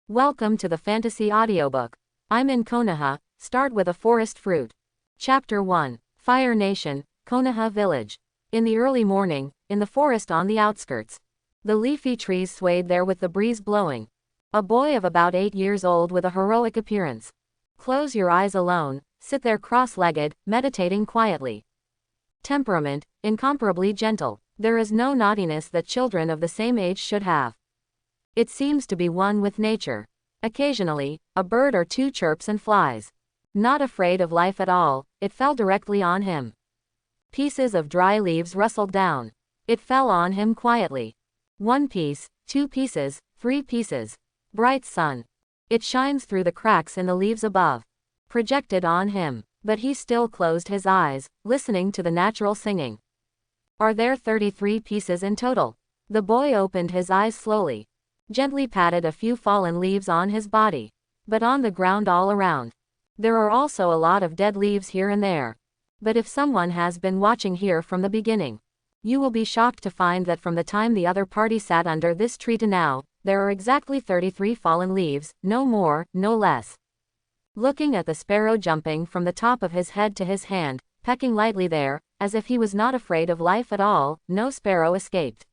Welcome to the Fantasy Audiobook. I'm in Konoha, start with a forest fruit. Chapter 1. Fire Nation, Konoha Village. In the early morning, in the forest on the outskirts. The leafy trees swayed there with the breeze blowing. A boy of about 8 years old with a heroic appearance. Close your eyes alone, sit there cross-legged, meditating quietly. Temperament, incomparably gentle. There is no naughtiness that children of the same age should have. It seems to be one with nature. Occasionally, a bird or two chirps and flies. Not afraid of life at all, it fell directly on him. Pieces of dry leaves rustled down. It fell on him quietly. 1 piece, 2 pieces, 3 pieces. Bright sun. It shines through the cracks in the leaves above. Projected on him, but he still closed his eyes, listening to the natural singing. Are there 33 pieces in total? The boy opened his eyes slowly. Gently patted a few fallen leaves on his body. But on the ground all around. There are also a lot of dead leaves here and there. But if someone has been watching here from the beginning, you will be shocked to find that from the time the other party sat under this tree to now, there are exactly 33 fallen leaves, no more, no less. Looking at the sparrow jumping from the top of his head to his hand, pecking lightly there, as if he was not afraid of life at all, no sparrow escaped.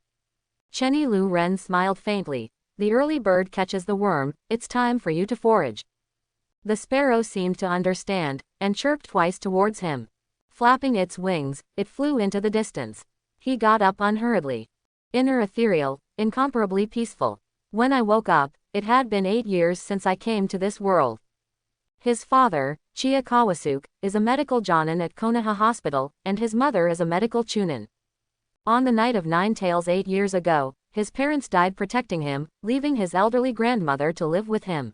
Chenny Lu Ren smiled faintly. The early bird catches the worm, it's time for you to forage. The sparrow seemed to understand, and chirped twice towards him. Flapping its wings, it flew into the distance. He got up unhurriedly. Inner ethereal, incomparably peaceful. When I woke up, it had been 8 years since I came to this world. His father, Chia Kawasuke, is a medical jonin at Konoha Hospital, and his mother is a medical chunin. On the night of 9 Tails 8 years ago, his parents died protecting him, leaving his elderly grandmother to live with him.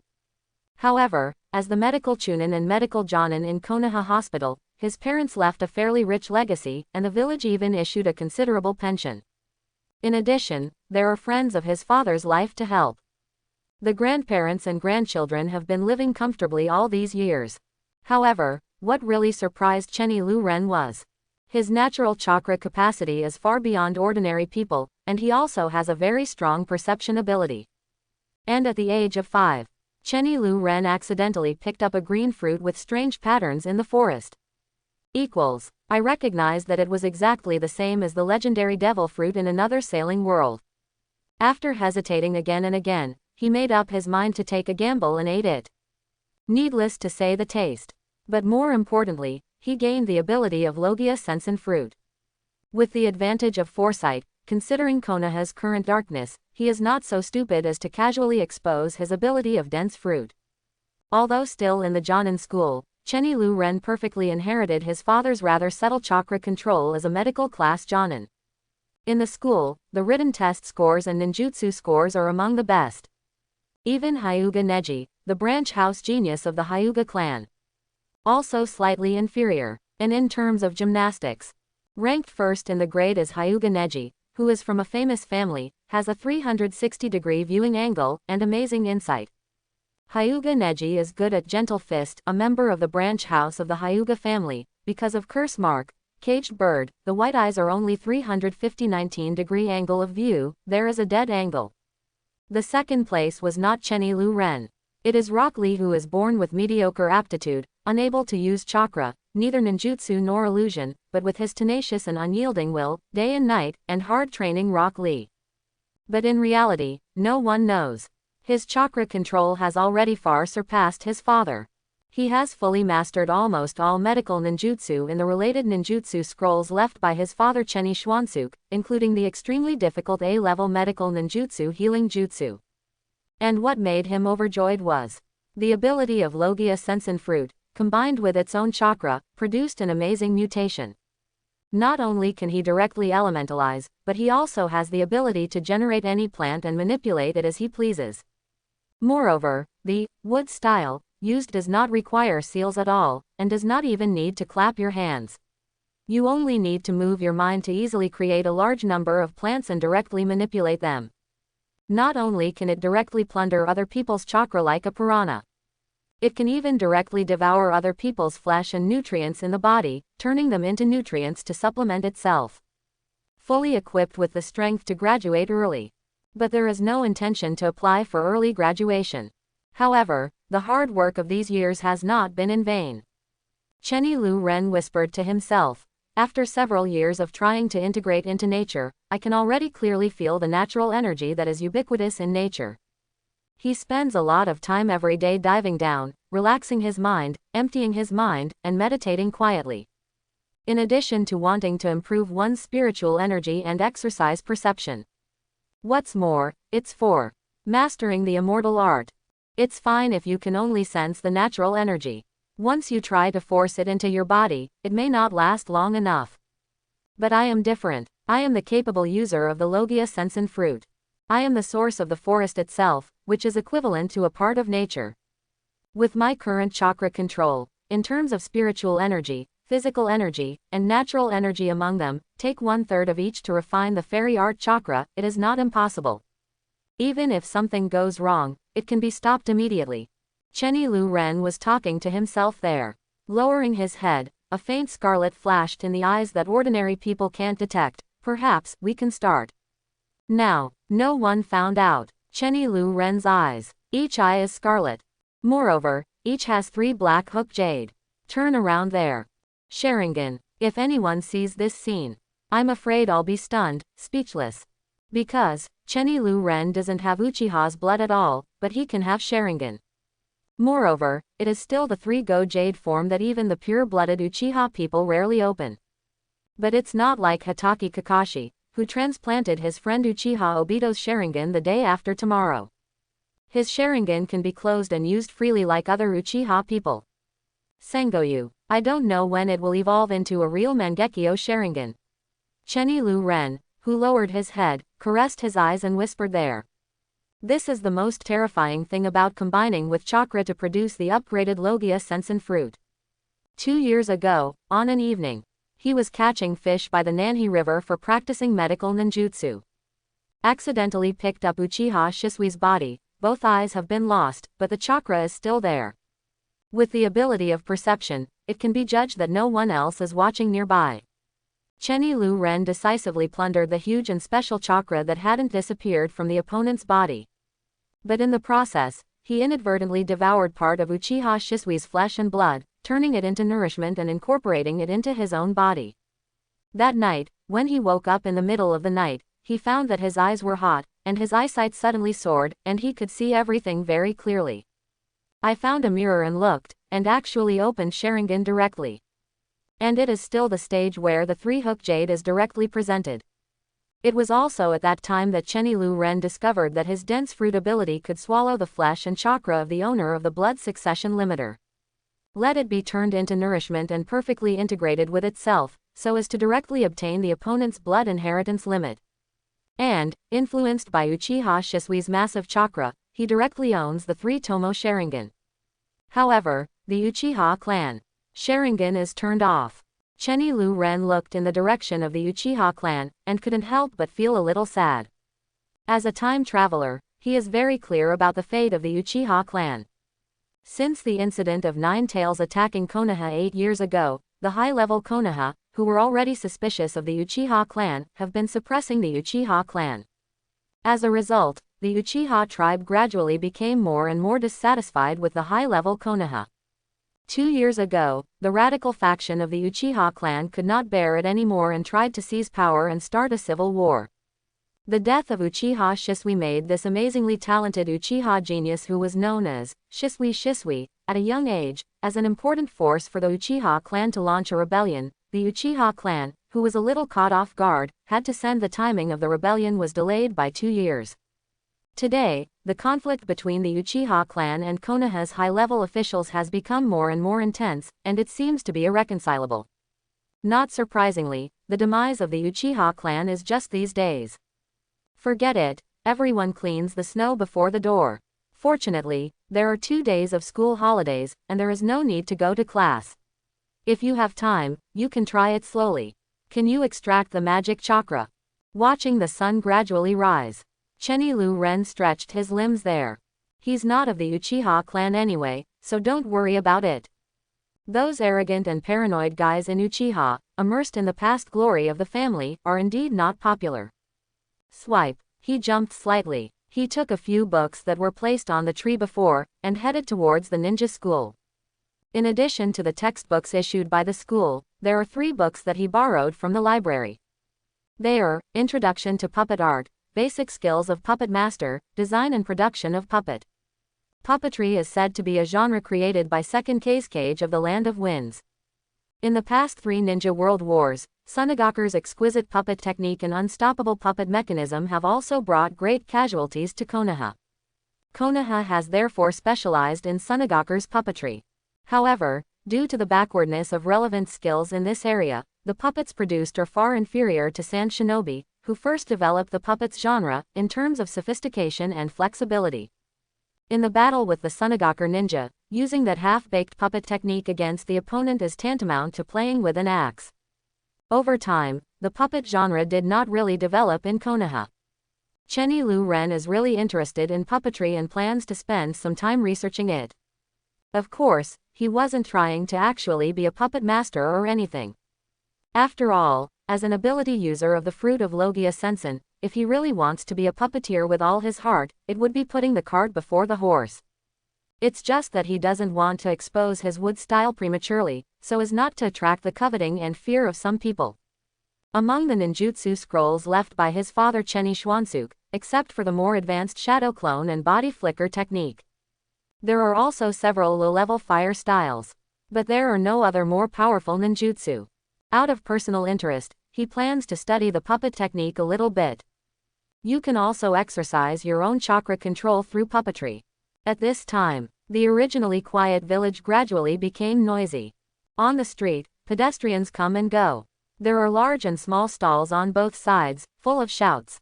However, as the medical chunin and medical jonin in Konoha Hospital, his parents left a fairly rich legacy, and the village even issued a considerable pension. In addition, there are friends of his father's life to help. The grandparents and grandchildren have been living comfortably all these years. However, what really surprised Chenny Lu Ren was his natural chakra capacity is far beyond ordinary people, and he also has a very strong perception ability. And at the age of 5, Chenny Lu Ren accidentally picked up a green fruit with strange patterns in the forest. I recognized that it was exactly the same as the legendary devil fruit in another sailing world. After hesitating again and again, he made up his mind to take a gamble and ate it. Needless to say the taste. But more importantly, he gained the ability of Logia Sensen fruit. With the advantage of foresight, considering Konoha's current darkness, he is not so stupid as to casually expose his ability of dense fruit. Although still in the Jonin school, Chenny Lu Ren perfectly inherited his father's rather subtle chakra control as a medical class Jonin. In the school, the written test scores and ninjutsu scores are among the best. Even Hyuga Neji, the branch house genius of the Hyuga clan, also slightly inferior, and in terms of gymnastics, ranked first in the grade is Hyuga Neji, who is from a famous family, has a 360-degree viewing angle, and amazing insight. Hyuga Neji is good at Gentle Fist, a member of the branch house of the Hyuga family. Because of Curse Mark, Caged Bird, the white eyes are only 350 19-degree angle of view, there is a dead angle. The second place was not Chenny Lu Ren. It is Rock Lee, who is born with mediocre aptitude, unable to use chakra, neither ninjutsu nor illusion, but with his tenacious and unyielding will, day and night, and hard training Rock Lee. But in reality, no one knows. His chakra control has already far surpassed his father. He has fully mastered almost all medical ninjutsu in the related ninjutsu scrolls left by his father Chenny Schwansuke, including the extremely difficult A-level medical ninjutsu healing jutsu. And what made him overjoyed was the ability of Logia Sensen fruit, combined with its own chakra, produced an amazing mutation. Not only can he directly elementalize, but he also has the ability to generate any plant and manipulate it as he pleases. Moreover, the wood style used does not require seals at all, and does not even need to clap your hands. You only need to move your mind to easily create a large number of plants and directly manipulate them. Not only can it directly plunder other people's chakra like a piranha, it can even directly devour other people's flesh and nutrients in the body, turning them into nutrients to supplement itself. Fully equipped with the strength to graduate early. But there is no intention to apply for early graduation. However, the hard work of these years has not been in vain. Chenny Lu Ren whispered to himself. After several years of trying to integrate into nature, I can already clearly feel the natural energy that is ubiquitous in nature. He spends a lot of time every day diving down, relaxing his mind, emptying his mind, and meditating quietly. In addition to wanting to improve one's spiritual energy and exercise perception. What's more, it's for mastering the immortal art. It's fine if you can only sense the natural energy. Once you try to force it into your body, it may not last long enough. But I am different. I am the capable user of the Logia Sensen fruit. I am the source of the forest itself, which is equivalent to a part of nature. With my current chakra control, in terms of spiritual energy, physical energy, and natural energy among them, take 1/3 of each to refine the fairy art chakra, it is not impossible. Even if something goes wrong, it can be stopped immediately. Chenny Lu Ren was talking to himself there. Lowering his head, a faint scarlet flashed in the eyes that ordinary people can't detect. Perhaps we can start. Now, no one found out. Chenny Lu Ren's eyes. Each eye is scarlet. Moreover, each has 3 black hook jade. Turn around there. Sharingan. If anyone sees this scene, I'm afraid I'll be stunned, speechless. Because Chenny Lu Ren doesn't have Uchiha's blood at all, but he can have Sharingan. Moreover, it is still the 3-go jade form that even the pure-blooded Uchiha people rarely open. But it's not like Hatake Kakashi, who transplanted his friend Uchiha Obito's Sharingan the day after tomorrow. His Sharingan can be closed and used freely like other Uchiha people. Sengoyu. I don't know when it will evolve into a real Mangekyo Sharingan. Chenny Lu Ren, who lowered his head, caressed his eyes and whispered there. This is the most terrifying thing about combining with chakra to produce the upgraded Logia Sensen fruit. 2 years ago, on an evening, he was catching fish by the Nanhi River for practicing medical ninjutsu. Accidentally picked up Uchiha Shisui's body. Both eyes have been lost, but the chakra is still there. With the ability of perception, it can be judged that no one else is watching nearby. Chenny Lu Ren decisively plundered the huge and special chakra that hadn't disappeared from the opponent's body. But in the process, he inadvertently devoured part of Uchiha Shisui's flesh and blood, turning it into nourishment and incorporating it into his own body. That night, when he woke up in the middle of the night, he found that his eyes were hot, and his eyesight suddenly soared, and he could see everything very clearly. I found a mirror and looked, and actually opened Sharingan directly. And it is still the stage where the 3-hook jade is directly presented. It was also at that time that Chenny Lu Ren discovered that his dense fruit ability could swallow the flesh and chakra of the owner of the blood succession limiter. Let it be turned into nourishment and perfectly integrated with itself, so as to directly obtain the opponent's blood inheritance limit. And, influenced by Uchiha Shisui's massive chakra, he directly owns the 3-tomo Sharingan. However, the Uchiha clan Sharingan is turned off. Chenny Lu Ren looked in the direction of the Uchiha clan, and couldn't help but feel a little sad. As a time traveler, he is very clear about the fate of the Uchiha clan. Since the incident of Nine Tails attacking Konoha 8 years ago, the high-level Konoha, who were already suspicious of the Uchiha clan, have been suppressing the Uchiha clan. As a result, the Uchiha tribe gradually became more and more dissatisfied with the high-level Konoha. 2 years ago, the radical faction of the Uchiha clan could not bear it anymore and tried to seize power and start a civil war. The death of Uchiha Shisui made this amazingly talented Uchiha genius who was known as Shisui, at a young age, as an important force for the Uchiha clan to launch a rebellion. The Uchiha clan, who was a little caught off guard, had to send the timing of the rebellion was delayed by 2 years. Today, the conflict between the Uchiha clan and Konoha's high-level officials has become more and more intense, and it seems to be irreconcilable. Not surprisingly, the demise of the Uchiha clan is just these days. Forget it, everyone cleans the snow before the door. Fortunately, there are 2 days of school holidays, and there is no need to go to class. If you have time, you can try it slowly. Can you extract the magic chakra? Watching the sun gradually rise, Chenny Lu Ren stretched his limbs there. He's not of the Uchiha clan anyway, so don't worry about it. Those arrogant and paranoid guys in Uchiha, immersed in the past glory of the family, are indeed not popular. Swipe. He jumped slightly. He took a few books that were placed on the tree before, and headed towards the ninja school. In addition to the textbooks issued by the school, there are 3 books that he borrowed from the library. They are Introduction to Puppet Art, Basic Skills of Puppet Master, Design and Production of Puppet. Puppetry is said to be a genre created by Second Kazekage of the Land of Winds. In the past 3 ninja world wars, Tsunade's exquisite puppet technique and unstoppable puppet mechanism have also brought great casualties to Konoha. Konoha has therefore specialized in Tsunade's puppetry. However, due to the backwardness of relevant skills in this area, the puppets produced are far inferior to Sand Shinobi, who first developed the puppets genre, in terms of sophistication and flexibility. In the battle with the Tsunade ninja, using that half-baked puppet technique against the opponent is tantamount to playing with an axe. Over time, the puppet genre did not really develop in Konoha. Chenny Lu Ren is really interested in puppetry and plans to spend some time researching it. Of course, he wasn't trying to actually be a puppet master or anything. After all, as an ability user of the fruit of Logia Sensen, if he really wants to be a puppeteer with all his heart, it would be putting the cart before the horse. It's just that he doesn't want to expose his wood style prematurely, so as not to attract the coveting and fear of some people. Among the ninjutsu scrolls left by his father Chenny Schwansuk, except for the more advanced shadow clone and body flicker technique, there are also several low-level fire styles. But there are no other more powerful ninjutsu. Out of personal interest, he plans to study the puppet technique a little bit. You can also exercise your own chakra control through puppetry. At this time, the originally quiet village gradually became noisy. On the street, pedestrians come and go. There are large and small stalls on both sides, full of shouts.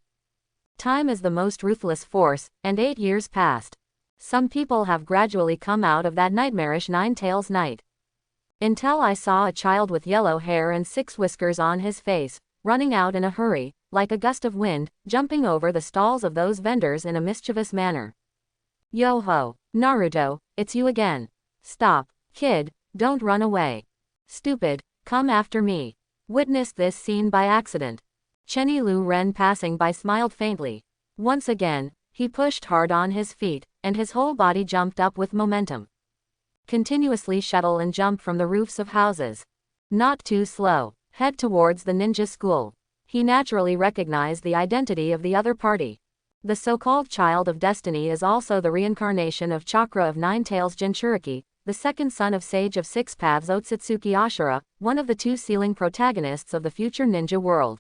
Time is the most ruthless force, and 8 years passed. Some people have gradually come out of that nightmarish Nine-Tails night. Until I saw a child with yellow hair and 6 whiskers on his face, running out in a hurry, like a gust of wind, jumping over the stalls of those vendors in a mischievous manner. Yo-ho, Naruto, it's you again. Stop, kid, don't run away. Stupid, come after me. Witnessed this scene by accident. Chenny Lu Ren passing by smiled faintly. Once again, he pushed hard on his feet, and his whole body jumped up with momentum. Continuously shuttle and jump from the roofs of houses. Not too slow. Head towards the ninja school. He naturally recognized the identity of the other party. The so-called Child of Destiny is also the reincarnation of Chakra of Nine-Tails Jinchuriki, the second son of Sage of Six Paths Otsutsuki Ashura, one of the 2 sealing protagonists of the future ninja world.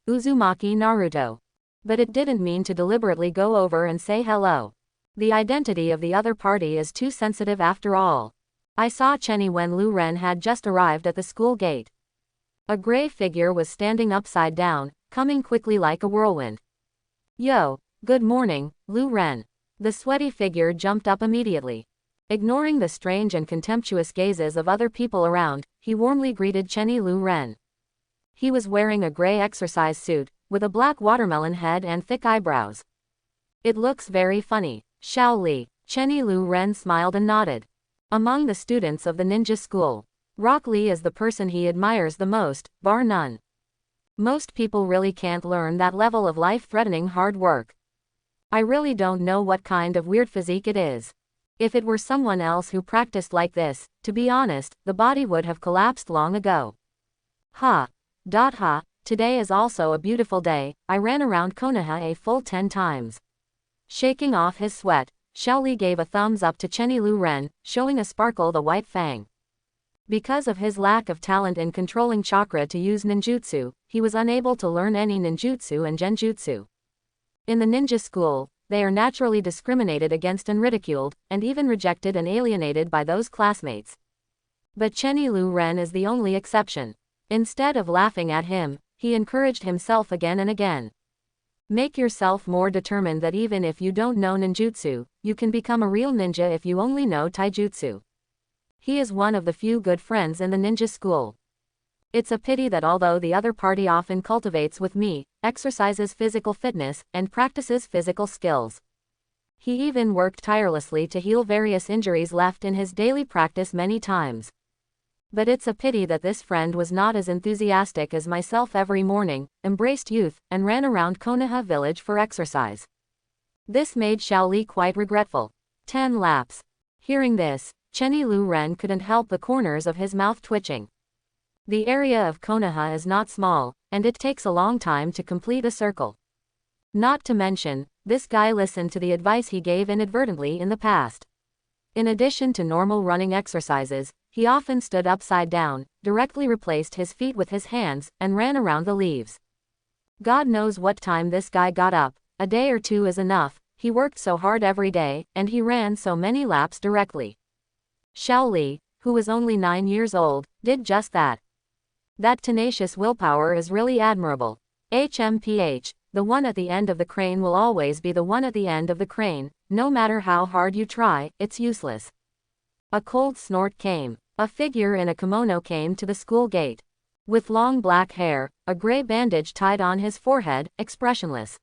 Uzumaki Naruto. But it didn't mean to deliberately go over and say hello. The identity of the other party is too sensitive after all. I saw Chenny when Lu Ren had just arrived at the school gate. A gray figure was standing upside down, coming quickly like a whirlwind. Yo, good morning, Lu Ren. The sweaty figure jumped up immediately. Ignoring the strange and contemptuous gazes of other people around, he warmly greeted Chenny Lu Ren. He was wearing a gray exercise suit, with a black watermelon head and thick eyebrows. It looks very funny, Xiao Li. Chenny Lu Ren smiled and nodded. Among the students of the ninja school, Rock Lee is the person he admires the most, bar none. Most people really can't learn that level of life-threatening hard work. I really don't know what kind of weird physique it is. If it were someone else who practiced like this, to be honest, the body would have collapsed long ago. Ha. Today is also a beautiful day. I ran around Konoha a full 10 times. Shaking off his sweat, Xiao Li gave a thumbs up to Chenny Lu Ren, showing a sparkle the white fang. Because of his lack of talent in controlling chakra to use ninjutsu, he was unable to learn any ninjutsu and genjutsu. In the ninja school, they are naturally discriminated against and ridiculed, and even rejected and alienated by those classmates. But Chenny Lu Ren is the only exception. Instead of laughing at him, he encouraged himself again and again. Make yourself more determined that even if you don't know ninjutsu, you can become a real ninja if you only know taijutsu. He is one of the few good friends in the ninja school. It's a pity that although the other party often cultivates with me, exercises physical fitness, and practices physical skills. He even worked tirelessly to heal various injuries left in his daily practice many times. But it's a pity that this friend was not as enthusiastic as myself every morning, embraced youth, and ran around Konoha village for exercise. This made Xiao Li quite regretful. 10 laps. Hearing this, Chenny Lu Ren couldn't help the corners of his mouth twitching. The area of Konoha is not small, and it takes a long time to complete a circle. Not to mention, this guy listened to the advice he gave inadvertently in the past. In addition to normal running exercises, he often stood upside down, directly replaced his feet with his hands, and ran around the leaves. God knows what time this guy got up. A day or two is enough. He worked so hard every day, and he ran so many laps directly. Xiao Li, who was only 9 years old, did just that. That tenacious willpower is really admirable. HMPH, the one at the end of the crane will always be the one at the end of the crane, no matter how hard you try, it's useless. A cold snort came. A figure in a kimono came to the school gate. With long black hair, a gray bandage tied on his forehead, expressionless.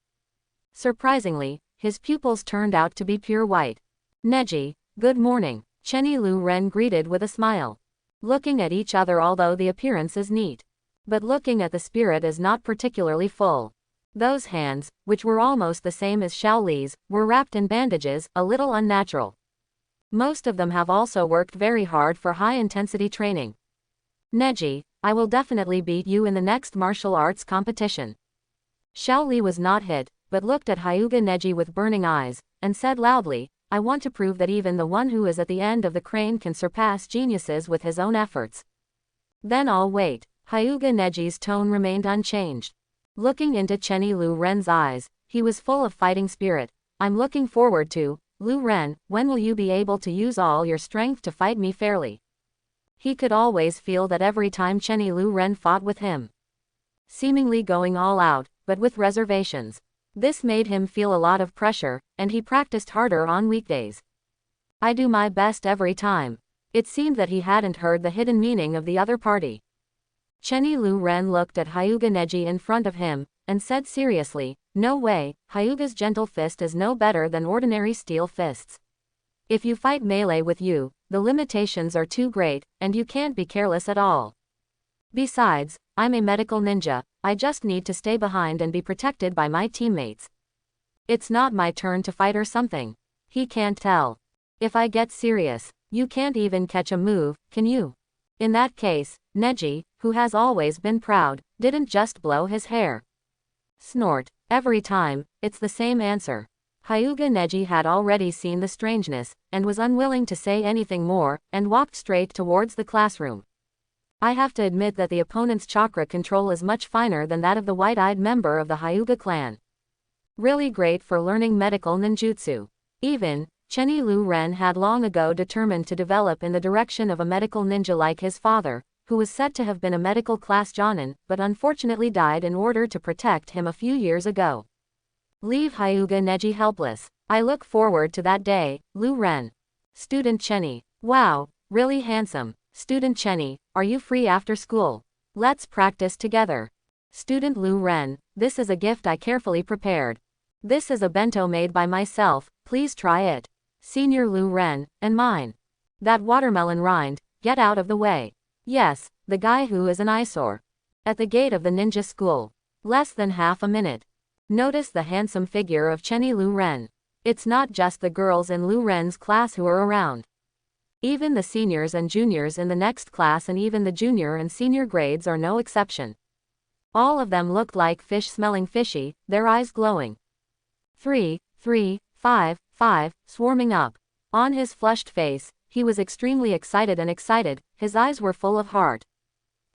Surprisingly, his pupils turned out to be pure white. Neji, good morning, Chenny Lu Ren greeted with a smile. Looking at each other, although the appearance is neat. But looking at the spirit is not particularly full. Those hands, which were almost the same as Xiao Li's, were wrapped in bandages, a little unnatural. Most of them have also worked very hard for high-intensity training. Neji, I will definitely beat you in the next martial arts competition. Xiao Li was not hit, but looked at Hyuga Neji with burning eyes, and said loudly, I want to prove that even the one who is at the end of the crane can surpass geniuses with his own efforts. Then I'll wait. Hyuga Neji's tone remained unchanged. Looking into Chenny Lu Ren's eyes, he was full of fighting spirit. I'm looking forward to, Lu Ren, when will you be able to use all your strength to fight me fairly? He could always feel that every time Chenny Lu Ren fought with him. Seemingly going all out, but with reservations. This made him feel a lot of pressure, and he practiced harder on weekdays. I do my best every time. It seemed that he hadn't heard the hidden meaning of the other party. Chenny Lu Ren looked at Hyuga Neji in front of him, and said seriously, no way, Hyuga's gentle fist is no better than ordinary steel fists. If you fight melee with you, the limitations are too great, and you can't be careless at all. Besides, I'm a medical ninja, I just need to stay behind and be protected by my teammates. It's not my turn to fight or something. He can't tell. If I get serious, you can't even catch a move, can you? In that case, Neji, who has always been proud, didn't just blow his hair. Snort. Every time, it's the same answer. Hyuga Neji had already seen the strangeness, and was unwilling to say anything more, and walked straight towards the classroom. I have to admit that the opponent's chakra control is much finer than that of the white-eyed member of the Hyuga clan. Really great for learning medical ninjutsu. Even, Chenny Lu Ren had long ago determined to develop in the direction of a medical ninja like his father, who was said to have been a medical class jonin, but unfortunately died in order to protect him a few years ago. Leave Hyuga Neji helpless. I look forward to that day, Lu Ren. Student Chenny. Wow, really handsome. Student Chenny, are you free after school? Let's practice together. Student Lu Ren, this is a gift I carefully prepared. This is a bento made by myself, please try it. Senior Lu Ren, and mine. That watermelon rind, get out of the way. Yes, the guy who is an eyesore. At the gate of the ninja school. Less than half a minute. Notice the handsome figure of Chenny Lu Ren. It's not just the girls in Lu Ren's class who are around. Even the seniors and juniors in the next class and even the junior and senior grades are no exception. All of them looked like fish smelling fishy, their eyes glowing. 3, 3, 5, 5, swarming up. On his flushed face, he was extremely excited, his eyes were full of heart.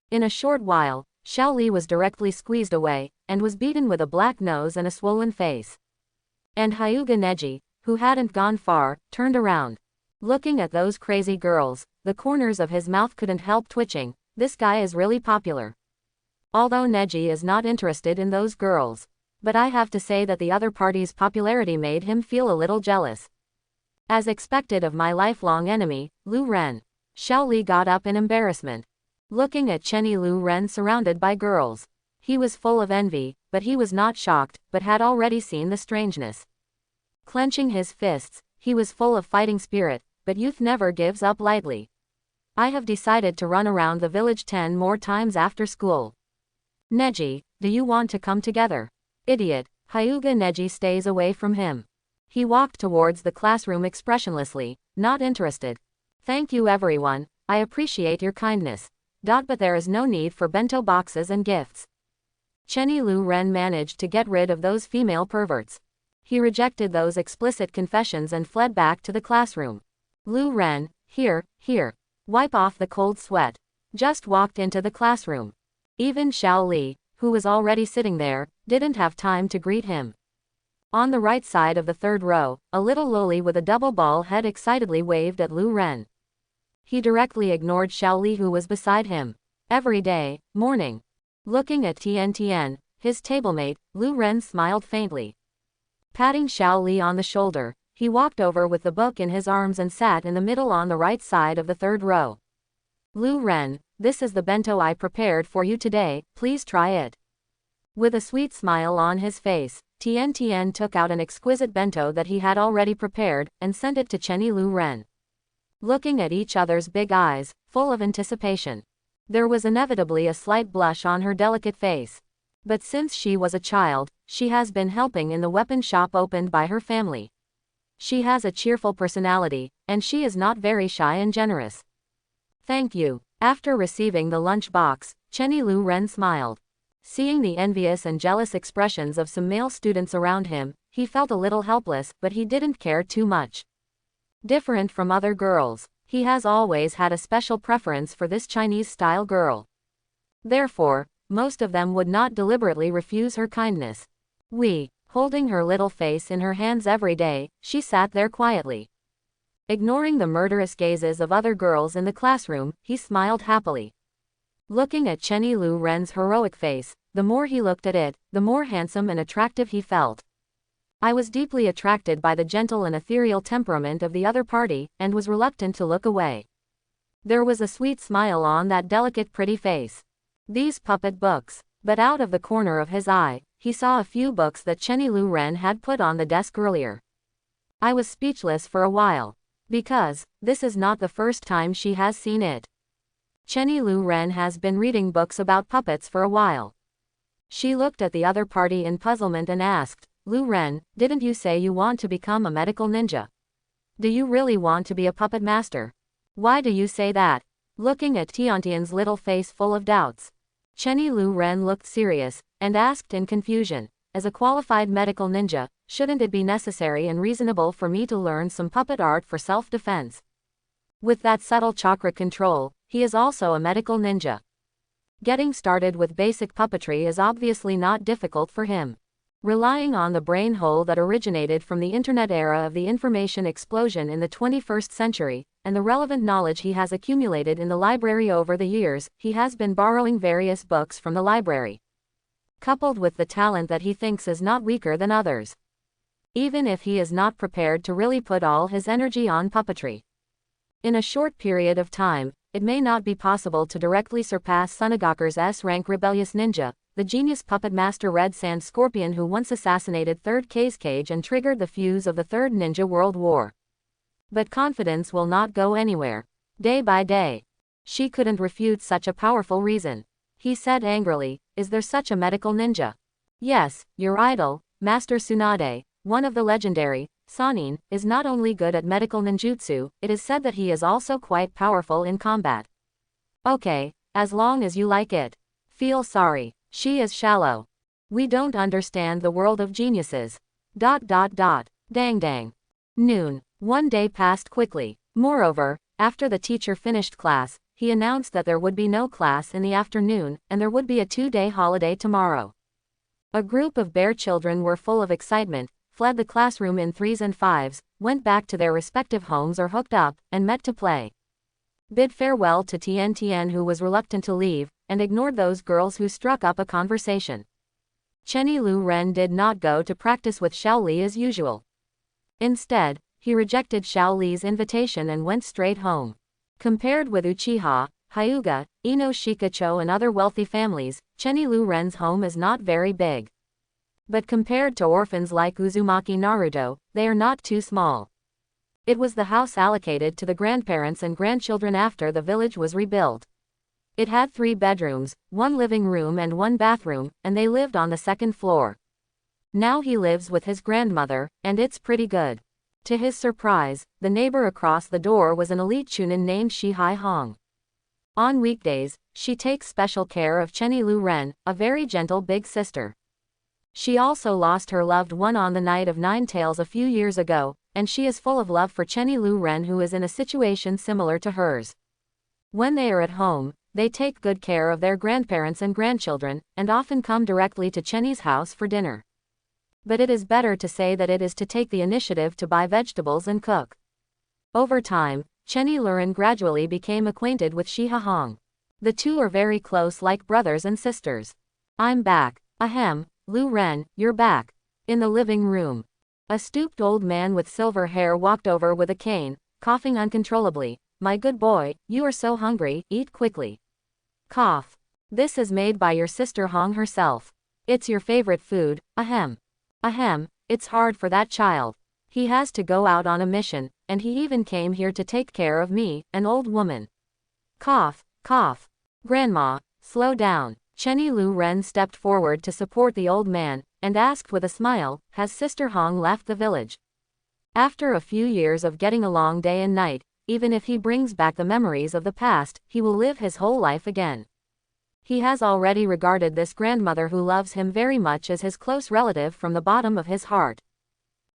In a short while, Xiao Li was directly squeezed away, and was beaten with a black nose and a swollen face. And Hyuga Neji, who hadn't gone far, turned around. Looking at those crazy girls, the corners of his mouth couldn't help twitching. This guy is really popular. Although Neji is not interested in those girls. But I have to say that the other party's popularity made him feel a little jealous. As expected of my lifelong enemy, Lu Ren. Xiao Li got up in embarrassment. Looking at Chenny Lu Ren surrounded by girls. He was full of envy, but he was not shocked, but had already seen the strangeness. Clenching his fists, he was full of fighting spirit, but youth never gives up lightly. I have decided to run around the village 10 more times after school. Neji, do you want to come together? Idiot, Hyuga Neji stays away from him. He walked towards the classroom expressionlessly, not interested. Thank you everyone, I appreciate your kindness. But there is no need for bento boxes and gifts. Chenny Lu Ren managed to get rid of those female perverts. He rejected those explicit confessions and fled back to the classroom. Lu Ren, here, wipe off the cold sweat. Just walked into the classroom. Even Xiao Li, who was already sitting there, didn't have time to greet him. On the right side of the third row, a little loli with a double ball head excitedly waved at Lu Ren. He directly ignored Xiao Li who was beside him. Every day, morning. Looking at Tian, his tablemate, Lu Ren smiled faintly. Patting Xiao Li on the shoulder, he walked over with the book in his arms and sat in the middle on the right side of the third row. Lu Ren, this is the bento I prepared for you today, please try it. With a sweet smile on his face, Tian took out an exquisite bento that he had already prepared, and sent it to Chenny Lu Ren. Looking at each other's big eyes, full of anticipation. There was inevitably a slight blush on her delicate face. But since she was a child, she has been helping in the weapon shop opened by her family. She has a cheerful personality, and she is not very shy and generous. Thank you. After receiving the lunch box, Chenny Lu Ren smiled. Seeing the envious and jealous expressions of some male students around him, he felt a little helpless, but he didn't care too much. Different from other girls, he has always had a special preference for this Chinese-style girl. Therefore, most of them would not deliberately refuse her kindness. Holding her little face in her hands every day, she sat there quietly. Ignoring the murderous gazes of other girls in the classroom, he smiled happily. Looking at Chenny Lu Ren's heroic face, the more he looked at it, the more handsome and attractive he felt. I was deeply attracted by the gentle and ethereal temperament of the other party, and was reluctant to look away. There was a sweet smile on that delicate pretty face. These puppet books. But out of the corner of his eye, he saw a few books that Chenny Lu Ren had put on the desk earlier. I was speechless for a while. Because, this is not the first time she has seen it. Chenny Lu Ren has been reading books about puppets for a while. She looked at the other party in puzzlement and asked, Lu Ren, didn't you say you want to become a medical ninja? Do you really want to be a puppet master? Why do you say that? Looking at Tiantian's little face full of doubts, Chenny Lu Ren looked serious, and asked in confusion, as a qualified medical ninja, shouldn't it be necessary and reasonable for me to learn some puppet art for self-defense? With that subtle chakra control, he is also a medical ninja. Getting started with basic puppetry is obviously not difficult for him. Relying on the brain hole that originated from the internet era of the information explosion in the 21st century, and the relevant knowledge he has accumulated in the library over the years, he has been borrowing various books from the library. Coupled with the talent that he thinks is not weaker than others. Even if he is not prepared to really put all his energy on puppetry. In a short period of time, it may not be possible to directly surpass Sunagaku's S-rank rebellious ninja, the genius puppet master Red Sand Scorpion who once assassinated 3rd Kazekage and triggered the fuse of the Third Ninja World War. But confidence will not go anywhere. Day by day. She couldn't refute such a powerful reason. He said angrily, is there such a medical ninja? Yes, your idol, Master Tsunade, one of the legendary, Sanin, is not only good at medical ninjutsu, it is said that he is also quite powerful in combat. Okay, as long as you like it. Feel sorry. She is shallow. We don't understand the world of geniuses. ... Dang. Noon. One day passed quickly. Moreover, after the teacher finished class, he announced that there would be no class in the afternoon, and there would be a 2-day holiday tomorrow. A group of bear children were full of excitement, fled the classroom in 3s and 5s, went back to their respective homes or hooked up, and met to play. Bid farewell to Tian who was reluctant to leave, and ignored those girls who struck up a conversation. Chenny Lu Ren did not go to practice with Xiao Li as usual. Instead, he rejected Xiao Li's invitation and went straight home. Compared with Uchiha, Hyuga, Ino Shikacho and other wealthy families, Chenny Lu Ren's home is not very big. But compared to orphans like Uzumaki Naruto, they are not too small. It was the house allocated to the grandparents and grandchildren after the village was rebuilt. It had 3 bedrooms, 1 living room and 1 bathroom, and they lived on the 2nd floor. Now he lives with his grandmother, and it's pretty good. To his surprise, the neighbor across the door was an elite chunin named Shihai Hong. On weekdays, she takes special care of Chenny Lu Ren, a very gentle big sister. She also lost her loved one on the Night of Nine Tails a few years ago, and she is full of love for Chenny Lu Ren, who is in a situation similar to hers. When they are at home, they take good care of their grandparents and grandchildren, and often come directly to Chenny's house for dinner. But it is better to say that it is to take the initiative to buy vegetables and cook. Over time, Chenny Lu Ren gradually became acquainted with Shihai Hong. The two are very close, like brothers and sisters. I'm back. Ahem, Lu Ren, you're back. In the living room, a stooped old man with silver hair walked over with a cane, coughing uncontrollably. My good boy, you are so hungry, eat quickly. Cough. This is made by your sister Hong herself. It's your favorite food, ahem. Ahem, it's hard for that child. He has to go out on a mission, and he even came here to take care of me, an old woman. Cough, cough. Grandma, slow down. Chenny Lu Ren stepped forward to support the old man, and asked with a smile, has Sister Hong left the village? After a few years of getting along day and night, even if he brings back the memories of the past, he will live his whole life again. He has already regarded this grandmother who loves him very much as his close relative from the bottom of his heart.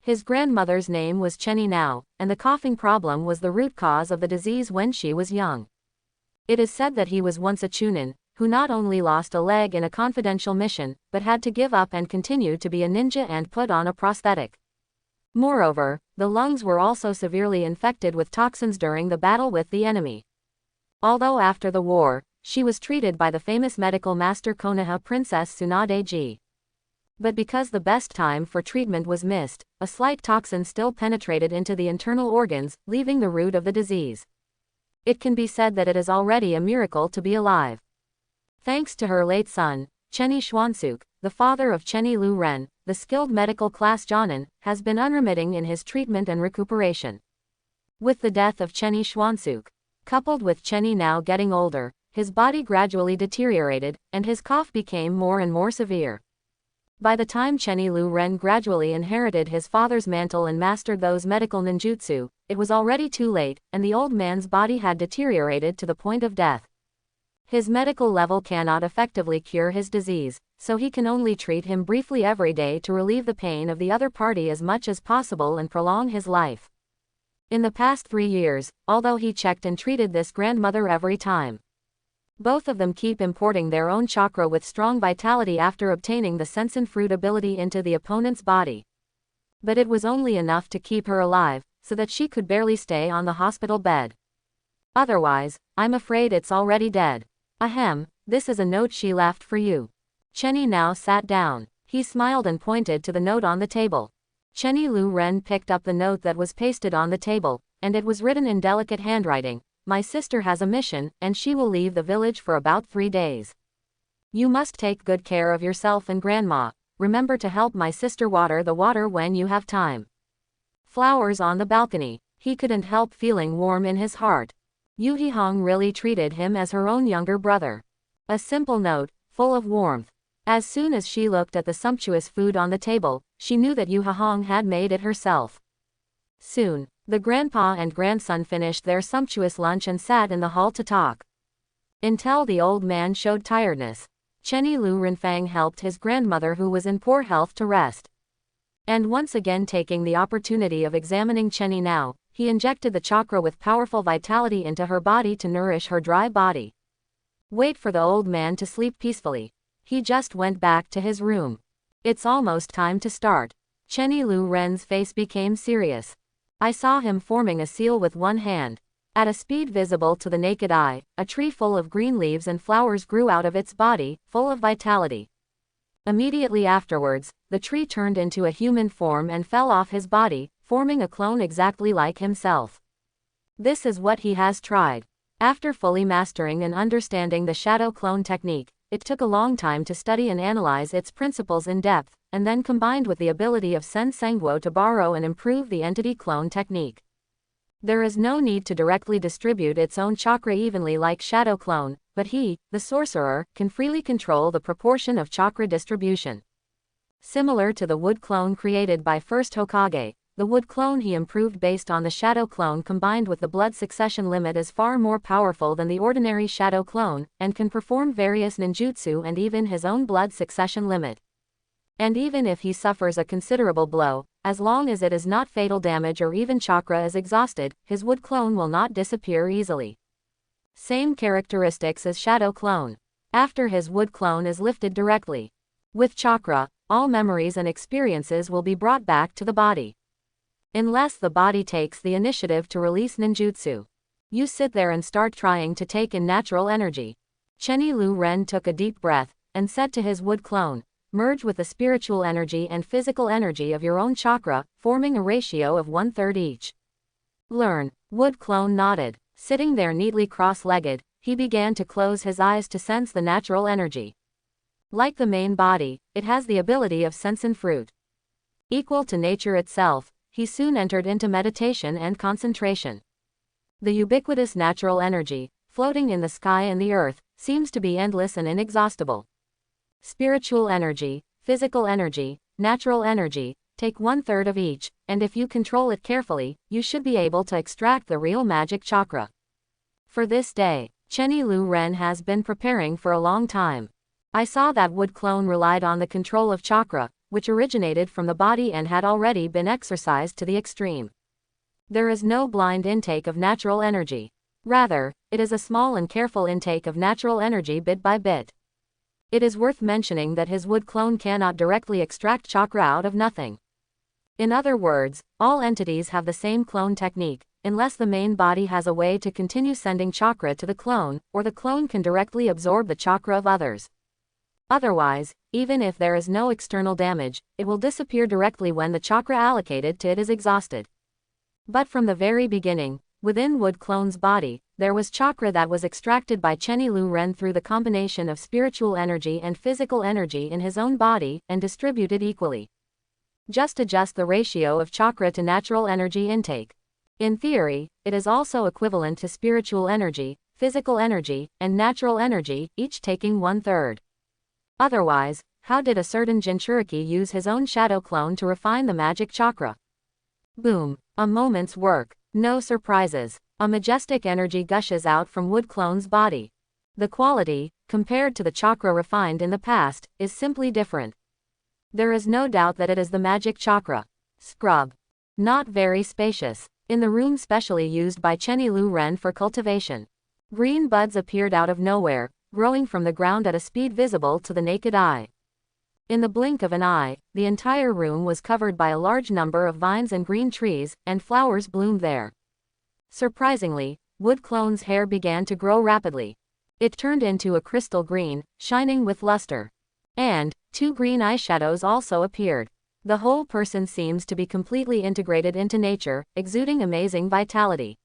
His grandmother's name was Chenny now, and the coughing problem was the root cause of the disease when she was young. It is said that he was once a chunin, who not only lost a leg in a confidential mission, but had to give up and continue to be a ninja and put on a prosthetic. Moreover, the lungs were also severely infected with toxins during the battle with the enemy. Although after the war, she was treated by the famous medical master Konoha Princess Tsunade. But because the best time for treatment was missed, a slight toxin still penetrated into the internal organs, leaving the root of the disease. It can be said that it is already a miracle to be alive. Thanks to her late son, Chenny Xuansuk, the father of Chenny Lu Ren, the skilled medical class Jonin, has been unremitting in his treatment and recuperation. With the death of Chenny Xuansuk, coupled with Chenny now getting older, his body gradually deteriorated, and his cough became more and more severe. By the time Chenny Lu Ren gradually inherited his father's mantle and mastered those medical ninjutsu, it was already too late, and the old man's body had deteriorated to the point of death. His medical level cannot effectively cure his disease, so he can only treat him briefly every day to relieve the pain of the other party as much as possible and prolong his life. In the past 3 years, although he checked and treated this grandmother every time, both of them keep importing their own chakra with strong vitality after obtaining the sensen fruit ability into the opponent's body. But it was only enough to keep her alive, so that she could barely stay on the hospital bed. Otherwise, I'm afraid it's already dead. Ahem, this is a note she left for you. Chenny now sat down. He smiled and pointed to the note on the table. Chenny Lu Ren picked up the note that was pasted on the table, and it was written in delicate handwriting. My sister has a mission, and she will leave the village for about 3 days. You must take good care of yourself and grandma. Remember to help my sister water the water when you have time. Flowers on the balcony. He couldn't help feeling warm in his heart. Yu Hong really treated him as her own younger brother. A simple note, full of warmth. As soon as she looked at the sumptuous food on the table, she knew that Yu Hong had made it herself. Soon, the grandpa and grandson finished their sumptuous lunch and sat in the hall to talk. Until the old man showed tiredness, Chenny Lu Renfang helped his grandmother who was in poor health to rest. And once again taking the opportunity of examining Chenny now, he injected the chakra with powerful vitality into her body to nourish her dry body. Wait for the old man to sleep peacefully. He just went back to his room. It's almost time to start. Chenny Lu Ren's face became serious. I saw him forming a seal with one hand. At a speed visible to the naked eye, a tree full of green leaves and flowers grew out of its body, full of vitality. Immediately afterwards, the tree turned into a human form and fell off his body, forming a clone exactly like himself. This is what he has tried. After fully mastering and understanding the shadow clone technique, it took a long time to study and analyze its principles in depth, and then combined with the ability of Sen Sengguo to borrow and improve the entity clone technique. There is no need to directly distribute its own chakra evenly like shadow clone, but he, the sorcerer, can freely control the proportion of chakra distribution. Similar to the wood clone created by first Hokage, the wood clone he improved based on the shadow clone combined with the blood succession limit is far more powerful than the ordinary shadow clone, and can perform various ninjutsu and even his own blood succession limit. And even if he suffers a considerable blow, as long as it is not fatal damage or even chakra is exhausted, his wood clone will not disappear easily. Same characteristics as shadow clone. After his wood clone is lifted directly with chakra, all memories and experiences will be brought back to the body. Unless the body takes the initiative to release ninjutsu. You sit there and start trying to take in natural energy. Chenny Lu Ren took a deep breath, and said to his wood clone, merge with the spiritual energy and physical energy of your own chakra, forming a ratio of 1/3 each. Learn. Wood clone nodded. Sitting there neatly cross-legged, he began to close his eyes to sense the natural energy. Like the main body, it has the ability of sense fruit. Equal to nature itself, he soon entered into meditation and concentration. The ubiquitous natural energy, floating in the sky and the earth, seems to be endless and inexhaustible. Spiritual energy, physical energy, natural energy, take 1/3 of each, and if you control it carefully, you should be able to extract the real magic chakra. For this day, Chenny Lu Ren has been preparing for a long time. I saw that wood clone relied on the control of chakra, which originated from the body and had already been exercised to the extreme. There is no blind intake of natural energy. Rather, it is a small and careful intake of natural energy bit by bit. It is worth mentioning that his wood clone cannot directly extract chakra out of nothing. In other words, all entities have the same clone technique, unless the main body has a way to continue sending chakra to the clone, or the clone can directly absorb the chakra of others. Otherwise, even if there is no external damage, it will disappear directly when the chakra allocated to it is exhausted. But from the very beginning, within wood clone's body, there was chakra that was extracted by Chenny Lu Ren through the combination of spiritual energy and physical energy in his own body, and distributed equally. Just adjust the ratio of chakra to natural energy intake. In theory, it is also equivalent to spiritual energy, physical energy, and natural energy, each taking 1/3. Otherwise, how did a certain Jinchuriki use his own shadow clone to refine the magic chakra? Boom. A moment's work. No surprises. A majestic energy gushes out from wood clone's body. The quality, compared to the chakra refined in the past, is simply different. There is no doubt that it is the magic chakra. Scrub. Not very spacious. In the room specially used by Chenny Lu Ren for cultivation, green buds appeared out of nowhere, growing from the ground at a speed visible to the naked eye. In the blink of an eye, the entire room was covered by a large number of vines and green trees, and flowers bloomed there. Surprisingly, wood clone's hair began to grow rapidly. It turned into a crystal green, shining with luster. And 2 green eyeshadows also appeared. The whole person seems to be completely integrated into nature, exuding amazing vitality.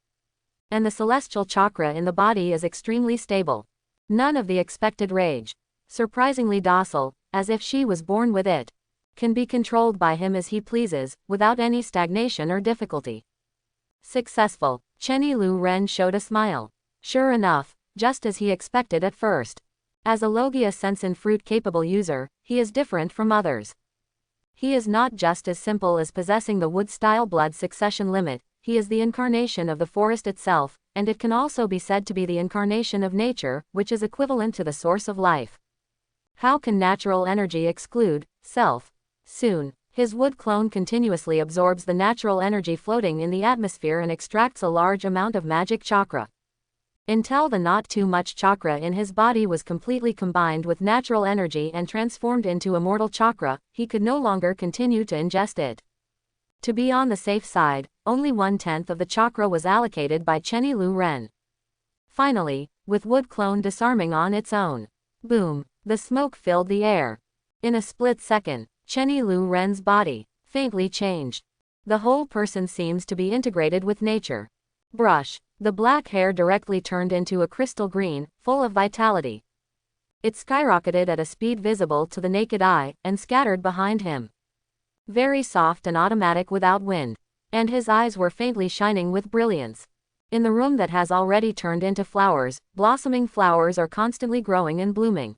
And the celestial chakra in the body is extremely stable. None of the expected rage. Surprisingly docile, as if she was born with it. Can be controlled by him as he pleases, without any stagnation or difficulty. Successful. Chenny Lu Ren showed a smile. Sure enough, just as he expected at first. As a Logia sense fruit capable user, he is different from others. He is not just as simple as possessing the wood-style blood succession limit, he is the incarnation of the forest itself, and it can also be said to be the incarnation of nature, which is equivalent to the source of life. How can natural energy exclude self? Soon, his wood clone continuously absorbs the natural energy floating in the atmosphere and extracts a large amount of magic chakra. Until the not too much chakra in his body was completely combined with natural energy and transformed into immortal chakra, he could no longer continue to ingest it. To be on the safe side, only 1/10 of the chakra was allocated by Chenny Lu Ren. Finally, with wood clone disarming on its own. Boom. The smoke filled the air. In a split second, Chenny Lu Ren's body faintly changed. The whole person seems to be integrated with nature. Brush. The black hair directly turned into a crystal green, full of vitality. It skyrocketed at a speed visible to the naked eye, and scattered behind him. Very soft and automatic without wind. And his eyes were faintly shining with brilliance. In the room that has already turned into flowers, blossoming flowers are constantly growing and blooming.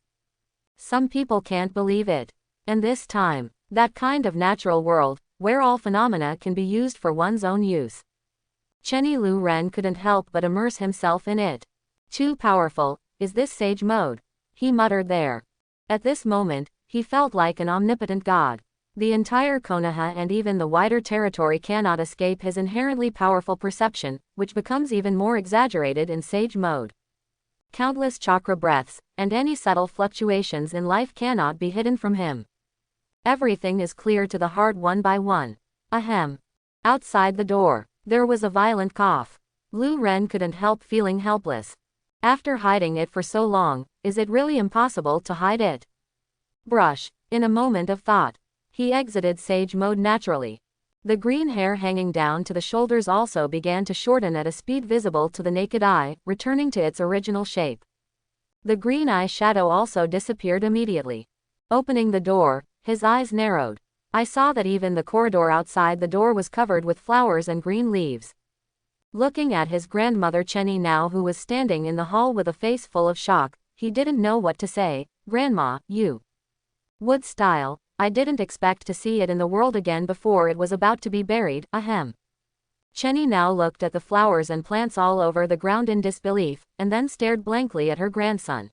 Some people can't believe it. And this time, That kind of natural world, where all phenomena can be used for one's own use. Chenny Lu Ren couldn't help but immerse himself in it. Too powerful, is this sage mode? He muttered there. At this moment, he felt like an omnipotent god. The entire Konoha and even the wider territory cannot escape his inherently powerful perception, which becomes even more exaggerated in sage mode. Countless chakra breaths, and any subtle fluctuations in life cannot be hidden from him. Everything is clear to the heart one by one. Ahem. Outside the door, there was a violent cough. Lu Ren couldn't help feeling helpless. After hiding it for so long, is it really impossible to hide it? Brush. In a moment of thought, he exited sage mode naturally. The green hair hanging down to the shoulders also began to shorten at a speed visible to the naked eye, returning to its original shape. The green eye shadow also disappeared immediately. Opening the door, his eyes narrowed. I saw that even the corridor outside the door was covered with flowers and green leaves. Looking at his grandmother Chenny now, who was standing in the hall with a face full of shock, he didn't know what to say. Grandma, you. Wood style, I didn't expect to see it in the world again before it was about to be buried, ahem. Chenny now looked at the flowers and plants all over the ground in disbelief, and then stared blankly at her grandson.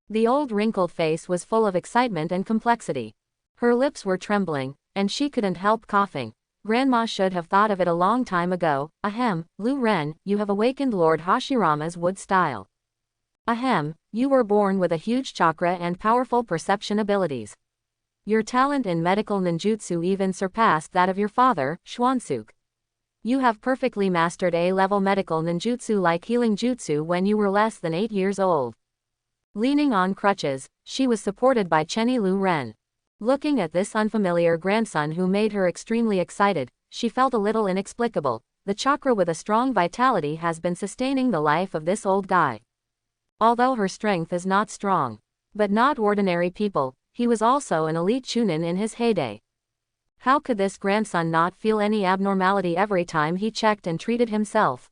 The old wrinkled face was full of excitement and complexity. Her lips were trembling, and she couldn't help coughing. Grandma should have thought of it a long time ago. Ahem, Lu Ren, you have awakened Lord Hashirama's wood style. Ahem, you were born with a huge chakra and powerful perception abilities. Your talent in medical ninjutsu even surpassed that of your father, Xuansuk. You have perfectly mastered A-level medical ninjutsu like healing jutsu when you were less than 8 years old. Leaning on crutches, she was supported by Chenny Lu Ren. Looking at this unfamiliar grandson who made her extremely excited, she felt a little inexplicable. The chakra with a strong vitality has been sustaining the life of this old guy. Although her strength is not strong, but not ordinary people, he was also an elite chunin in his heyday. How could this grandson not feel any abnormality every time he checked and treated himself?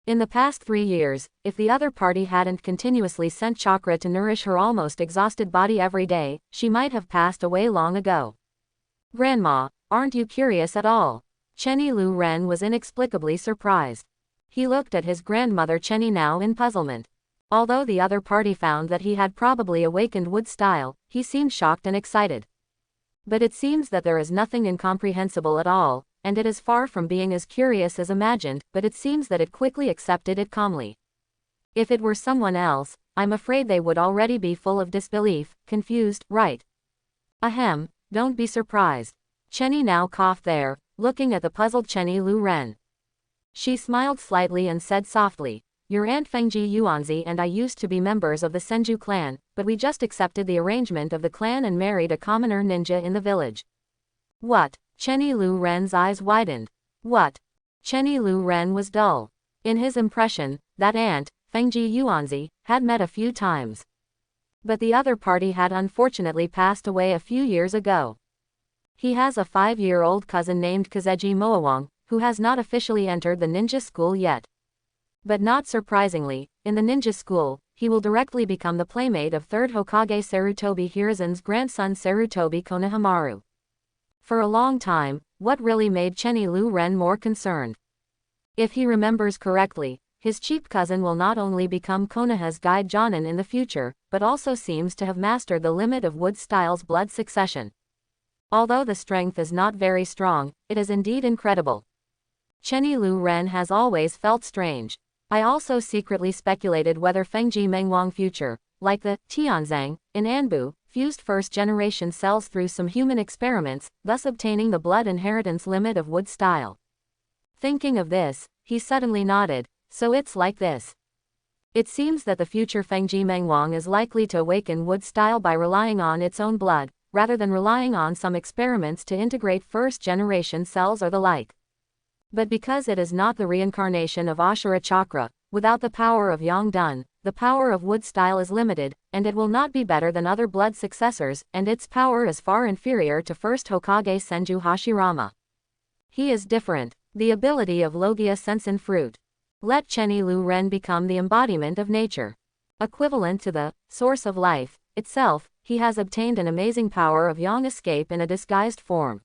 In the past 3 years, if the other party hadn't continuously sent chakra to nourish her almost exhausted body every day, she might have passed away long ago. Grandma, aren't you curious at all? Chenny Lu Ren was inexplicably surprised. He looked at his grandmother Chenny now in puzzlement. Although the other party found that he had probably awakened wood style, he seemed shocked and excited. But it seems that there is nothing incomprehensible at all, and it is far from being as curious as imagined, but it seems that it quickly accepted it calmly. If it were someone else, I'm afraid they would already be full of disbelief, confused, right? Ahem, don't be surprised. Chenny now coughed there, looking at the puzzled Chenny Lu Ren. She smiled slightly and said softly, your Aunt Fengji Yuanzi and I used to be members of the Senju clan, but we just accepted the arrangement of the clan and married a commoner ninja in the village. What? Chenny Lu Ren's eyes widened. What? Chenny Lu Ren was dull. In his impression, that Aunt, Fengji Yuanzi, had met a few times. But the other party had unfortunately passed away a few years ago. He has a 5-year-old cousin named Kazeji Moawang, who has not officially entered the ninja school yet. But not surprisingly, in the ninja school, he will directly become the playmate of 3rd Hokage Sarutobi Hiruzen's grandson Sarutobi Konohamaru. For a long time, what really made Chenny Lu Ren more concerned? If he remembers correctly, his cheap cousin will not only become Konoha's guide Jonin in the future, but also seems to have mastered the limit of wood style's blood succession. Although the strength is not very strong, it is indeed incredible. Chenny Lu Ren has always felt strange. I also secretly speculated whether Fengji Mengwang future, like the Tianzang, in Anbu, fused first-generation cells through some human experiments, thus obtaining the blood inheritance limit of wood style. Thinking of this, he suddenly nodded, so it's like this. It seems that the future Fengji Mengwang is likely to awaken wood style by relying on its own blood, rather than relying on some experiments to integrate first-generation cells or the like. But because it is not the reincarnation of Ashura Chakra, without the power of Yongdun, the power of wood style is limited, and it will not be better than other blood successors, and its power is far inferior to first Hokage Senju Hashirama. He is different, the ability of Logia Sensen fruit. Let Chenny Lu Ren become the embodiment of nature. Equivalent to the source of life itself, he has obtained an amazing power of yang escape in a disguised form.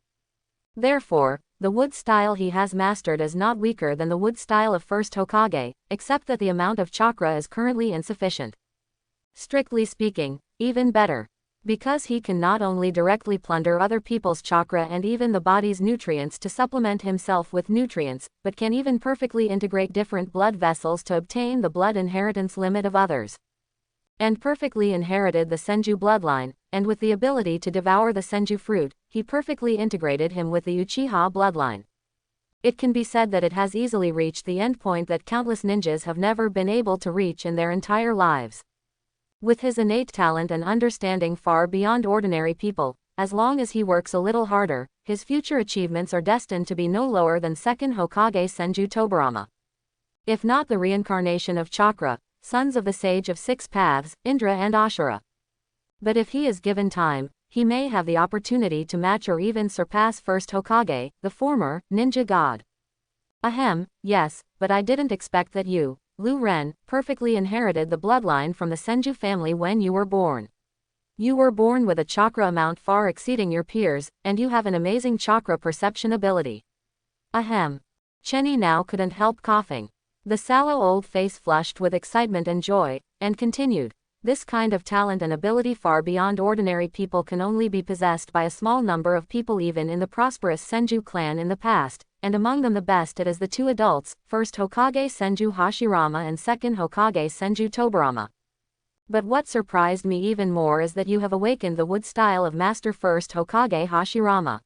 Therefore, the wood style he has mastered is not weaker than the wood style of first Hokage, except that the amount of chakra is currently insufficient. Strictly speaking, even better. Because he can not only directly plunder other people's chakra and even the body's nutrients to supplement himself with nutrients, but can even perfectly integrate different blood vessels to obtain the blood inheritance limit of others. And perfectly inherited the Senju bloodline, and with the ability to devour the Senju fruit, he perfectly integrated him with the Uchiha bloodline. It can be said that it has easily reached the endpoint that countless ninjas have never been able to reach in their entire lives. With his innate talent and understanding far beyond ordinary people, as long as he works a little harder, his future achievements are destined to be no lower than second Hokage Senju Tobirama. If not the reincarnation of Chakra, sons of the Sage of Six Paths, Indra and Ashura. But if he is given time, he may have the opportunity to match or even surpass first Hokage, the former, ninja god. Ahem, yes, but I didn't expect that you, Lu Ren, perfectly inherited the bloodline from the Senju family when you were born. You were born with a chakra amount far exceeding your peers, and you have an amazing chakra perception ability. Ahem. Chenny now couldn't help coughing. The sallow old face flushed with excitement and joy, and continued, this kind of talent and ability far beyond ordinary people can only be possessed by a small number of people even in the prosperous Senju clan in the past, and among them the best it is the two adults, first Hokage Senju Hashirama and second Hokage Senju Tobirama. But what surprised me even more is that you have awakened the wood style of Master First Hokage Hashirama.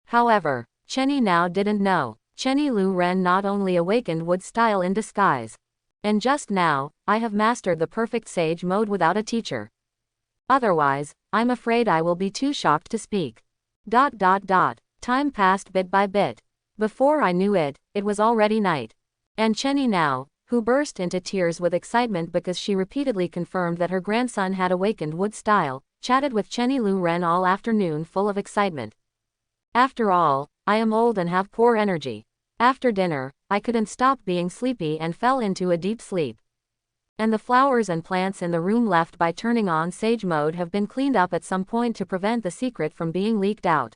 However, Chenny now didn't know. Chenny Lu Ren not only awakened wood style in disguise. And just now, I have mastered the perfect sage mode without a teacher. Otherwise, I'm afraid I will be too shocked to speak. Time passed bit by bit. Before I knew it, it was already night. And Chenny now, who burst into tears with excitement because she repeatedly confirmed that her grandson had awakened wood style, chatted with Chenny Lu Ren all afternoon full of excitement. After all, I am old and have poor energy. After dinner, I couldn't stop being sleepy and fell into a deep sleep. And the flowers and plants in the room left by turning on sage mode have been cleaned up at some point to prevent the secret from being leaked out.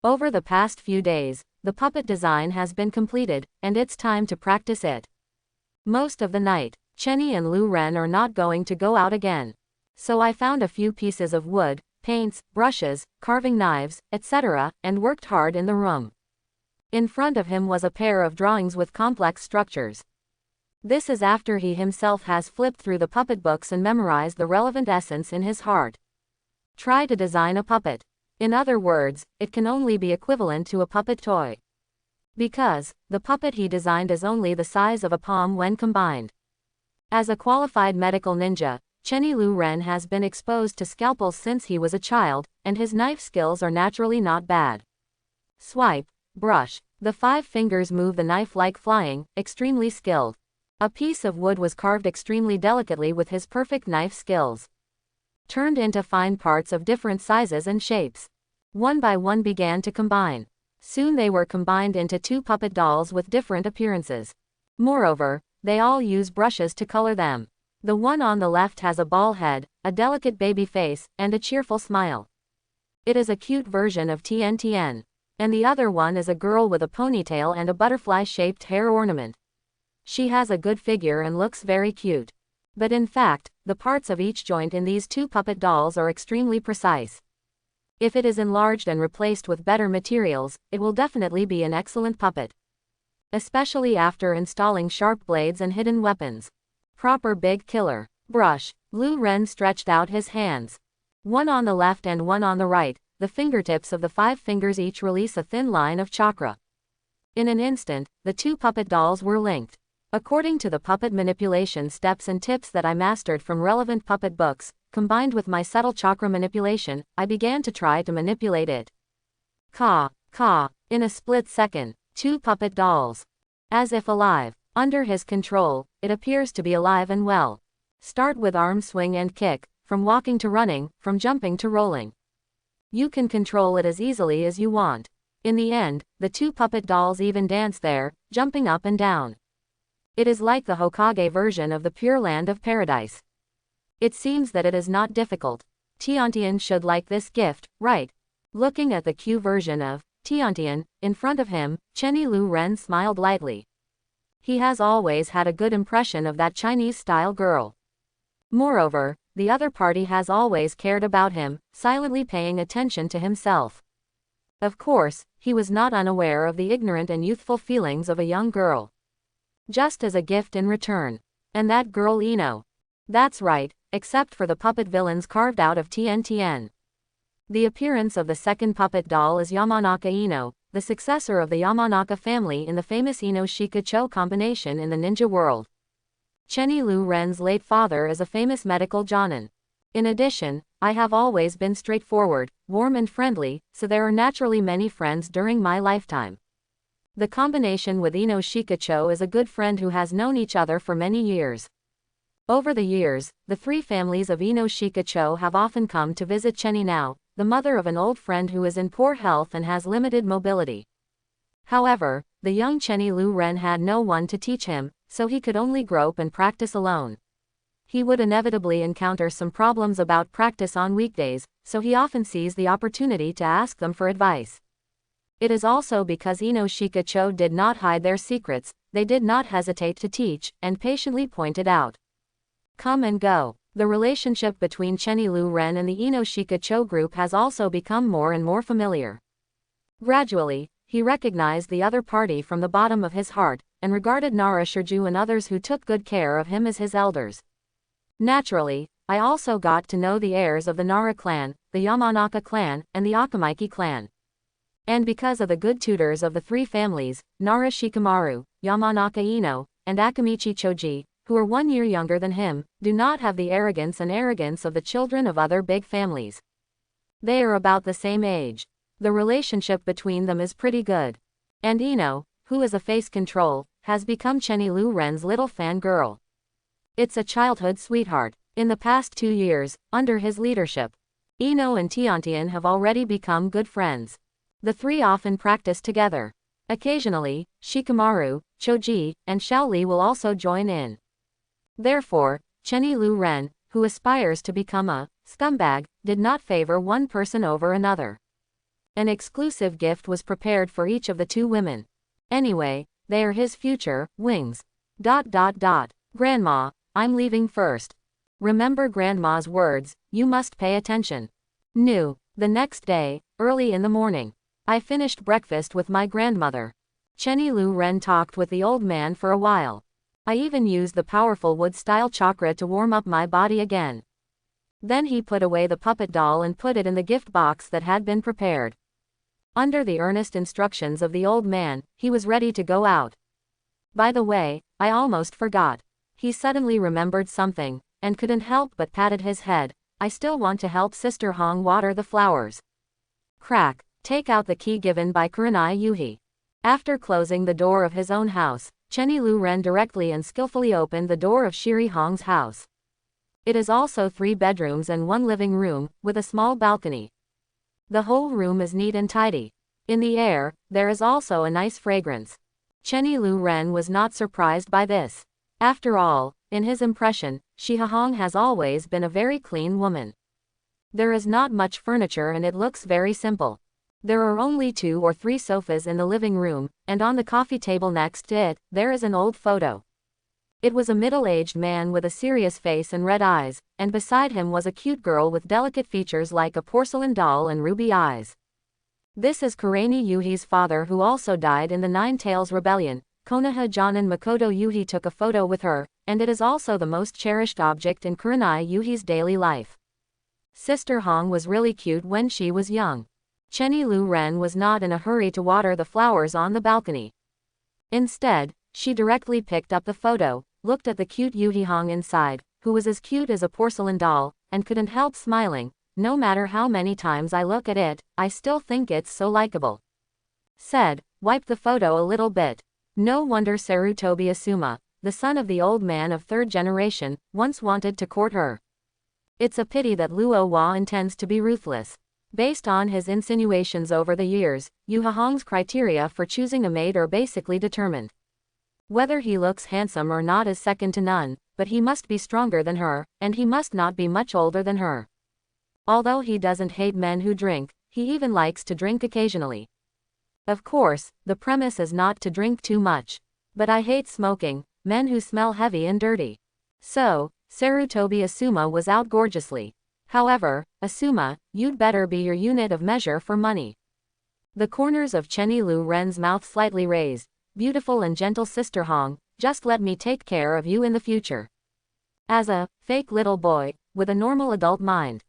Over the past few days, the puppet design has been completed, and it's time to practice it. Most of the night, Chenny and Lu Ren are not going to go out again. So I found a few pieces of wood, paints, brushes, carving knives, etc., and worked hard in the room. In front of him was a pair of drawings with complex structures. This is after he himself has flipped through the puppet books and memorized the relevant essence in his heart. Try to design a puppet. In other words, it can only be equivalent to a puppet toy. Because, the puppet he designed is only the size of a palm when combined. As a qualified medical ninja, Chenny Lu Ren has been exposed to scalpels since he was a child, and his knife skills are naturally not bad. Swipe, brush. The 5 fingers move the knife like flying, extremely skilled. A piece of wood was carved extremely delicately with his perfect knife skills. Turned into fine parts of different sizes and shapes. One by one began to combine. Soon they were combined into 2 puppet dolls with different appearances. Moreover, they all use brushes to color them. The one on the left has a ball head, a delicate baby face, and a cheerful smile. It is a cute version of Tien Tien. And the other one is a girl with a ponytail and a butterfly-shaped hair ornament. She has a good figure and looks very cute. But in fact, the parts of each joint in these 2 puppet dolls are extremely precise. If it is enlarged and replaced with better materials, it will definitely be an excellent puppet. Especially after installing sharp blades and hidden weapons. Proper big killer. Brush. Lu Ren stretched out his hands. One on the left and one on the right. The fingertips of the 5 fingers each release a thin line of chakra. In an instant, the 2 puppet dolls were linked. According to the puppet manipulation steps and tips that I mastered from relevant puppet books, combined with my subtle chakra manipulation, I began to try to manipulate it. Ka. In a split second, 2 puppet dolls. As if alive. Under his control, it appears to be alive and well. Start with arm swing and kick, from walking to running, from jumping to rolling. You can control it as easily as you want. In the end, the 2 puppet dolls even dance there, jumping up and down. It is like the Hokage version of the Pure Land of Paradise. It seems that it is not difficult. Tiantian should like this gift, right? Looking at the Q version of Tiantian in front of him, Chenny Lu Ren smiled lightly. He has always had a good impression of that Chinese-style girl. Moreover, the other party has always cared about him, silently paying attention to himself. Of course, he was not unaware of the ignorant and youthful feelings of a young girl. Just as a gift in return. And that girl Ino. That's right, except for the puppet villains carved out of Tian. The appearance of the second puppet doll is Yamanaka Ino, the successor of the Yamanaka family in the famous Ino Shikacho combination in the ninja world. Chenny Lu Ren's late father is a famous medical jonin. In addition, I have always been straightforward, warm and friendly, so there are naturally many friends during my lifetime. The combination with Ino Shikacho is a good friend who has known each other for many years. Over the years, the three families of Ino Shikacho have often come to visit Chenny now, the mother of an old friend who is in poor health and has limited mobility. However, the young Chenny Lu Ren had no one to teach him, so he could only grope and practice alone. He would inevitably encounter some problems about practice on weekdays, so he often seized the opportunity to ask them for advice. It is also because Ino Shikacho did not hide their secrets, they did not hesitate to teach, and patiently pointed out. Come and go. The relationship between Chenny Lu Ren and the Ino Shikacho group has also become more and more familiar. Gradually, he recognized the other party from the bottom of his heart, and regarded Nara Shirju and others who took good care of him as his elders. Naturally, I also got to know the heirs of the Nara clan, the Yamanaka clan, and the Akamaiki clan. And because of the good tutors of the three families, Nara Shikamaru, Yamanaka Ino, and Akamichi Choji, who are 1 year younger than him, do not have the arrogance of the children of other big families. They are about the same age. The relationship between them is pretty good. And Ino, who is a face control, has become Chenny Lu Ren's little fan girl. It's a childhood sweetheart. In the past 2 years, under his leadership, Ino and Tiantian have already become good friends. The three often practice together. Occasionally, Shikamaru, Choji, and Shaoli will also join in. Therefore, Chenny Lu Ren, who aspires to become a scumbag, did not favor one person over another. An exclusive gift was prepared for each of the two women. Anyway, they are his future wings. Grandma, I'm leaving first. Remember Grandma's words, you must pay attention. The next day, early in the morning, I finished breakfast with my grandmother. Chenny Lu Ren talked with the old man for a while. I even used the powerful wood-style chakra to warm up my body again. Then he put away the puppet doll and put it in the gift box that had been prepared. Under the earnest instructions of the old man, he was ready to go out. By the way, I almost forgot. He suddenly remembered something, and couldn't help but patted his head. I still want to help Sister Hong water the flowers. Crack. Take out the key given by Kurenai Yuhi. After closing the door of his own house, Chenny Lu Ren directly and skillfully opened the door of Shiri Hong's house. It is also 3 bedrooms and 1 living room, with a small balcony. The whole room is neat and tidy. In the air, there is also a nice fragrance. Chenny Lu Ren was not surprised by this. After all, in his impression, Shiri Hong has always been a very clean woman. There is not much furniture and it looks very simple. There are only 2 or 3 sofas in the living room, and on the coffee table next to it, there is an old photo. It was a middle-aged man with a serious face and red eyes, and beside him was a cute girl with delicate features like a porcelain doll and ruby eyes. This is Kurenai Yuhi's father, who also died in the Nine Tails Rebellion. Konoha Jonin Makoto Yuhi took a photo with her, and it is also the most cherished object in Kurenai Yuhi's daily life. Sister Hong was really cute when she was young. Chenny Lu Ren was not in a hurry to water the flowers on the balcony. Instead, she directly picked up the photo, looked at the cute Yuhi Hong inside, who was as cute as a porcelain doll, and couldn't help smiling. No matter how many times I look at it, I still think it's so likable. Said, wipe the photo a little bit. No wonder Sarutobi Asuma, the son of the old man of 3rd generation, once wanted to court her. It's a pity that Luo Hua intends to be ruthless. Based on his insinuations over the years, Yuhi Hong's criteria for choosing a mate are basically determined. Whether he looks handsome or not is second to none, but he must be stronger than her, and he must not be much older than her. Although he doesn't hate men who drink, he even likes to drink occasionally. Of course, the premise is not to drink too much. But I hate smoking, men who smell heavy and dirty. So, Sarutobi Asuma was out gorgeously. However, Asuma, you'd better be your unit of measure for money. The corners of Chenny Lu Ren's mouth slightly raised. Beautiful and gentle Sister Hong, just let me take care of you in the future. As a fake little boy, with a normal adult mind.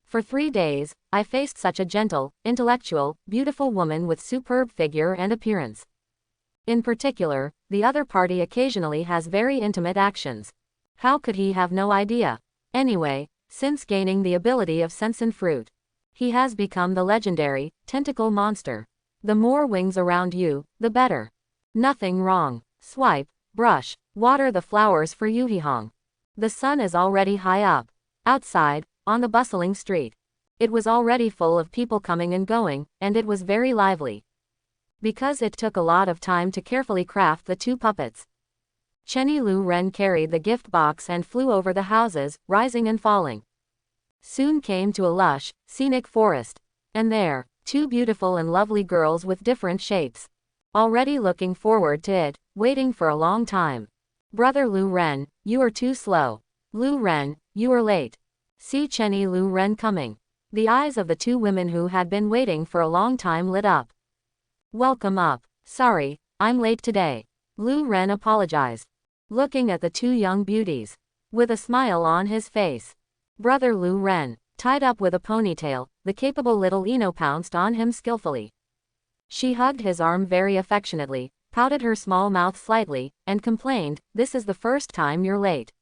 For 3 days, I faced such a gentle, intellectual, beautiful woman with superb figure and appearance. In particular, the other party occasionally has very intimate actions. How could he have no idea? Anyway, since gaining the ability of Sensen Fruit, he has become the legendary, tentacle monster. The more wings around you, the better. Nothing wrong. Swipe, brush, water the flowers for Yuhihong. The sun is already high up. Outside, on the bustling street. It was already full of people coming and going, and it was very lively. Because it took a lot of time to carefully craft the 2 puppets. Chenny Lu Ren carried the gift box and flew over the houses, rising and falling. Soon came to a lush, scenic forest. And there, 2 beautiful and lovely girls with different shapes. Already looking forward to it, waiting for a long time. Brother Lu Ren, you are too slow. Lu Ren, you are late. See Chenny Lu Ren coming. The eyes of the 2 women who had been waiting for a long time lit up. Welcome up. Sorry, I'm late today. Lu Ren apologized. Looking at the 2 young beauties. With a smile on his face. Brother Lu Ren, tied up with a ponytail, the capable little Ino pounced on him skillfully. She hugged his arm very affectionately, pouted her small mouth slightly, and complained, "This is the first time you're late."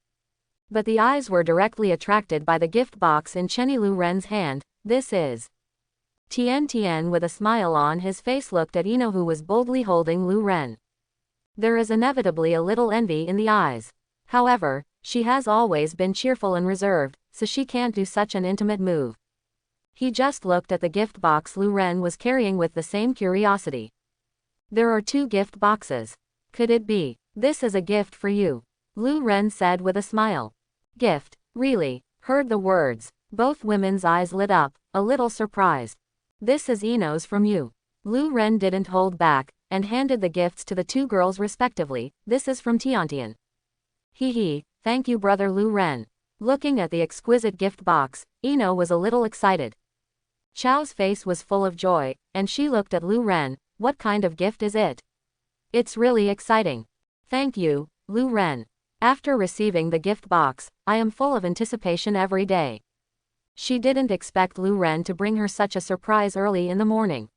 But the eyes were directly attracted by the gift box in Chenny Lu Ren's hand. This is. Tian with a smile on his face looked at Ino who was boldly holding Lu Ren. There is inevitably a little envy in the eyes. However, she has always been cheerful and reserved, so she can't do such an intimate move. He just looked at the gift box Lu Ren was carrying with the same curiosity. There are 2 gift boxes. Could it be? This is a gift for you. Lu Ren said with a smile. Gift, really? Heard the words. Both women's eyes lit up, a little surprised. This is Ino's from you. Lu Ren didn't hold back, and handed the gifts to the 2 girls respectively. This is from Tiantian. Hee, thank you brother Lu Ren. Looking at the exquisite gift box, Ino was a little excited. Chao's face was full of joy, and she looked at Lu Ren. What kind of gift is it? It's really exciting. Thank you, Lu Ren. After receiving the gift box, I am full of anticipation every day. She didn't expect Lu Ren to bring her such a surprise early in the morning.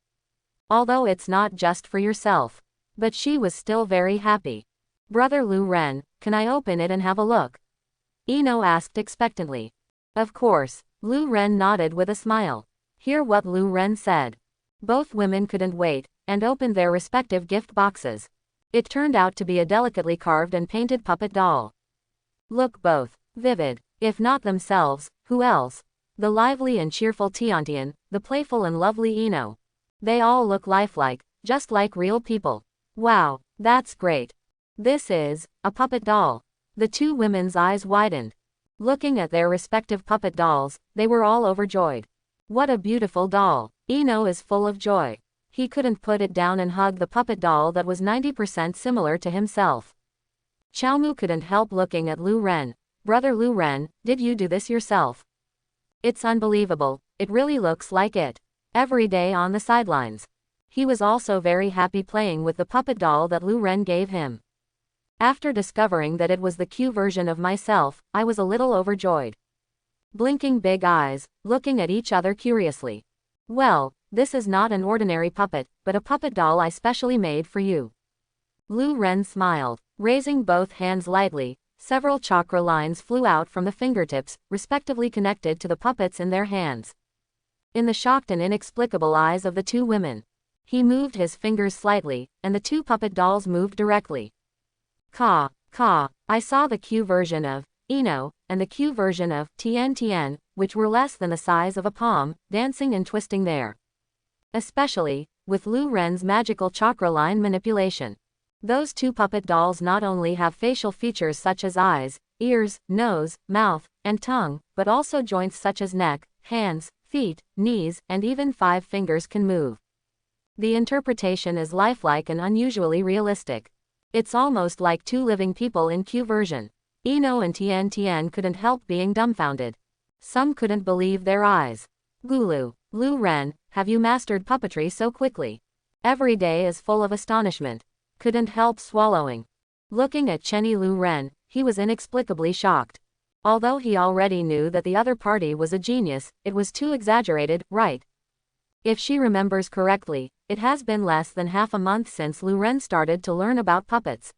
Although it's not just for yourself. But she was still very happy. Brother Lu Ren, can I open it and have a look? Ino asked expectantly. Of course, Lu Ren nodded with a smile. Hear what Lu Ren said. Both women couldn't wait, and opened their respective gift boxes. It turned out to be a delicately carved and painted puppet doll. Look both vivid, if not themselves, who else? The lively and cheerful Tiantian, the playful and lovely Ino. They all look lifelike, just like real people. Wow, that's great. This is a puppet doll. The 2 women's eyes widened. Looking at their respective puppet dolls, they were all overjoyed. What a beautiful doll. Ino is full of joy. He couldn't put it down and hug the puppet doll that was 90% similar to himself. Chaomu couldn't help looking at Lu Ren. Brother Lu Ren, did you do this yourself? It's unbelievable, it really looks like it. Every day on the sidelines. He was also very happy playing with the puppet doll that Lu Ren gave him. After discovering that it was the Q version of myself, I was a little overjoyed. Blinking big eyes, looking at each other curiously. Well, this is not an ordinary puppet, but a puppet doll I specially made for you. Lu Ren smiled, raising both hands lightly. Several chakra lines flew out from the fingertips, respectively connected to the puppets in their hands. In the shocked and inexplicable eyes of the 2 women, he moved his fingers slightly, and the 2 puppet dolls moved directly. Ka, I saw the Q version of Ino, and the Q version of Tian, which were less than the size of a palm, dancing and twisting there. Especially, with Lu Ren's magical chakra line manipulation. Those 2 puppet dolls not only have facial features such as eyes, ears, nose, mouth, and tongue, but also joints such as neck, hands, feet, knees, and even 5 fingers can move. The interpretation is lifelike and unusually realistic. It's almost like 2 living people in Q version. Ino and Tien couldn't help being dumbfounded. Some couldn't believe their eyes. Gulu, Lu Ren, have you mastered puppetry so quickly? Every day is full of astonishment. Couldn't help swallowing. Looking at Chenny Lu Ren, he was inexplicably shocked. Although he already knew that the other party was a genius, it was too exaggerated, right? If she remembers correctly, it has been less than half a month since Lu Ren started to learn about puppets.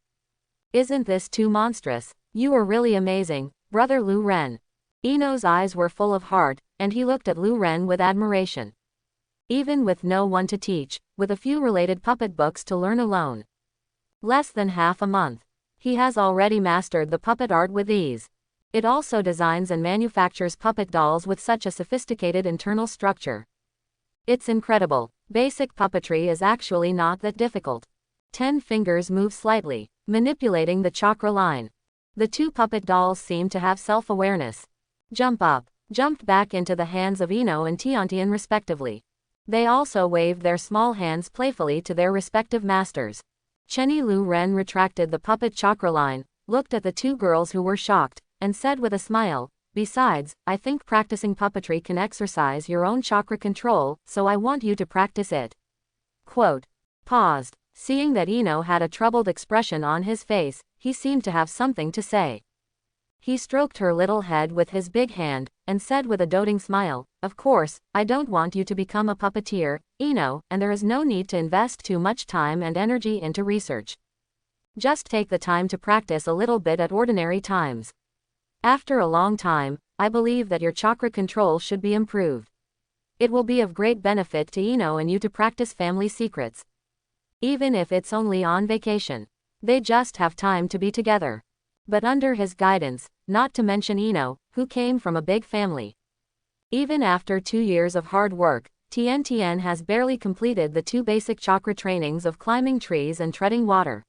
Isn't this too monstrous? You are really amazing, brother Lu Ren. Ino's eyes were full of heart, and he looked at Lu Ren with admiration. Even with no one to teach, with a few related puppet books to learn alone. Less than half a month. He has already mastered the puppet art with ease. It also designs and manufactures puppet dolls with such a sophisticated internal structure. It's incredible. Basic puppetry is actually not that difficult. 10 fingers move slightly, manipulating the chakra line. The 2 puppet dolls seem to have self-awareness. Jump up, jumped back into the hands of Ino and Tiantian respectively. They also waved their small hands playfully to their respective masters. Chenny Lu Ren retracted the puppet chakra line, looked at the 2 girls who were shocked, and said with a smile, "Besides, I think practicing puppetry can exercise your own chakra control, so I want you to practice it." Quote. Paused. Seeing that Ino had a troubled expression on his face, he seemed to have something to say. He stroked her little head with his big hand, and said with a doting smile, "Of course, I don't want you to become a puppeteer, Ino, and there is no need to invest too much time and energy into research. Just take the time to practice a little bit at ordinary times. After a long time, I believe that your chakra control should be improved. It will be of great benefit to Ino and you to practice family secrets. Even if it's only on vacation. They just have time to be together." But under his guidance, not to mention Ino, who came from a big family. Even after 2 years of hard work, Tian has barely completed the 2 basic chakra trainings of climbing trees and treading water.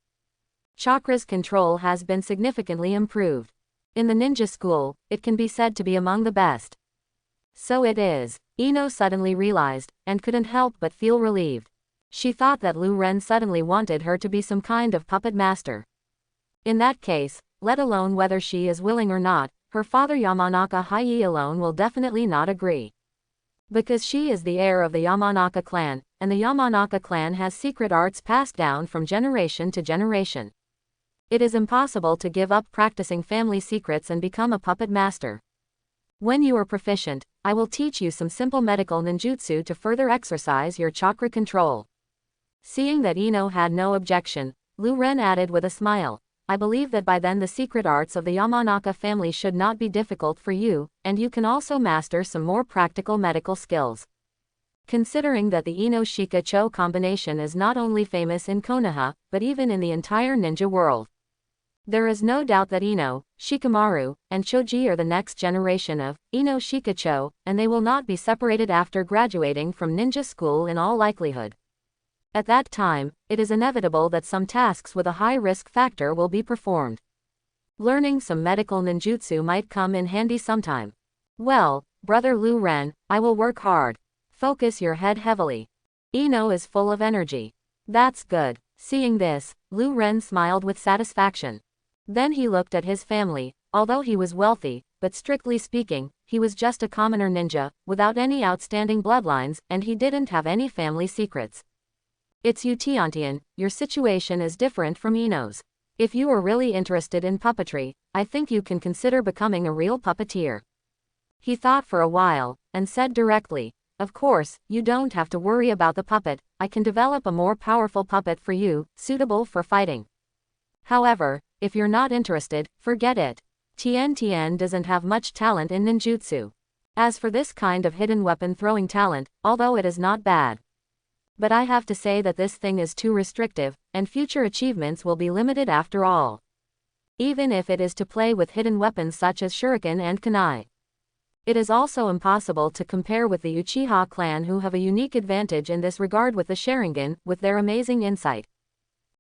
Chakra's control has been significantly improved. In the ninja school, it can be said to be among the best. So it is, Ino suddenly realized, and couldn't help but feel relieved. She thought that Lu Ren suddenly wanted her to be some kind of puppet master. In that case, let alone whether she is willing or not, her father Yamanaka Hayi alone will definitely not agree. Because she is the heir of the Yamanaka clan, and the Yamanaka clan has secret arts passed down from generation to generation. It is impossible to give up practicing family secrets and become a puppet master. When you are proficient, I will teach you some simple medical ninjutsu to further exercise your chakra control. Seeing that Ino had no objection, Lu Ren added with a smile, "I believe that by then the secret arts of the Yamanaka family should not be difficult for you, and you can also master some more practical medical skills." Considering that the Ino-Shika-Cho combination is not only famous in Konoha, but even in the entire ninja world. There is no doubt that Ino, Shikamaru, and Choji are the next generation of Ino-Shika-Cho, and they will not be separated after graduating from ninja school in all likelihood. At that time, it is inevitable that some tasks with a high risk factor will be performed. Learning some medical ninjutsu might come in handy sometime. Well, brother Lu Ren, I will work hard. Focus your head heavily. Ino is full of energy. That's good. Seeing this, Lu Ren smiled with satisfaction. Then he looked at his family. Although he was wealthy, but strictly speaking, he was just a commoner ninja, without any outstanding bloodlines, and he didn't have any family secrets. It's you Tiantian, your situation is different from Ino's. If you are really interested in puppetry, I think you can consider becoming a real puppeteer. He thought for a while, and said directly, "Of course, you don't have to worry about the puppet, I can develop a more powerful puppet for you, suitable for fighting. However, if you're not interested, forget it. Tian doesn't have much talent in ninjutsu. As for this kind of hidden weapon throwing talent, although it is not bad. But I have to say that this thing is too restrictive, and future achievements will be limited after all. Even if it is to play with hidden weapons such as shuriken and kunai. It is also impossible to compare with the Uchiha clan who have a unique advantage in this regard with the sharingan, with their amazing insight.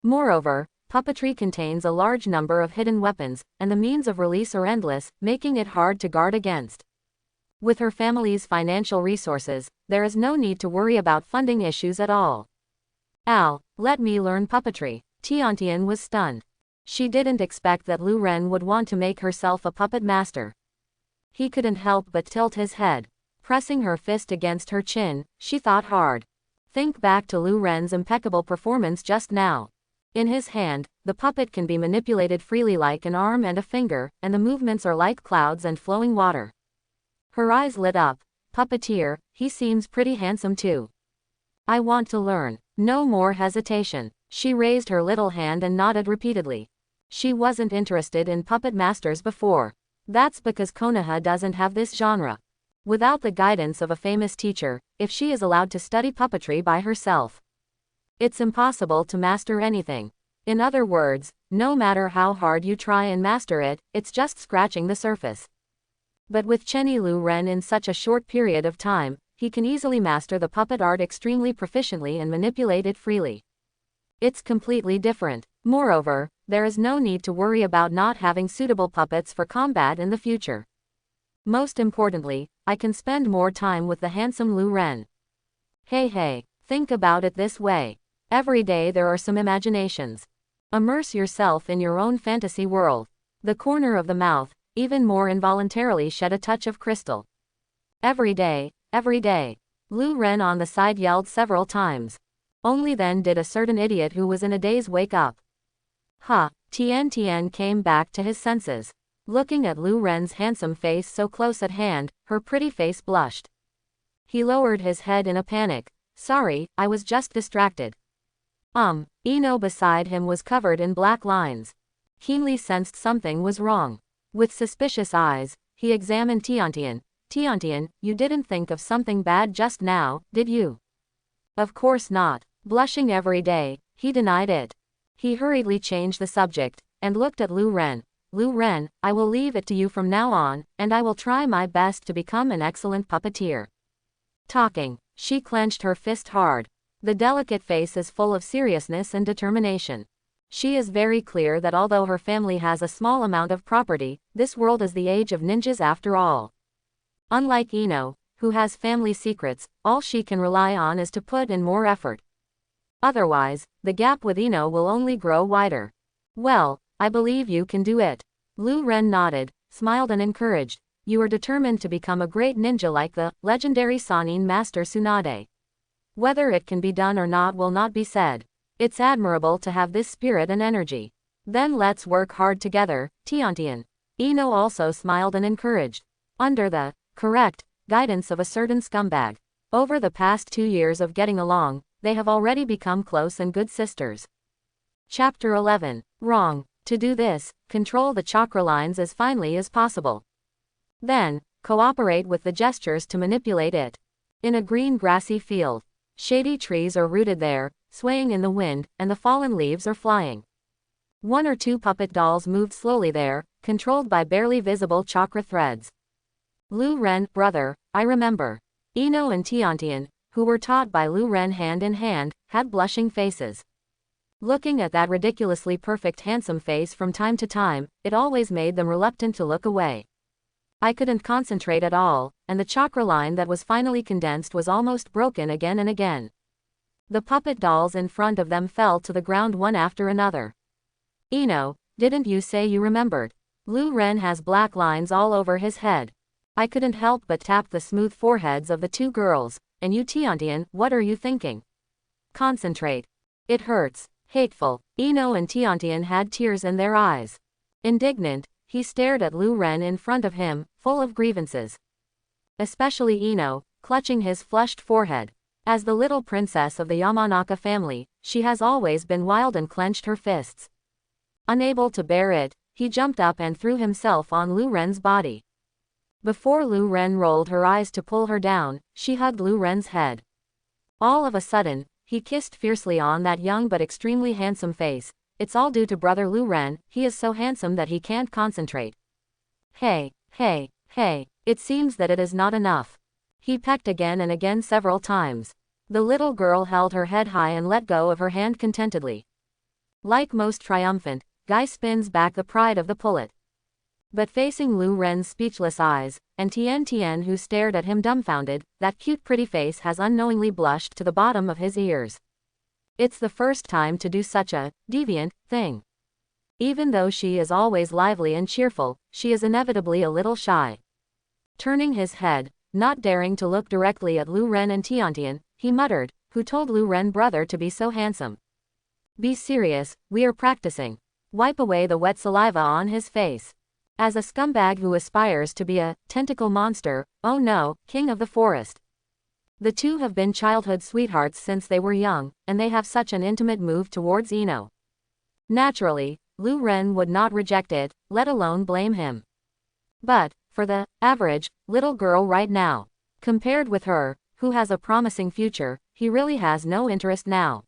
Moreover, puppetry contains a large number of hidden weapons, and the means of release are endless, making it hard to guard against. With her family's financial resources, there is no need to worry about funding issues at all. Let me learn puppetry. Tiantian was stunned. She didn't expect that Lu Ren would want to make herself a puppet master. He couldn't help but tilt his head. Pressing her fist against her chin, she thought hard. Think back to Lu Ren's impeccable performance just now. In his hand, the puppet can be manipulated freely like an arm and a finger, and the movements are like clouds and flowing water. Her eyes lit up. Puppeteer, he seems pretty handsome too. I want to learn. No more hesitation. She raised her little hand and nodded repeatedly. She wasn't interested in puppet masters before. That's because Konoha doesn't have this genre. Without the guidance of a famous teacher, if she is allowed to study puppetry by herself, it's impossible to master anything. In other words, no matter how hard you try and master it, it's just scratching the surface. But with Lu Ren in such a short period of time, he can easily master the puppet art extremely proficiently and manipulate it freely. It's completely different. Moreover, there is no need to worry about not having suitable puppets for combat in the future. Most importantly, I can spend more time with the handsome Lu Ren. Hey, think about it this way. Every day there are some imaginations. Immerse yourself in your own fantasy world. The corner of the mouth, even more involuntarily, shed a touch of crystal. Every day, Lu Ren on the side yelled several times. Only then did a certain idiot who was in a daze wake up. Tian came back to his senses. Looking at Lu Ren's handsome face so close at hand, her pretty face blushed. He lowered his head in a panic. Sorry, I was just distracted. Ino beside him was covered in black lines. Keenly sensed something was wrong. With suspicious eyes, he examined Tiantian. Tiantian, you didn't think of something bad just now, did you? Of course not. Blushing every day, he denied it. He hurriedly changed the subject, and looked at Lu Ren. Lu Ren, I will leave it to you from now on, and I will try my best to become an excellent puppeteer. Talking, she clenched her fist hard. The delicate face is full of seriousness and determination. She is very clear that although her family has a small amount of property, this world is the age of ninjas after all. Unlike Ino, who has family secrets, all she can rely on is to put in more effort. Otherwise, the gap with Ino will only grow wider. Well, I believe you can do it. Lu Ren nodded, smiled and encouraged. You are determined to become a great ninja like the legendary Sannin master Tsunade. Whether it can be done or not will not be said. It's admirable to have this spirit and energy. Then let's work hard together, Tiantian. Ino also smiled and encouraged. Under the correct guidance of a certain scumbag. Over the past 2 years of getting along, they have already become close and good sisters. Chapter 11. Wrong. To do this, control the chakra lines as finely as possible. Then, cooperate with the gestures to manipulate it. In a green grassy field, shady trees are rooted there, swaying in the wind, and the fallen leaves are flying. 1 or 2 puppet dolls moved slowly there, controlled by barely visible chakra threads. Lu Ren, brother, I remember. Ino and Tiantian, who were taught by Lu Ren hand in hand, had blushing faces. Looking at that ridiculously perfect handsome face from time to time, it always made them reluctant to look away. I couldn't concentrate at all, and the chakra line that was finally condensed was almost broken again and again. The puppet dolls in front of them fell to the ground one after another. Ino, didn't you say you remembered? Lu Ren has black lines all over his head. I couldn't help but tap the smooth foreheads of the 2 girls. And you Tiantian, what are you thinking? Concentrate. It hurts. Hateful. Ino and Tiantian had tears in their eyes. Indignant, he stared at Lu Ren in front of him, full of grievances. Especially Ino, clutching his flushed forehead. As the little princess of the Yamanaka family, she has always been wild and clenched her fists. Unable to bear it, he jumped up and threw himself on Lu Ren's body. Before Lu Ren rolled her eyes to pull her down, she hugged Lu Ren's head. All of a sudden, he kissed fiercely on that young but extremely handsome face. It's all due to brother Lu Ren, he is so handsome that he can't concentrate. Hey, it seems that it is not enough. He pecked again and again several times. The little girl held her head high and let go of her hand contentedly. Like most triumphant, Guy spins back the pride of the pullet. But facing Lu Ren's speechless eyes, and Tian Tian who stared at him dumbfounded, that cute pretty face has unknowingly blushed to the bottom of his ears. It's the first time to do such a deviant thing. Even though she is always lively and cheerful, she is inevitably a little shy. Turning his head, not daring to look directly at Lu Ren and Tian Tian, he muttered, "Who told Lu Ren brother to be so handsome? Be serious, we are practicing." Wipe away the wet saliva on his face. As a scumbag who aspires to be a tentacle monster, oh no, king of the forest. The two have been childhood sweethearts since they were young, and they have such an intimate move towards Ino. Naturally, Lu Ren would not reject it, let alone blame him. But, for the average little girl right now, compared with her, who has a promising future, he really has no interest now.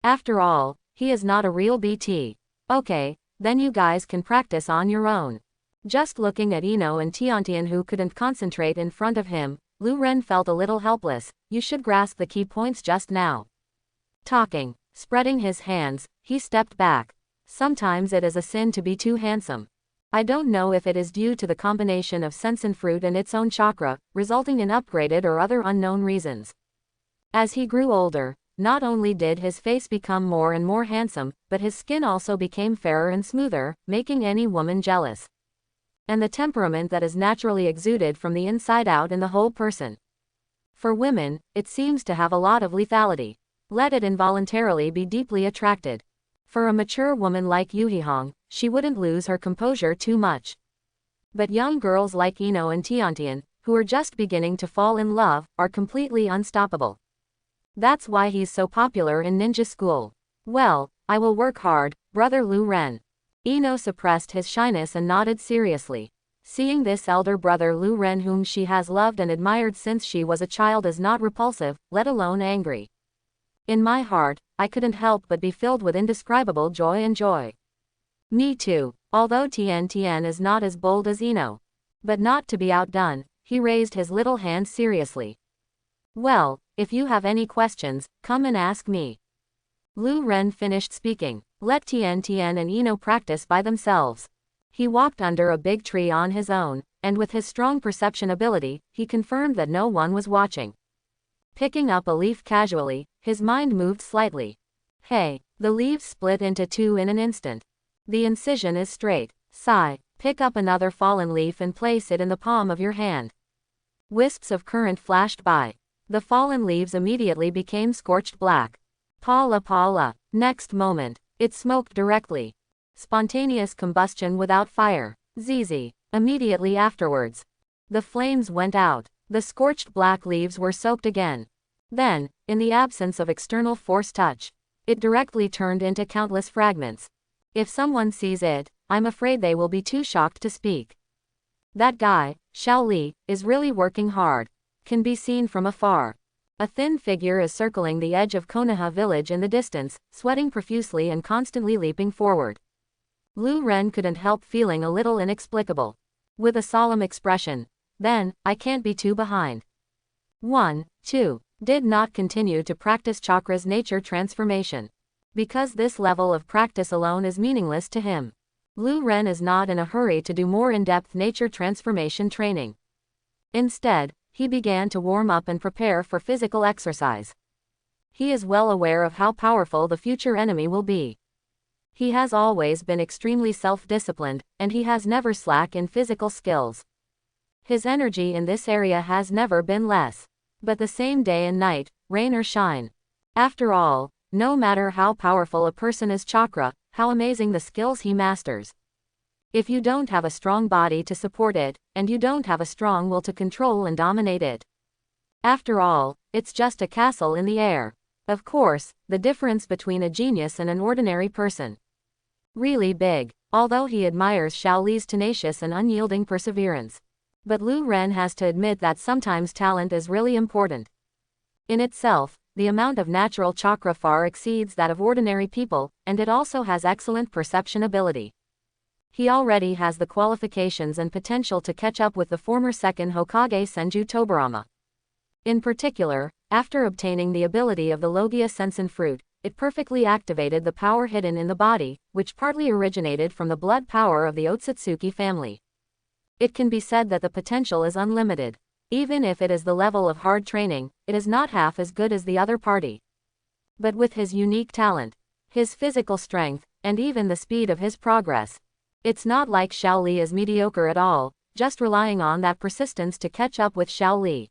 After all, he is not a real BT. Okay, then you guys can practice on your own. Just looking at Ino and Tian Tian who couldn't concentrate in front of him, Lu Ren felt a little helpless. You should grasp the key points just now. Talking, spreading his hands, he stepped back. Sometimes it is a sin to be too handsome. I don't know if it is due to the combination of sensen fruit and its own chakra, resulting in upgraded or other unknown reasons. As he grew older, not only did his face become more and more handsome, but his skin also became fairer and smoother, making any woman jealous. And the temperament that is naturally exuded from the inside out in the whole person. For women, it seems to have a lot of lethality. Let it involuntarily be deeply attracted. For a mature woman like Yuhihong, she wouldn't lose her composure too much. But young girls like Ino and Tian Tian, who are just beginning to fall in love, are completely unstoppable. That's why he's so popular in ninja school. Well, I will work hard, brother Lu Ren. Ino suppressed his shyness and nodded seriously. Seeing this elder brother Lu Ren whom she has loved and admired since she was a child is not repulsive, let alone angry. In my heart, I couldn't help but be filled with indescribable joy and joy. Me too, although Tian Tian is not as bold as Ino. But not to be outdone, he raised his little hand seriously. Well, if you have any questions, come and ask me. Lu Ren finished speaking. Let Tian Tian and Ino practice by themselves. He walked under a big tree on his own, and with his strong perception ability, he confirmed that no one was watching. Picking up a leaf casually, his mind moved slightly. Hey, the leaves split into two in an instant. The incision is straight. Sigh, pick up another fallen leaf and place it in the palm of your hand. Wisps of current flashed by. The fallen leaves immediately became scorched black. Paula Paula. Next moment, it smoked directly. Spontaneous combustion without fire. ZZ. Immediately afterwards, the flames went out. The scorched black leaves were soaked again. Then, in the absence of external force touch, it directly turned into countless fragments. If someone sees it, I'm afraid they will be too shocked to speak. That guy, Xiao Li, is really working hard. Can be seen from afar. A thin figure is circling the edge of Konoha village in the distance, sweating profusely and constantly leaping forward. Lu Ren couldn't help feeling a little inexplicable. With a solemn expression, then, I can't be too behind. 1, 2. Did not continue to practice chakra's nature transformation. Because this level of practice alone is meaningless to him. Lu Ren is not in a hurry to do more in-depth nature transformation training. Instead, he began to warm up and prepare for physical exercise. He is well aware of how powerful the future enemy will be. He has always been extremely self-disciplined, and he has never slacked in physical skills. His energy in this area has never been less. But the same day and night, rain or shine. After all, no matter how powerful a person is chakra, how amazing the skills he masters. If you don't have a strong body to support it, and you don't have a strong will to control and dominate it. After all, it's just a castle in the air. Of course, the difference between a genius and an ordinary person. Really big, although he admires Xiao Li's tenacious and unyielding perseverance. But Lu Ren has to admit that sometimes talent is really important. In itself, the amount of natural chakra far exceeds that of ordinary people, and it also has excellent perception ability. He already has the qualifications and potential to catch up with the former second Hokage Senju Tobarama. In particular, after obtaining the ability of the Logia Sensen fruit, it perfectly activated the power hidden in the body, which partly originated from the blood power of the Otsutsuki family. It can be said that the potential is unlimited. Even if it is the level of hard training, it is not half as good as the other party. But with his unique talent, his physical strength, and even the speed of his progress, it's not like Xiao Li is mediocre at all, just relying on that persistence to catch up with Xiao Li.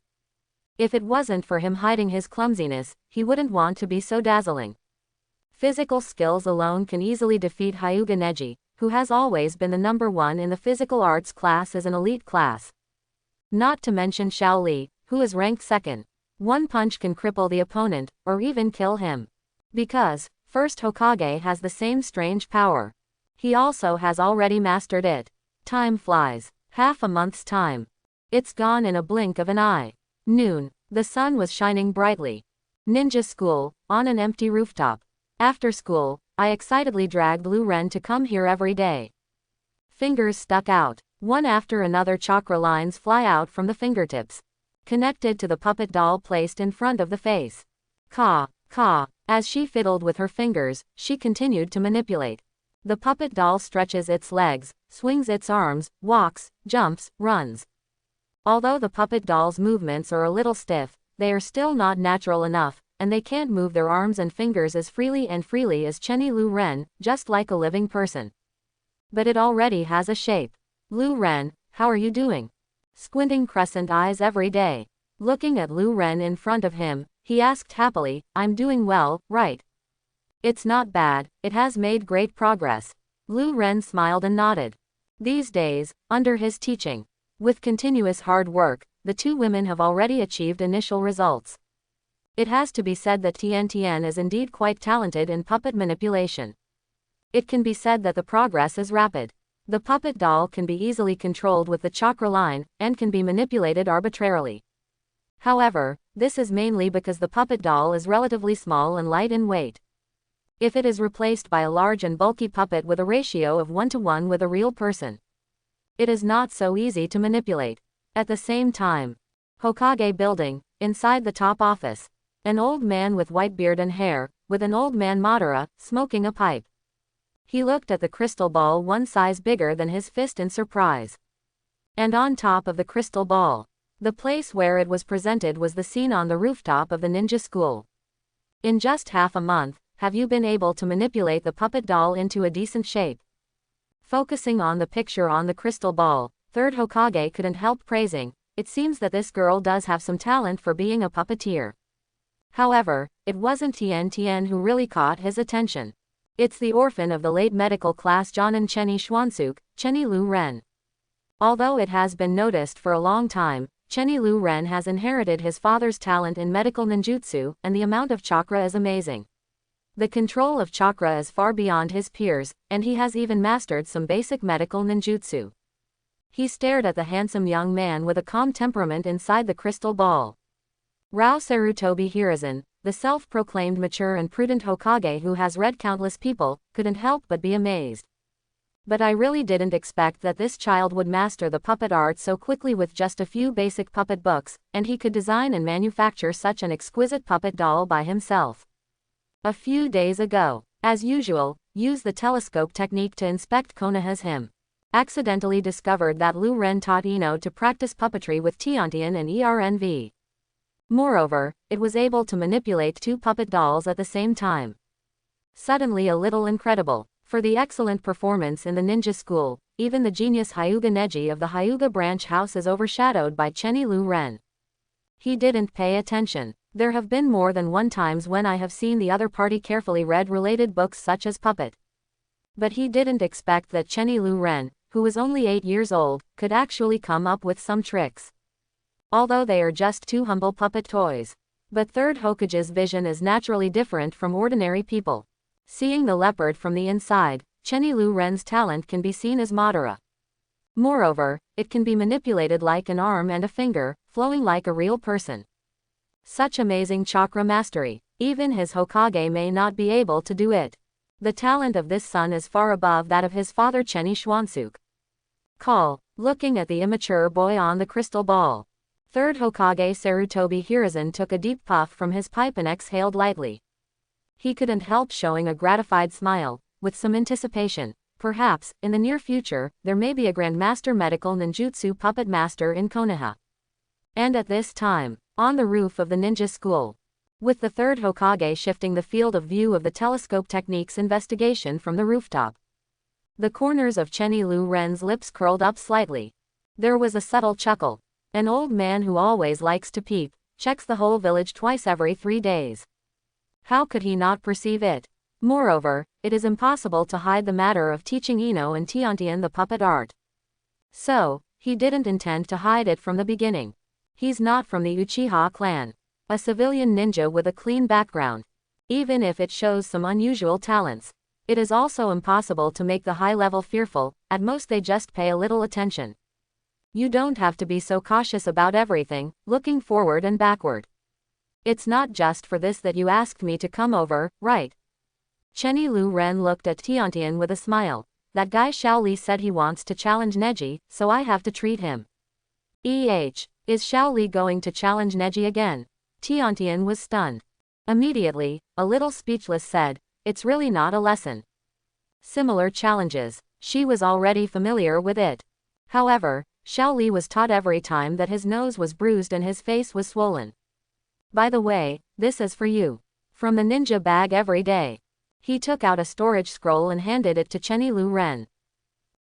If it wasn't for him hiding his clumsiness, he wouldn't want to be so dazzling. Physical skills alone can easily defeat Hyuga Neji, who has always been the number one in the physical arts class as an elite class. Not to mention Xiao Li, who is ranked second. One punch can cripple the opponent, or even kill him. Because, first Hokage has the same strange power. He also has already mastered it. Time flies. Half a month's time. It's gone in a blink of an eye. Noon. The sun was shining brightly. Ninja school, on an empty rooftop. After school, I excitedly dragged Lu Ren to come here every day. Fingers stuck out. One after another chakra lines fly out from the fingertips, connected to the puppet doll placed in front of the face. Ka, ka. As she fiddled with her fingers, she continued to manipulate. The puppet doll stretches its legs, swings its arms, walks, jumps, runs. Although the puppet doll's movements are a little stiff, they are still not natural enough, and they can't move their arms and fingers as freely as Chenny Lu Ren, just like a living person. But it already has a shape. Lu Ren, how are you doing? Squinting crescent eyes every day. Looking at Lu Ren in front of him, he asked happily, I'm doing well, right? It's not bad, it has made great progress. Lu Ren smiled and nodded. These days, under his teaching, with continuous hard work, the two women have already achieved initial results. It has to be said that Tian Tian is indeed quite talented in puppet manipulation. It can be said that the progress is rapid. The puppet doll can be easily controlled with the chakra line, and can be manipulated arbitrarily. However, this is mainly because the puppet doll is relatively small and light in weight. If it is replaced by a large and bulky puppet with a ratio of 1:1 with a real person, it is not so easy to manipulate. At the same time, Hokage building, inside the top office, an old man with white beard and hair, with an old man Madara, smoking a pipe. He looked at the crystal ball one size bigger than his fist in surprise. And on top of the crystal ball, the place where it was presented was the scene on the rooftop of the ninja school. In just half a month, have you been able to manipulate the puppet doll into a decent shape? Focusing on the picture on the crystal ball, third Hokage couldn't help praising, it seems that this girl does have some talent for being a puppeteer. However, it wasn't Tian Tian who really caught his attention. It's the orphan of the late medical class Jonin Chenny Xuansuk, Chenny Lu Ren. Although it has been noticed for a long time, Chenny Lu Ren has inherited his father's talent in medical ninjutsu, and the amount of chakra is amazing. The control of chakra is far beyond his peers, and he has even mastered some basic medical ninjutsu. He stared at the handsome young man with a calm temperament inside the crystal ball. Rao Sarutobi Hiruzen, the self-proclaimed mature and prudent Hokage who has read countless people, couldn't help but be amazed. But I really didn't expect that this child would master the puppet art so quickly with just a few basic puppet books, and he could design and manufacture such an exquisite puppet doll by himself. A few days ago, as usual, used the telescope technique to inspect Konoha's him. Accidentally discovered that Lu Ren taught Ino to practice puppetry with Tiantian and ERNV. Moreover, it was able to manipulate two puppet dolls at the same time. Suddenly a little incredible. For the excellent performance in the ninja school, even the genius Hyuga Neji of the Hyuga branch house is overshadowed by Chenny Lu Ren. He didn't pay attention. There have been more than one times when I have seen the other party carefully read related books such as Puppet. But he didn't expect that Chenny Lu Ren, who was only 8 years old, could actually come up with some tricks. Although they are just two humble puppet toys. But third Hokage's vision is naturally different from ordinary people. Seeing the leopard from the inside, Chenny Lu Ren's talent can be seen as Madara. Moreover, it can be manipulated like an arm and a finger, flowing like a real person. Such amazing chakra mastery, even his Hokage may not be able to do it. The talent of this son is far above that of his father Chenny Xuansuk. Call, looking at the immature boy on the crystal ball. Third Hokage Sarutobi Hiruzen took a deep puff from his pipe and exhaled lightly. He couldn't help showing a gratified smile, with some anticipation. Perhaps, in the near future, there may be a Grandmaster Medical Ninjutsu Puppet Master in Konoha. And at this time, on the roof of the ninja school, with the third Hokage shifting the field of view of the telescope techniques investigation from the rooftop. The corners of Chenny Lu Ren's lips curled up slightly. There was a subtle chuckle. An old man who always likes to peep, checks the whole village twice every 3 days. How could he not perceive it? Moreover, it is impossible to hide the matter of teaching Ino and Tiantian the puppet art. So, he didn't intend to hide it from the beginning. He's not from the Uchiha clan. A civilian ninja with a clean background. Even if it shows some unusual talents, it is also impossible to make the high level fearful. At most they just pay a little attention. You don't have to be so cautious about everything, looking forward and backward. It's not just for this that you asked me to come over, right? Chenny Lu Ren looked at Tiantian with a smile. That guy Xiao Li said he wants to challenge Neji, so I have to treat him. Is Xiao Li going to challenge Neji again? Tiantian was stunned. Immediately, a little speechless said, it's really not a lesson. Similar challenges. She was already familiar with it. However, Xiao Li was taught every time that his nose was bruised and his face was swollen. By the way, this is for you. From the ninja bag every day. He took out a storage scroll and handed it to Chenny Lu Ren.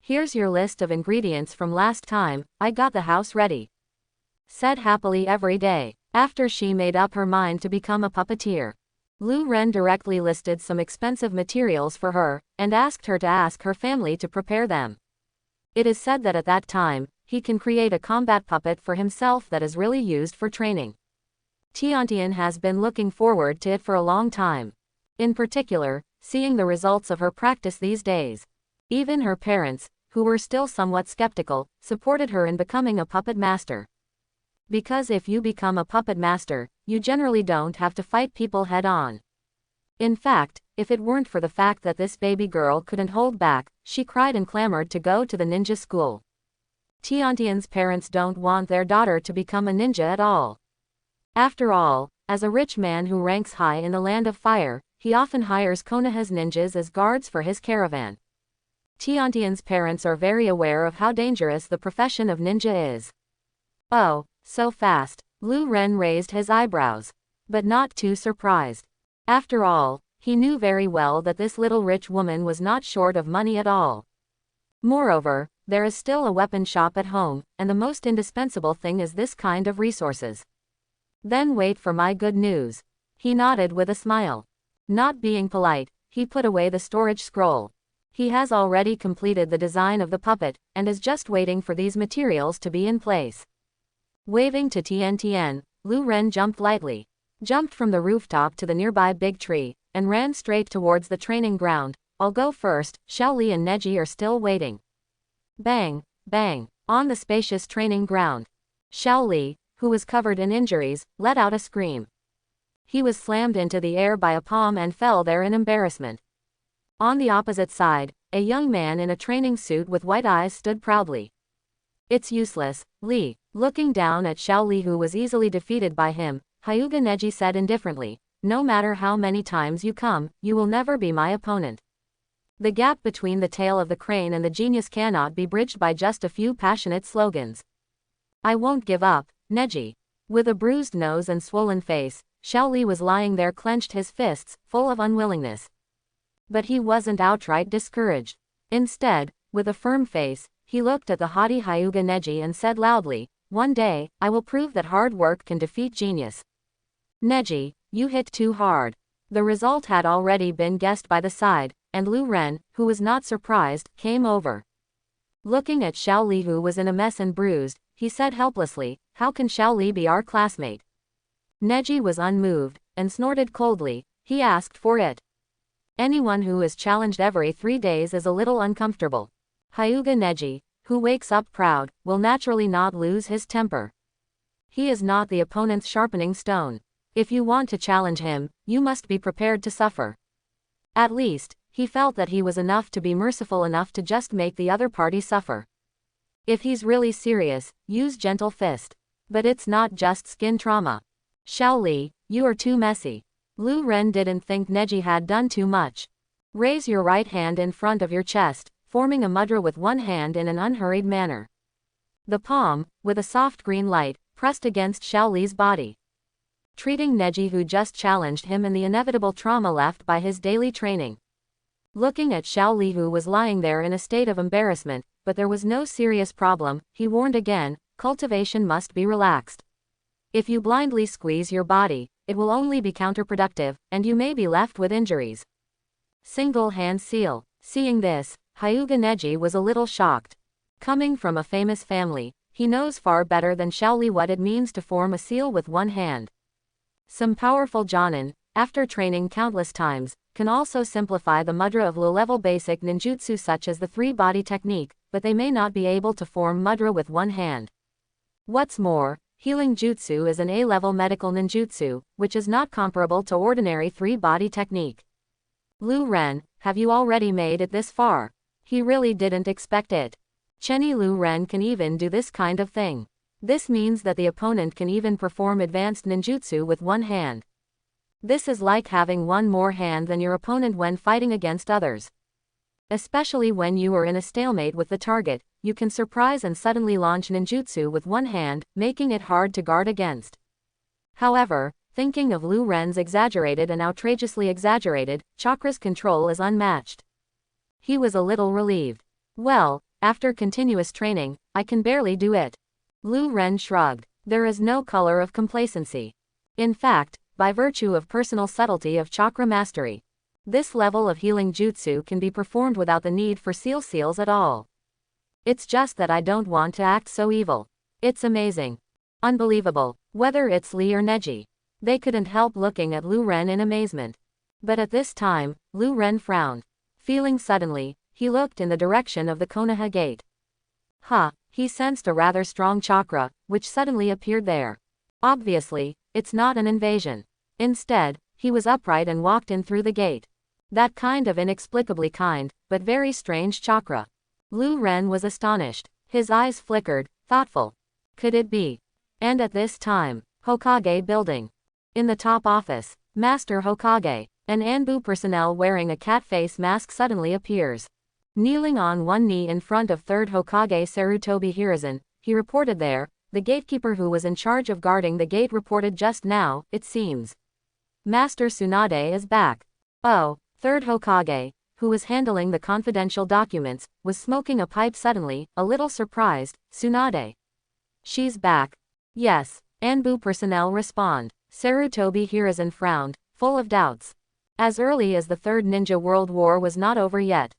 Here's your list of ingredients from last time. I got the house ready. Said happily every day, after she made up her mind to become a puppeteer. Lu Ren directly listed some expensive materials for her, and asked her to ask her family to prepare them. It is said that at that time, he can create a combat puppet for himself that is really used for training. Tiantian has been looking forward to it for a long time. In particular, seeing the results of her practice these days. Even her parents, who were still somewhat skeptical, supported her in becoming a puppet master. Because if you become a puppet master, you generally don't have to fight people head-on. In fact, if it weren't for the fact that this baby girl couldn't hold back, she cried and clamored to go to the ninja school. Tiantian's parents don't want their daughter to become a ninja at all. After all, as a rich man who ranks high in the land of fire, he often hires Konoha's ninjas as guards for his caravan. Tiantian's parents are very aware of how dangerous the profession of ninja is. Oh, so fast. Lu Ren raised his eyebrows. But not too surprised. After all, he knew very well that this little rich woman was not short of money at all. Moreover, there is still a weapon shop at home, and the most indispensable thing is this kind of resources. Then wait for my good news. He nodded with a smile. Not being polite, he put away the storage scroll. He has already completed the design of the puppet, and is just waiting for these materials to be in place. Waving to Tiantian, Lu Ren jumped lightly. Jumped from the rooftop to the nearby big tree, and ran straight towards the training ground. I'll go first, Xiao Li and Neji are still waiting. Bang, bang, on the spacious training ground. Xiao Li, who was covered in injuries, let out a scream. He was slammed into the air by a palm and fell there in embarrassment. On the opposite side, a young man in a training suit with white eyes stood proudly. It's useless, Li. Looking down at Xiao Li, who was easily defeated by him, Hyuga Neji said indifferently, no matter how many times you come, you will never be my opponent. The gap between the tail of the crane and the genius cannot be bridged by just a few passionate slogans. I won't give up, Neji. With a bruised nose and swollen face, Xiao Li was lying there, clenched his fists, full of unwillingness. But he wasn't outright discouraged. Instead, with a firm face, he looked at the haughty Hyuga Neji and said loudly, one day, I will prove that hard work can defeat genius. Neji, you hit too hard. The result had already been guessed by the side, and Lu Ren, who was not surprised, came over. Looking at Xiao Li, who was in a mess and bruised, he said helplessly, how can Xiao Li be our classmate? Neji was unmoved, and snorted coldly, he asked for it. Anyone who is challenged every 3 days is a little uncomfortable. Hyuga Neji, who wakes up proud, will naturally not lose his temper. He is not the opponent's sharpening stone. If you want to challenge him, you must be prepared to suffer. At least, he felt that he was enough to be merciful enough to just make the other party suffer. If he's really serious, use gentle fist. But it's not just skin trauma. Xiao Li, you are too messy. Lu Ren didn't think Neji had done too much. Raise your right hand in front of your chest, forming a mudra with one hand in an unhurried manner. The palm, with a soft green light, pressed against Shaoli's body. Treating Neji, who just challenged him, and the inevitable trauma left by his daily training. Looking at Shaoli, who was lying there in a state of embarrassment, but there was no serious problem, he warned again, cultivation must be relaxed. If you blindly squeeze your body, it will only be counterproductive, and you may be left with injuries. Single hand seal. Seeing this, Hyuga Neji was a little shocked. Coming from a famous family, he knows far better than Shaoli what it means to form a seal with one hand. Some powerful Jonin, after training countless times, can also simplify the mudra of low-level basic ninjutsu such as the three-body technique, but they may not be able to form mudra with one hand. What's more, healing jutsu is an A-level medical ninjutsu, which is not comparable to ordinary three-body technique. Lu Ren, have you already made it this far? He really didn't expect it. Chenny Lu Ren can even do this kind of thing. This means that the opponent can even perform advanced ninjutsu with one hand. This is like having one more hand than your opponent when fighting against others. Especially when you are in a stalemate with the target, you can surprise and suddenly launch ninjutsu with one hand, making it hard to guard against. However, thinking of Lu Ren's exaggerated and outrageously exaggerated, chakra's control is unmatched. He was a little relieved. Well, after continuous training, I can barely do it. Lu Ren shrugged. There is no color of complacency. In fact, by virtue of personal subtlety of chakra mastery, this level of healing jutsu can be performed without the need for seals at all. It's just that I don't want to act so evil. It's amazing. Unbelievable. Whether it's Lee or Neji, they couldn't help looking at Lu Ren in amazement. But at this time, Lu Ren frowned. Feeling suddenly, he looked in the direction of the Konoha gate. He sensed a rather strong chakra, which suddenly appeared there. Obviously, it's not an invasion. Instead, he was upright and walked in through the gate. That kind of inexplicably kind, but very strange chakra. Lu Ren was astonished. His eyes flickered, thoughtful. Could it be? And at this time, Hokage building. In the top office, Master Hokage, an Anbu personnel wearing a cat face mask suddenly appears. Kneeling on one knee in front of 3rd Hokage Sarutobi Hiruzen, he reported there. The gatekeeper who was in charge of guarding the gate reported just now, it seems. Master Tsunade is back. Oh, 3rd Hokage, who was handling the confidential documents, was smoking a pipe suddenly, a little surprised. Tsunade. She's back. Yes, Anbu personnel respond. Sarutobi Hiruzen frowned, full of doubts. As early as the Third Ninja World War was not over yet.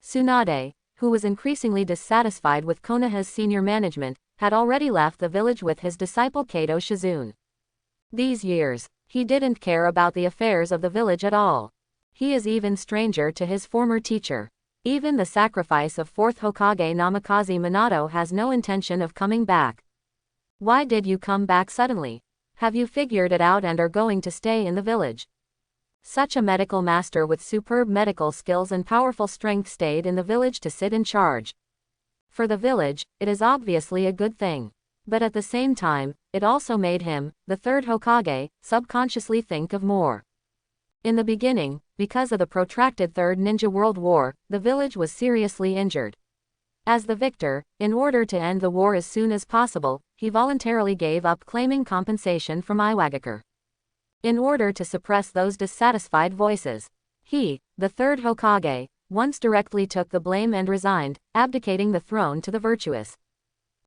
Tsunade, who was increasingly dissatisfied with Konoha's senior management, had already left the village with his disciple Kato Shizun. These years, he didn't care about the affairs of the village at all. He is even stranger to his former teacher. Even the sacrifice of 4th Hokage Namikaze Minato has no intention of coming back. Why did you come back suddenly? Have you figured it out and are going to stay in the village? Such a medical master with superb medical skills and powerful strength stayed in the village to sit in charge. For the village, it is obviously a good thing. But at the same time, it also made him, the 3rd Hokage, subconsciously think of more. In the beginning, because of the protracted Third Ninja World War, the village was seriously injured. As the victor, in order to end the war as soon as possible, he voluntarily gave up claiming compensation from Iwagakure. In order to suppress those dissatisfied voices, he, the 3rd Hokage, once directly took the blame and resigned, abdicating the throne to the virtuous.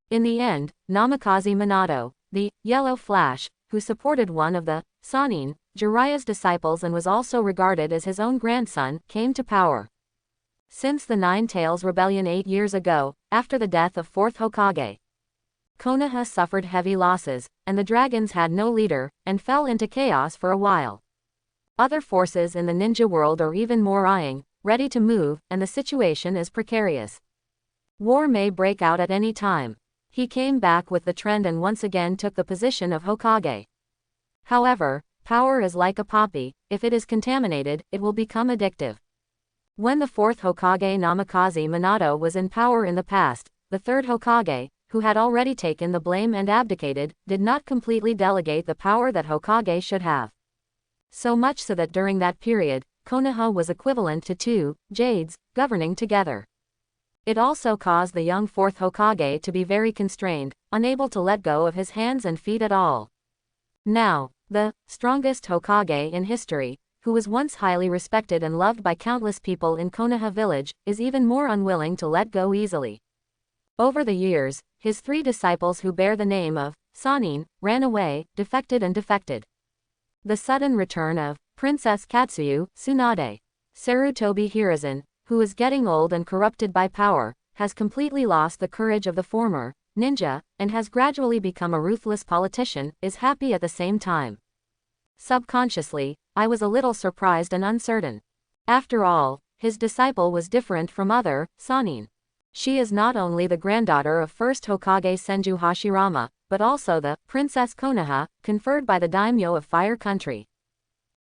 In the end, Namikaze Minato, the Yellow Flash, who supported one of the Sannin, Jiraiya's disciples and was also regarded as his own grandson, came to power. Since the Nine Tails Rebellion 8 years ago, after the death of 4th Hokage, Konoha suffered heavy losses, and the dragons had no leader, and fell into chaos for a while. Other forces in the ninja world are even more ready to move, and the situation is precarious. War may break out at any time. He came back with the trend and once again took the position of Hokage. However, power is like a poppy, if it is contaminated, it will become addictive. When the 4th Hokage Namikaze Minato was in power in the past, the 3rd Hokage, who had already taken the blame and abdicated, did not completely delegate the power that Hokage should have. So much so that during that period, Konoha was equivalent to two jades governing together. It also caused the young fourth Hokage to be very constrained, unable to let go of his hands and feet at all. Now, the strongest Hokage in history, who was once highly respected and loved by countless people in Konoha village, is even more unwilling to let go easily. Over the years, his three disciples who bear the name of Sannin ran away, defected and defected. The sudden return of Princess Katsuyu, Tsunade, Sarutobi Hiruzen, who is getting old and corrupted by power, has completely lost the courage of the former ninja, and has gradually become a ruthless politician, is happy at the same time. Subconsciously, I was a little surprised and uncertain. After all, his disciple was different from other Sannin. She is not only the granddaughter of first Hokage Senju Hashirama, but also the Princess Konoha, conferred by the daimyo of Fire Country.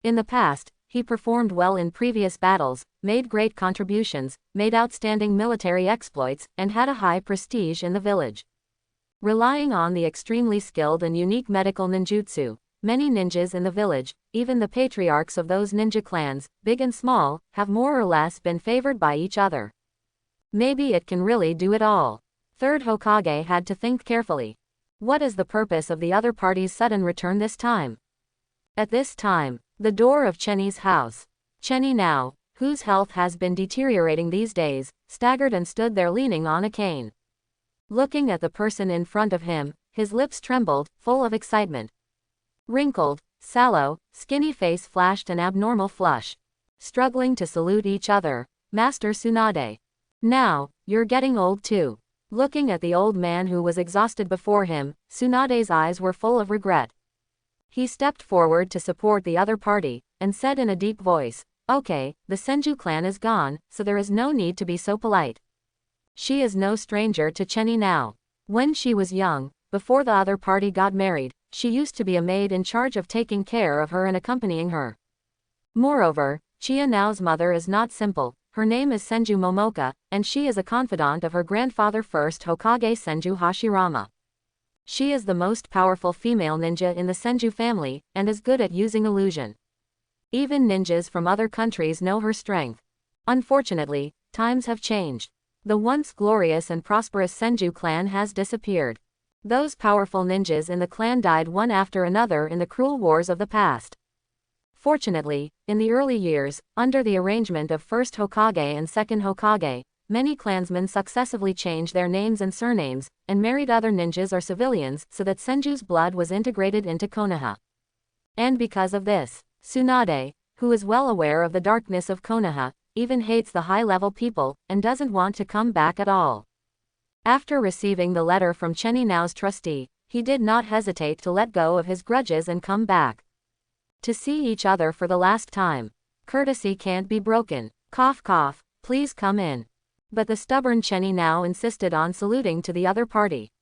In the past, he performed well in previous battles, made great contributions, made outstanding military exploits, and had a high prestige in the village. Relying on the extremely skilled and unique medical ninjutsu, many ninjas in the village, even the patriarchs of those ninja clans, big and small, have more or less been favored by each other. Maybe it can really do it all. Third Hokage had to think carefully. What is the purpose of the other party's sudden return this time? At this time, the door of Chenny's house. Chenny now, whose health has been deteriorating these days, staggered and stood there leaning on a cane. Looking at the person in front of him, his lips trembled, full of excitement. Wrinkled, sallow, skinny face flashed an abnormal flush. Struggling to salute each other. Master Tsunade. Now, you're getting old too. Looking at the old man who was exhausted before him, Tsunade's eyes were full of regret. He stepped forward to support the other party, and said in a deep voice, "Okay, the Senju clan is gone, so there is no need to be so polite." She is no stranger to Chenny now. When she was young, before the other party got married, she used to be a maid in charge of taking care of her and accompanying her. Moreover, Chia Nao's mother is not simple, her name is Senju Momoka, and she is a confidant of her grandfather first Hokage Senju Hashirama. She is the most powerful female ninja in the Senju family, and is good at using illusion. Even ninjas from other countries know her strength. Unfortunately, times have changed. The once glorious and prosperous Senju clan has disappeared. Those powerful ninjas in the clan died one after another in the cruel wars of the past. Fortunately, in the early years, under the arrangement of first Hokage and second Hokage, many clansmen successively changed their names and surnames, and married other ninjas or civilians so that Senju's blood was integrated into Konoha. And because of this, Tsunade, who is well aware of the darkness of Konoha, even hates the high-level people, and doesn't want to come back at all. After receiving the letter from Chenny Nao's trustee, he did not hesitate to let go of his grudges and come back. To see each other for the last time. Courtesy can't be broken. Cough cough, please come in. But the stubborn Chenny Nao insisted on saluting to the other party.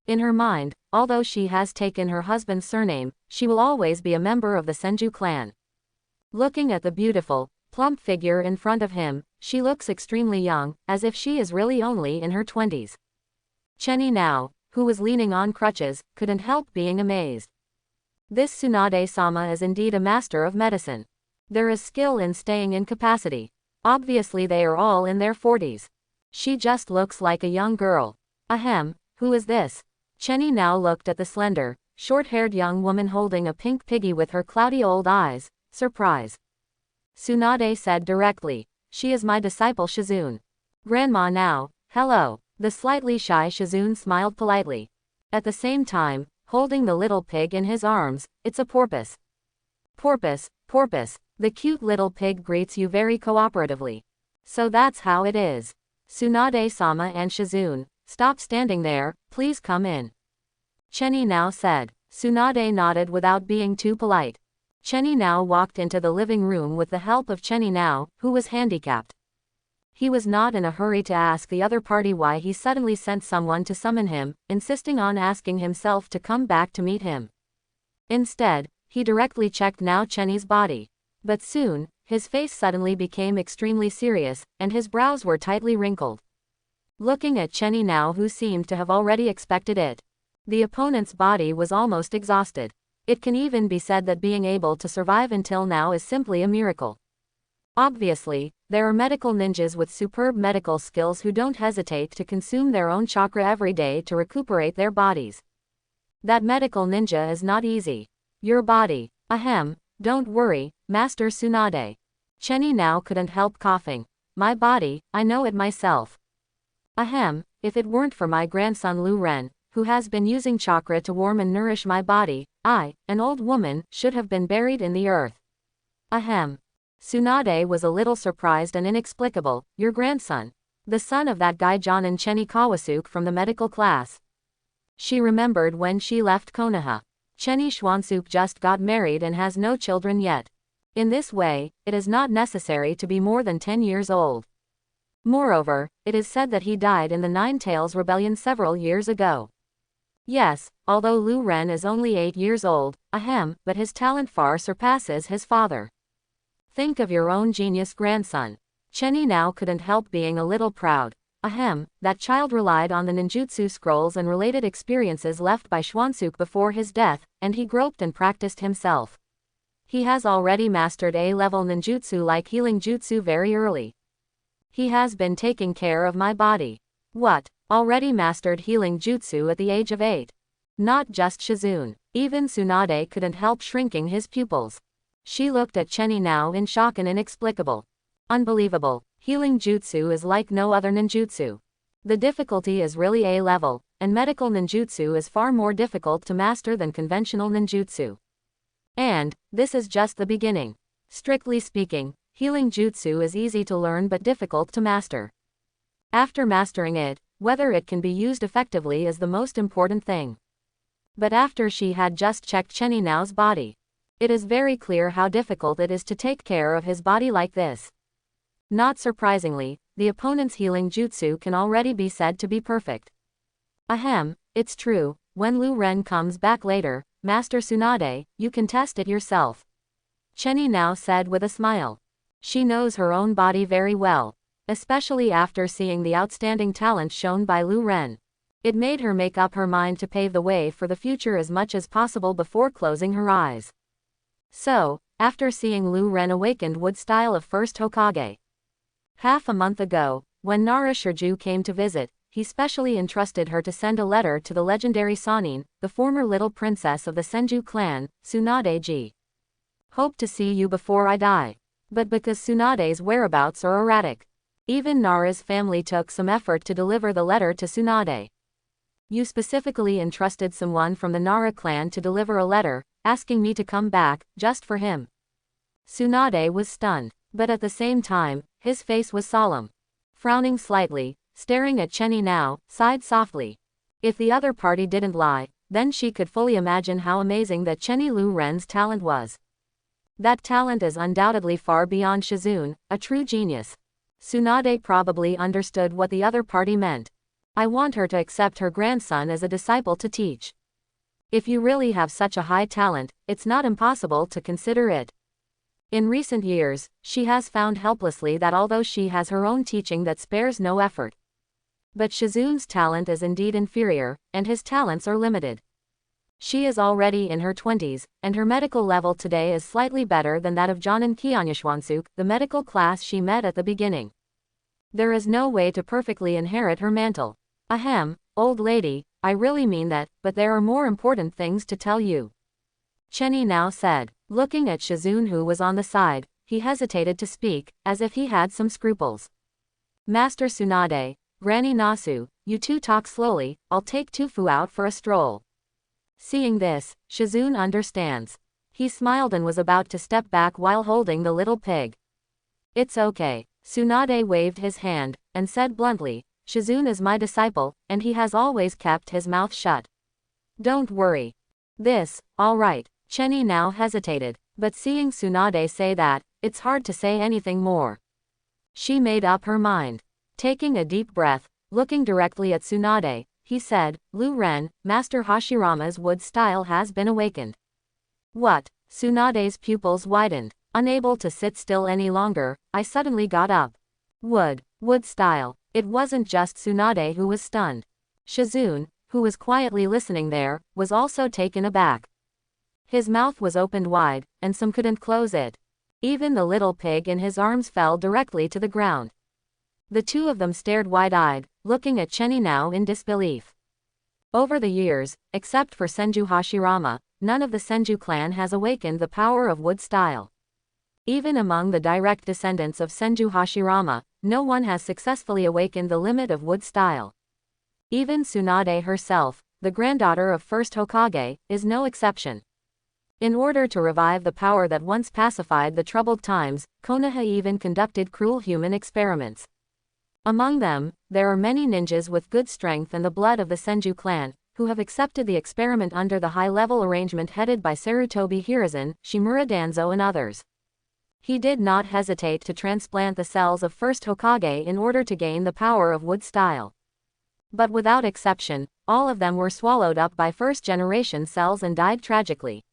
In her mind, although she has taken her husband's surname, she will always be a member of the Senju clan. Looking at the beautiful, plump figure in front of him, she looks extremely young, as if she is really only in her 20s. Chenny Nao, who was leaning on crutches, couldn't help being amazed. This Tsunade-sama is indeed a master of medicine. There is skill in staying in capacity. Obviously they are all in their 40s. She just looks like a young girl. Ahem, who is this? Chenny Nao looked at the slender, short-haired young woman holding a pink piggy with her cloudy old eyes. Surprise. Tsunade said directly, "She is my disciple Shizun." Grandma Nao, hello. The slightly shy Shizun smiled politely. At the same time, holding the little pig in his arms, "It's a porpoise." Porpoise, porpoise. The cute little pig greets you very cooperatively. So that's how it is. Tsunade-sama and Shizun, stop standing there, please come in. Chenny Nao said. Tsunade nodded without being too polite. Chenny Nao walked into the living room with the help of Chenny Nao, who was handicapped. He was not in a hurry to ask the other party why he suddenly sent someone to summon him, insisting on asking himself to come back to meet him. Instead, he directly checked Nao Chenny's body. But soon, his face suddenly became extremely serious, and his brows were tightly wrinkled. Looking at Chenny Nao, who seemed to have already expected it. The opponent's body was almost exhausted. It can even be said that being able to survive until now is simply a miracle. Obviously, there are medical ninjas with superb medical skills who don't hesitate to consume their own chakra every day to recuperate their bodies. That medical ninja is not easy. Your body. Ahem, don't worry, Master Tsunade. Chenny now couldn't help coughing. My body, I know it myself. Ahem, if it weren't for my grandson Lu Ren, who has been using chakra to warm and nourish my body, I, an old woman, should have been buried in the earth. Ahem. Tsunade was a little surprised and inexplicable. Your grandson. The son of that guy Jonin Chenny Kawasuke from the medical class. She remembered when she left Konoha. Chenny Schwansuke just got married and has no children yet. In this way, it is not necessary to be more than 10 years old. Moreover, it is said that he died in the Nine Tails Rebellion several years ago. Yes, although Lu Ren is only 8 years old, ahem, but his talent far surpasses his father. Think of your own genius grandson. Chenny now couldn't help being a little proud. Ahem, that child relied on the ninjutsu scrolls and related experiences left by Schwansuke before his death, and he groped and practiced himself. He has already mastered A-level ninjutsu like healing jutsu very early. He has been taking care of my body. What? Already mastered healing jutsu at the age of 8. Not just Shizun. Even Tsunade couldn't help shrinking his pupils. She looked at Chenny now in shock and inexplicable. Unbelievable. Healing jutsu is like no other ninjutsu. The difficulty is really A-level, and medical ninjutsu is far more difficult to master than conventional ninjutsu. And, this is just the beginning. Strictly speaking, healing jutsu is easy to learn but difficult to master. After mastering it, whether it can be used effectively is the most important thing. But after she had just checked Chenny Now's body, it is very clear how difficult it is to take care of his body like this. Not surprisingly, the opponent's healing jutsu can already be said to be perfect. Ahem, it's true, when Lu Ren comes back later, Master Tsunade, you can test it yourself. Chenny Now said with a smile. She knows her own body very well, especially after seeing the outstanding talent shown by Lu Ren. It made her make up her mind to pave the way for the future as much as possible before closing her eyes. So, after seeing Lu Ren awakened wood style of first Hokage. Half a month ago, when Nara Shirju came to visit, he specially entrusted her to send a letter to the legendary Sanin, the former little princess of the Senju clan, Tsunade-ji. Hope to see you before I die. But because Tsunade's whereabouts are erratic, even Nara's family took some effort to deliver the letter to Tsunade. You specifically entrusted someone from the Nara clan to deliver a letter, asking me to come back, just for him. Tsunade was stunned, but at the same time, his face was solemn. Frowning slightly, staring at Chenny Now, sighed softly. If the other party didn't lie, then she could fully imagine how amazing that Chenny Lu Ren's talent was. That talent is undoubtedly far beyond Shizun, a true genius. Tsunade probably understood what the other party meant. I want her to accept her grandson as a disciple to teach. If you really have such a high talent, it's not impossible to consider it. In recent years, she has found helplessly that although she has her own teaching that spares no effort. But Shizun's talent is indeed inferior, and his talents are limited. She is already in her 20s, and her medical level today is slightly better than that of Jonin Kianyashwansuke, the medical class she met at the beginning. There is no way to perfectly inherit her mantle. Ahem, old lady, I really mean that, but there are more important things to tell you. Chenny Now said. Looking at Shizun who was on the side, he hesitated to speak, as if he had some scruples. Master Tsunade, Granny Nasu, you two talk slowly, I'll take Tufu out for a stroll. Seeing this, Shizun understands. He smiled and was about to step back while holding the little pig. It's okay. Tsunade waved his hand, and said bluntly, Shizun is my disciple, and he has always kept his mouth shut. Don't worry. This, all right. Chenny Now hesitated, but seeing Tsunade say that, it's hard to say anything more. She made up her mind. Taking a deep breath, looking directly at Tsunade, he said, Lu Ren, Master Hashirama's wood style has been awakened. What? Tsunade's pupils widened. Unable to sit still any longer, I suddenly got up. Wood style. It wasn't just Tsunade who was stunned. Shizun, who was quietly listening there, was also taken aback. His mouth was opened wide, and some couldn't close it. Even the little pig in his arms fell directly to the ground. The two of them stared wide-eyed, looking at Cheni now in disbelief. Over the years, except for Senju Hashirama, none of the Senju clan has awakened the power of wood style. Even among the direct descendants of Senju Hashirama, no one has successfully awakened the limit of wood style. Even Tsunade herself, the granddaughter of first Hokage, is no exception. In order to revive the power that once pacified the troubled times, Konoha even conducted cruel human experiments. Among them, there are many ninjas with good strength and the blood of the Senju clan, who have accepted the experiment under the high-level arrangement headed by Sarutobi Hiruzen, Shimura Danzo and others. He did not hesitate to transplant the cells of first Hokage in order to gain the power of wood style. But without exception, all of them were swallowed up by first-generation cells and died tragically.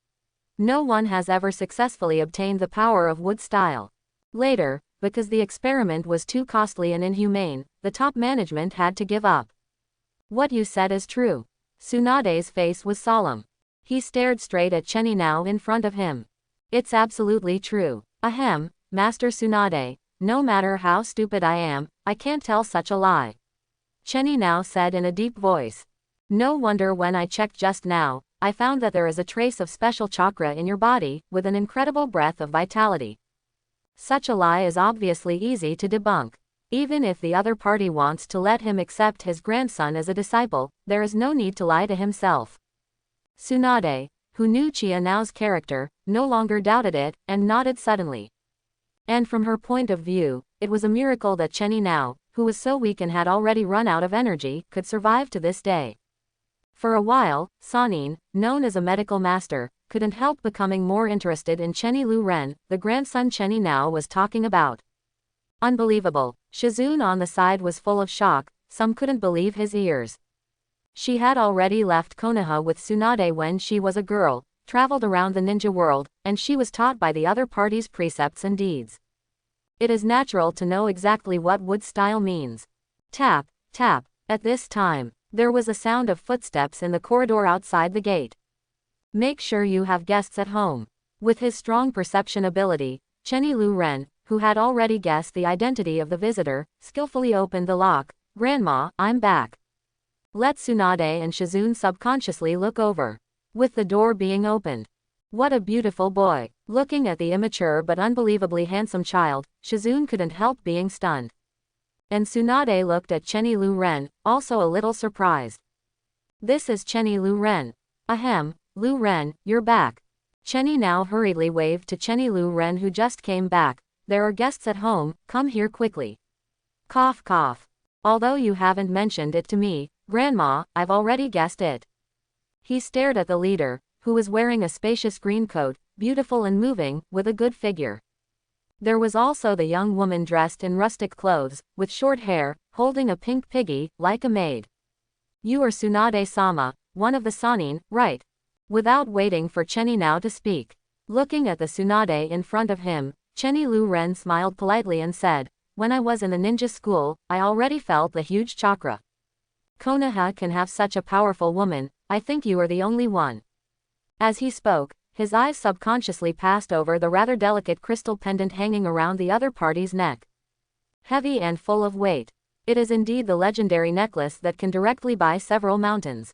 No one has ever successfully obtained the power of wood style. Later, because the experiment was too costly and inhumane, the top management had to give up. What you said is true. Tsunade's face was solemn. He stared straight at Cheni now in front of him. It's absolutely true. Ahem, Master Tsunade, no matter how stupid I am, I can't tell such a lie. Cheni now said in a deep voice. No wonder when I checked just now, I found that there is a trace of special chakra in your body, with an incredible breath of vitality. Such a lie is obviously easy to debunk. Even if the other party wants to let him accept his grandson as a disciple, there is no need to lie to himself. Tsunade, who knew Chia Nao's character, no longer doubted it, and nodded suddenly. And from her point of view, it was a miracle that Cheni Nao, who was so weak and had already run out of energy, could survive to this day. For a while, Sanin, known as a medical master, couldn't help becoming more interested in Cheni Lu Ren, the grandson Cheni Nao was talking about. Unbelievable. Shizun on the side was full of shock, some couldn't believe his ears. She had already left Konoha with Tsunade when she was a girl, traveled around the ninja world, and she was taught by the other party's precepts and deeds. It is natural to know exactly what wood style means. Tap, tap. At this time, there was a sound of footsteps in the corridor outside the gate. Make sure you have guests at home. With his strong perception ability, Cheni Lu Ren, who had already guessed the identity of the visitor, skillfully opened the lock. Grandma, I'm back. Let Tsunade and Shizun subconsciously look over. With the door being opened. What a beautiful boy. Looking at the immature but unbelievably handsome child, Shizun couldn't help being stunned. And Tsunade looked at Cheni Lu Ren, also a little surprised. This is Cheni Lu Ren. Ahem, Lu Ren, you're back. Cheni now hurriedly waved to Cheni Lu Ren who just came back. There are guests at home, come here quickly. Cough cough. Although you haven't mentioned it to me, Grandma, I've already guessed it. He stared at the leader, who was wearing a spacious green coat, beautiful and moving, with a good figure. There was also the young woman dressed in rustic clothes, with short hair, holding a pink piggy, like a maid. You are Tsunade-sama, one of the Sanin, right? Without waiting for Cheni Nao to speak. Looking at the Tsunade in front of him, Cheni Lu Ren smiled politely and said, when I was in the ninja school, I already felt the huge chakra. Konoha can have such a powerful woman, I think you are the only one. As he spoke, his eyes subconsciously passed over the rather delicate crystal pendant hanging around the other party's neck. Heavy and full of weight. It is indeed the legendary necklace that can directly buy several mountains.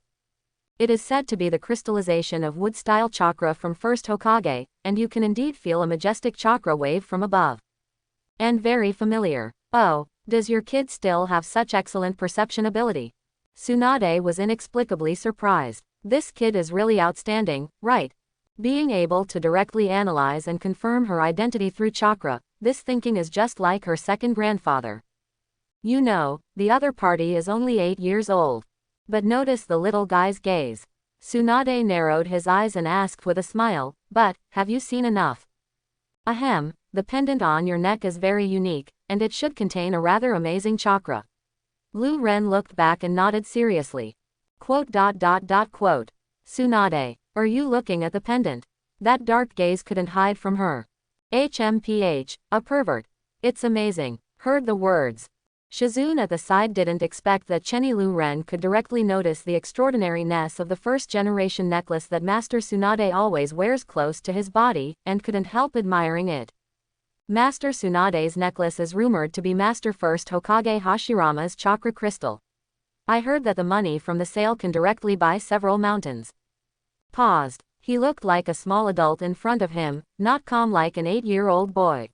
It is said to be the crystallization of wood-style chakra from first Hokage, and you can indeed feel a majestic chakra wave from above. And very familiar. Oh, does your kid still have such excellent perception ability? Tsunade was inexplicably surprised. This kid is really outstanding, right? Being able to directly analyze and confirm her identity through chakra, this thinking is just like her second grandfather. You know, the other party is only 8 years old. But notice the little guy's gaze. Tsunade narrowed his eyes and asked with a smile, but, have you seen enough? Ahem, the pendant on your neck is very unique, and it should contain a rather amazing chakra. Lu Ren looked back and nodded seriously. Quote. Tsunade, are you looking at the pendant? That dark gaze couldn't hide from her. HMPH, a pervert. It's amazing. Heard the words. Shizun at the side didn't expect that Chenny Lu Ren could directly notice the extraordinariness of the first-generation necklace that Master Tsunade always wears close to his body, and couldn't help admiring it. Master Tsunade's necklace is rumored to be Master First Hokage Hashirama's chakra crystal. I heard that the money from the sale can directly buy several mountains. Paused. He looked like a small adult in front of him, not calm like an 8-year-old boy.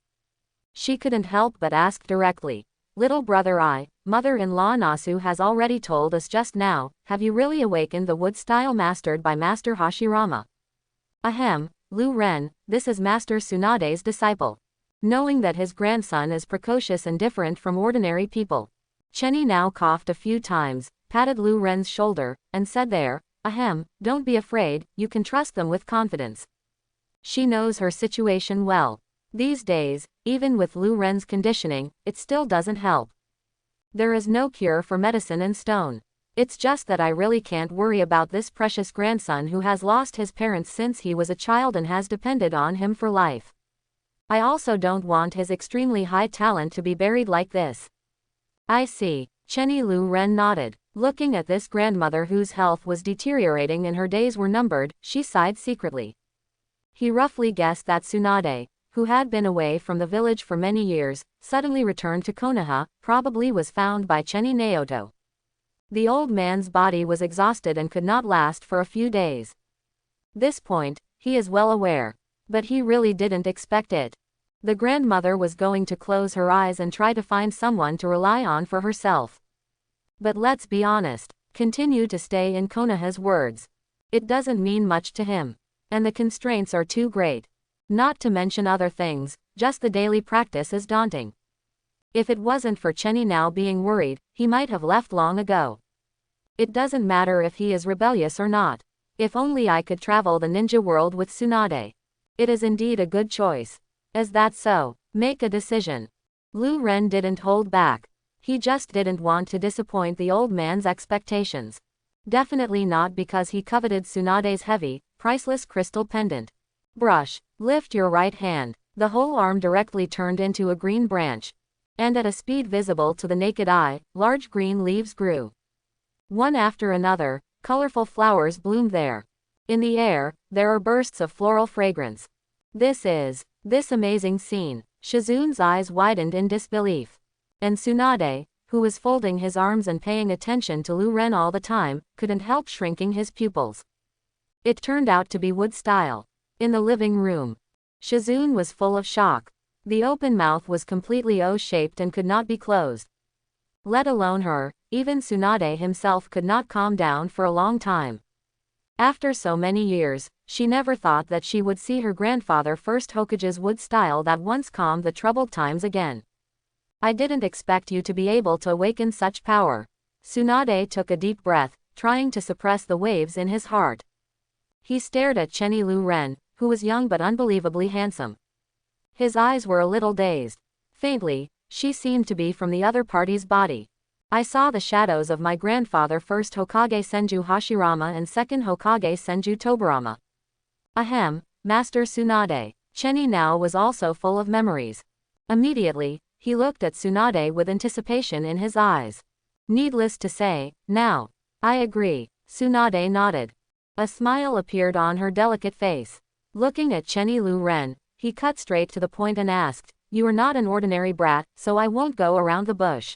She couldn't help but ask directly. Little brother, mother-in-law Nasu has already told us just now, have you really awakened the wood style mastered by Master Hashirama? Ahem, Lu Ren, this is Master Tsunade's disciple. Knowing that his grandson is precocious and different from ordinary people, Chenny now coughed a few times, patted Lu Ren's shoulder, and said there, ahem, don't be afraid, you can trust them with confidence. She knows her situation well. These days, even with Lu Ren's conditioning, it still doesn't help. There is no cure for medicine in stone. It's just that I really can't worry about this precious grandson who has lost his parents since he was a child and has depended on him for life. I also don't want his extremely high talent to be buried like this. I see. Chenny Lu Ren nodded. Looking at this grandmother whose health was deteriorating and her days were numbered, she sighed secretly. He roughly guessed that Tsunade, who had been away from the village for many years, suddenly returned to Konoha, probably was found by Chenny Naoto. The old man's body was exhausted and could not last for a few days. This point, he is well aware. But he really didn't expect it. The grandmother was going to close her eyes and try to find someone to rely on for herself. But let's be honest, continue to stay in Konoha's words. It doesn't mean much to him. And the constraints are too great. Not to mention other things, just the daily practice is daunting. If it wasn't for Chenny now being worried, he might have left long ago. It doesn't matter if he is rebellious or not. If only I could travel the ninja world with Tsunade. It is indeed a good choice. Is that so? Make a decision. Lu Ren didn't hold back. He just didn't want to disappoint the old man's expectations. Definitely not because he coveted Tsunade's heavy, priceless crystal pendant. Brush. Lift your right hand. The whole arm directly turned into a green branch. And at a speed visible to the naked eye, large green leaves grew. One after another, colorful flowers bloomed there. In the air, there are bursts of floral fragrance. This amazing scene. Shizun's eyes widened in disbelief. And Tsunade, who was folding his arms and paying attention to Lu Ren all the time, couldn't help shrinking his pupils. It turned out to be wood style. In the living room, Shizun was full of shock. The open mouth was completely O-shaped and could not be closed. Let alone her, even Tsunade himself could not calm down for a long time. After so many years, she never thought that she would see her grandfather First Hokage's wood style that once calmed the troubled times again. I didn't expect you to be able to awaken such power. Tsunade took a deep breath, trying to suppress the waves in his heart. He stared at Chenny Lu Ren, who was young but unbelievably handsome. His eyes were a little dazed. Faintly, she seemed to be from the other party's body. I saw the shadows of my grandfather First Hokage Senju Hashirama and Second Hokage Senju Tobarama. Ahem, Master Tsunade. Chenny now was also full of memories. Immediately, he looked at Tsunade with anticipation in his eyes. Needless to say, now. I agree. Tsunade nodded. A smile appeared on her delicate face. Looking at Chenny Lu Ren, he cut straight to the point and asked, you are not an ordinary brat, so I won't go around the bush.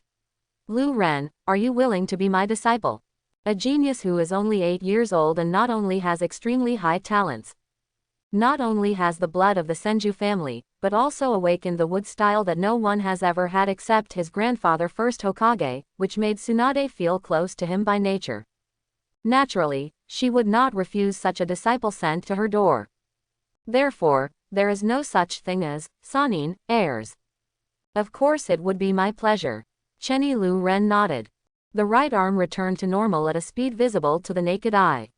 Lu Ren, are you willing to be my disciple? A genius who is only 8 years old and not only has extremely high talents. Not only has the blood of the Senju family, but also awakened the wood style that no one has ever had except his grandfather First Hokage, which made Tsunade feel close to him by nature. Naturally, she would not refuse such a disciple sent to her door. Therefore, there is no such thing as Sanin, heirs. Of course it would be my pleasure. Chenny Lu Ren nodded. The right arm returned to normal at a speed visible to the naked eye.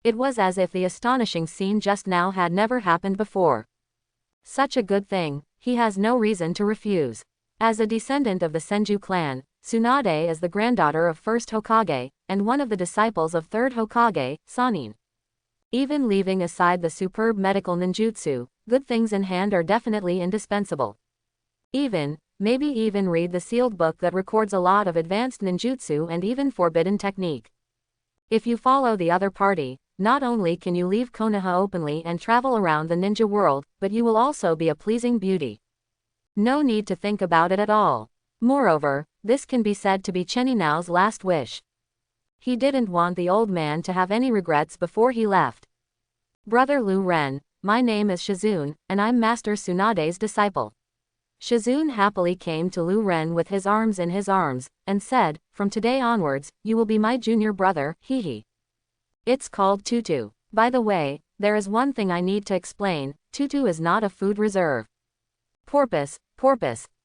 It was as if the astonishing scene just now had never happened before. Such a good thing, he has no reason to refuse. As a descendant of the Senju clan, Tsunade is the granddaughter of First Hokage, and one of the disciples of Third Hokage, Sanin. Even leaving aside the superb medical ninjutsu, good things in hand are definitely indispensable. Even Maybe even read the sealed book that records a lot of advanced ninjutsu and even forbidden technique. If you follow the other party, not only can you leave Konoha openly and travel around the ninja world, but you will also be a pleasing beauty. No need to think about it at all. Moreover, this can be said to be Cheninao's last wish. He didn't want the old man to have any regrets before he left. Brother Lu Ren, my name is Shizun, and I'm Master Tsunade's disciple. Shizun happily came to Lu Ren with his arms in his arms, and said, from today onwards, you will be my junior brother, hehe. It's called tutu. By the way, there is one thing I need to explain, tutu is not a food reserve. Porpoise,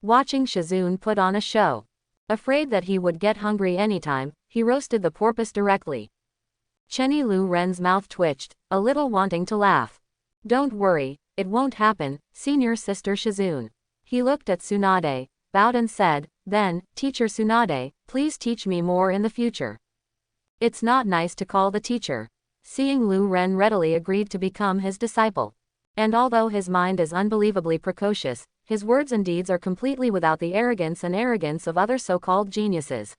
watching Shizun put on a show. Afraid that he would get hungry anytime, he roasted the porpoise directly. Lu Ren's mouth twitched, a little wanting to laugh. Don't worry, it won't happen, senior sister Shizun. He looked at Tsunade, bowed and said, then, teacher Tsunade, please teach me more in the future. It's not nice to call the teacher. Seeing Lu Ren readily agreed to become his disciple. And although his mind is unbelievably precocious, his words and deeds are completely without the arrogance of other so-called geniuses.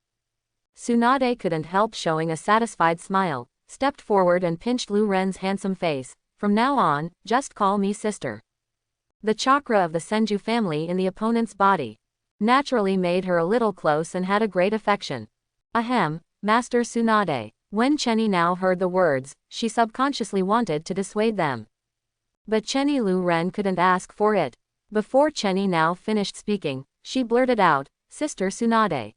Tsunade couldn't help showing a satisfied smile, stepped forward and pinched Lu Ren's handsome face. From now on, just call me sister. The chakra of the Senju family in the opponent's body naturally made her a little close and had a great affection. Ahem, Master Tsunade. When Chenina heard the words, she subconsciously wanted to dissuade them. But Lu Ren couldn't ask for it. Before Chenina finished speaking, she blurted out, Sister Tsunade.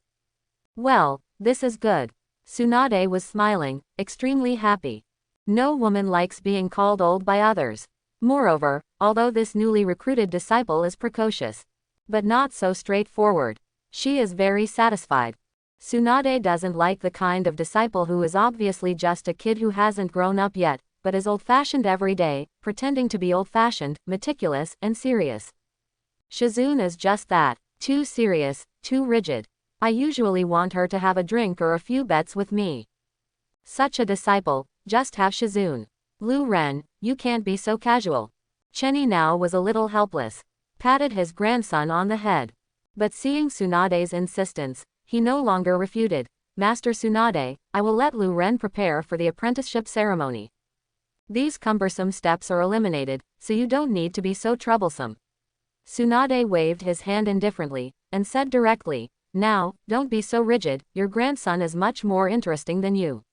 Well, this is good. Tsunade was smiling, extremely happy. No woman likes being called old by others. Moreover, although this newly recruited disciple is precocious, but not so straightforward, she is very satisfied. Tsunade doesn't like the kind of disciple who is obviously just a kid who hasn't grown up yet, but is old-fashioned every day, pretending to be old-fashioned, meticulous, and serious. Shizun is just that, too serious, too rigid. I usually want her to have a drink or a few bets with me. Such a disciple, just have Shizun. Lu Ren, you can't be so casual. Chenina was a little helpless. Patted his grandson on the head. But seeing Tsunade's insistence, he no longer refuted. Master Tsunade, I will let Lu Ren prepare for the apprenticeship ceremony. These cumbersome steps are eliminated, so you don't need to be so troublesome. Tsunade waved his hand indifferently, and said directly, now, don't be so rigid, your grandson is much more interesting than you.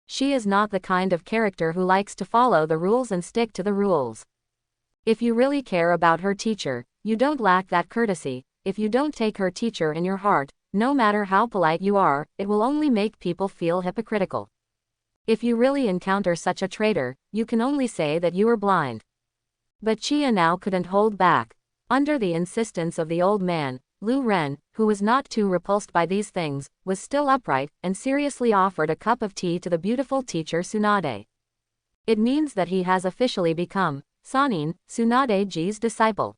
She is not the kind of character who likes to follow the rules and stick to the rules. If you really care about her teacher, you don't lack that courtesy. If you don't take her teacher in your heart, no matter how polite you are, it will only make people feel hypocritical. If you really encounter such a traitor, you can only say that you are blind. But Chia now couldn't hold back. Under the insistence of the old man, Lu Ren, who was not too repulsed by these things, was still upright, and seriously offered a cup of tea to the beautiful teacher Tsunade. It means that he has officially become Sanin, Tsunade's disciple.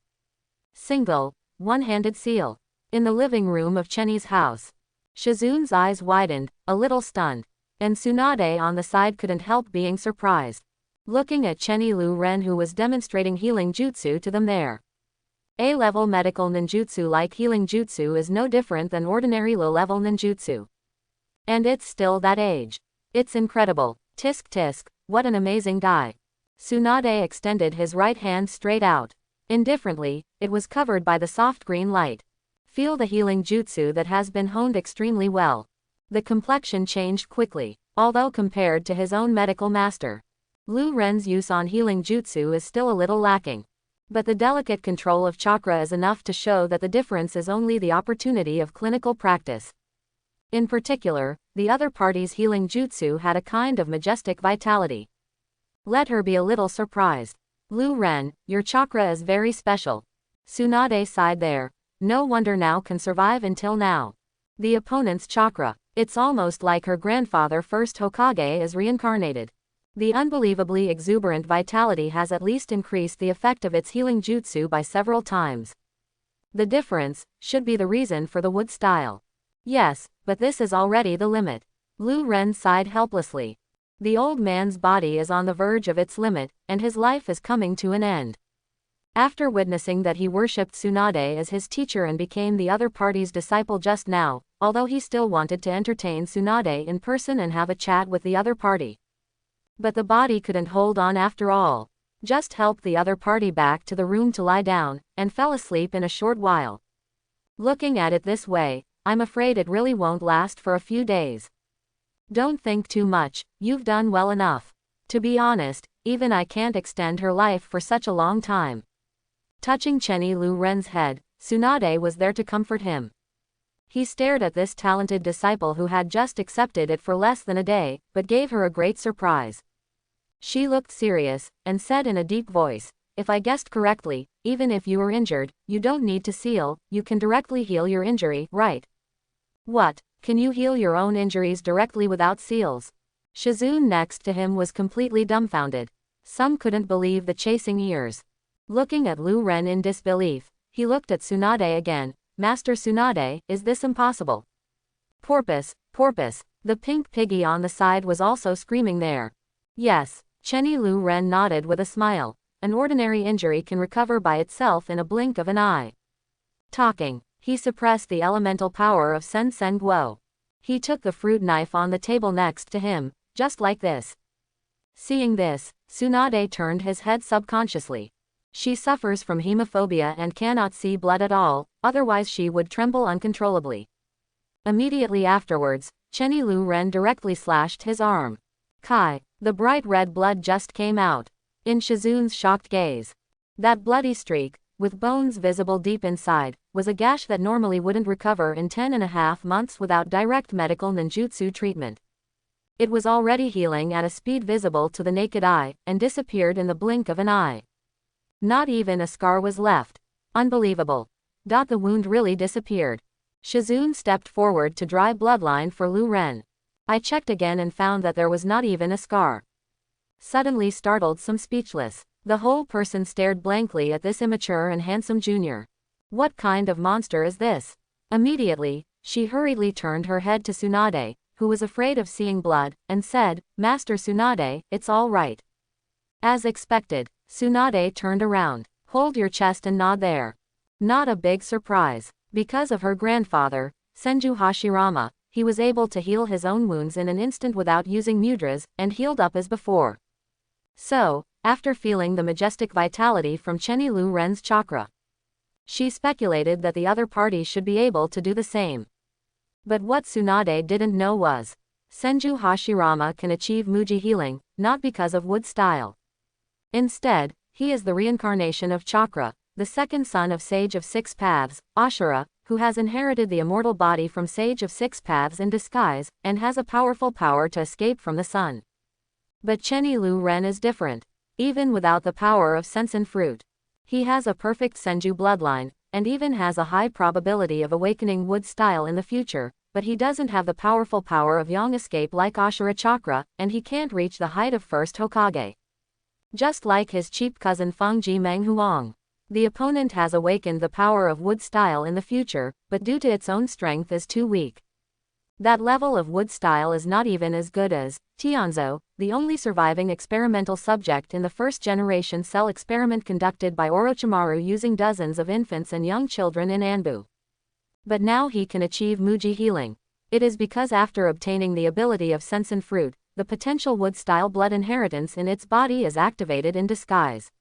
Single, one-handed seal. In the living room of Chenny's house. Shizun's eyes widened, a little stunned. And Tsunade on the side couldn't help being surprised. Looking at Lu Ren, who was demonstrating healing jutsu to them there. A-level medical ninjutsu like healing jutsu is no different than ordinary low-level ninjutsu. And it's still that age. It's incredible. Tisk tisk, what an amazing guy. Tsunade extended his right hand straight out. Indifferently, it was covered by the soft green light. Feel the healing jutsu that has been honed extremely well. The complexion changed quickly, although compared to his own medical master. Lu Ren's use on healing jutsu is still a little lacking. But the delicate control of chakra is enough to show that the difference is only the opportunity of clinical practice. In particular, the other party's healing jutsu had a kind of majestic vitality. Let her be a little surprised. Lu Ren, your chakra is very special. Tsunade sighed there. No wonder now can survive until now. The opponent's chakra. It's almost like her grandfather first Hokage is reincarnated. The unbelievably exuberant vitality has at least increased the effect of its healing jutsu by several times. The difference should be the reason for the wood style. Yes, but this is already the limit. Lu Ren sighed helplessly. The old man's body is on the verge of its limit, and his life is coming to an end. After witnessing that he worshipped Tsunade as his teacher and became the other party's disciple just now, although he still wanted to entertain Tsunade in person and have a chat with the other party. But the body couldn't hold on after all. Just helped the other party back to the room to lie down, and fell asleep in a short while. Looking at it this way, I'm afraid it really won't last for a few days. Don't think too much, you've done well enough. To be honest, even I can't extend her life for such a long time. Touching Chenny Lu Ren's head, Tsunade was there to comfort him. He stared at this talented disciple who had just accepted it for less than a day, but gave her a great surprise. She looked serious, and said in a deep voice, "If I guessed correctly, even if you were injured, you don't need to seal, you can directly heal your injury, right?" "What? Can you heal your own injuries directly without seals?" Shizun next to him was completely dumbfounded. Some couldn't believe the chasing ears. Looking at Lu Ren in disbelief, he looked at Tsunade again. "Master Tsunade, is this impossible?" "Porpoise, porpoise." The pink piggy on the side was also screaming there. "Yes." Chenny Lu Ren nodded with a smile. "An ordinary injury can recover by itself in a blink of an eye." Talking, he suppressed the elemental power of Sen Sen Guo. He took the fruit knife on the table next to him, just like this. Seeing this, Tsunade turned his head subconsciously. She suffers from hemophobia and cannot see blood at all, otherwise she would tremble uncontrollably. Immediately afterwards, Chenny Lu Ren directly slashed his arm. Kai, the bright red blood just came out. In Shizun's shocked gaze. That bloody streak, with bones visible deep inside, was a gash that normally wouldn't recover in 10.5 months without direct medical ninjutsu treatment. It was already healing at a speed visible to the naked eye, and disappeared in the blink of an eye. Not even a scar was left. Unbelievable. The wound really disappeared. Shizun stepped forward to dry bloodline for Lu Ren. I checked again and found that there was not even a scar. Suddenly startled, some speechless. The whole person stared blankly at this immature and handsome junior. What kind of monster is this? Immediately, she hurriedly turned her head to Tsunade, who was afraid of seeing blood, and said, "Master Tsunade, it's all right." As expected, Tsunade turned around. "Hold your chest and nod there." Not a big surprise. Because of her grandfather, Senju Hashirama, he was able to heal his own wounds in an instant without using mudras, and healed up as before. So, after feeling the majestic vitality from Chenny Lu Ren's chakra, she speculated that the other party should be able to do the same. But what Tsunade didn't know was, Senju Hashirama can achieve Muji healing, not because of wood style. Instead, he is the reincarnation of Chakra, the second son of Sage of Six Paths, Ashura, who has inherited the immortal body from Sage of Six Paths in disguise, and has a powerful power to escape from the sun. But Chenny Lu Ren is different. Even without the power of Sensen fruit, he has a perfect Senju bloodline, and even has a high probability of awakening wood style in the future, but he doesn't have the powerful power of Yang escape like Ashura Chakra, and he can't reach the height of first Hokage. Just like his cheap cousin Feng Ji Meng Huang. The opponent has awakened the power of wood style in the future, but due to its own strength is too weak. That level of wood style is not even as good as Tianzo, the only surviving experimental subject in the first-generation cell experiment conducted by Orochimaru using dozens of infants and young children in Anbu. But now he can achieve Muji healing. It is because after obtaining the ability of Sensen fruit, the potential wood-style blood inheritance in its body is activated in disguise.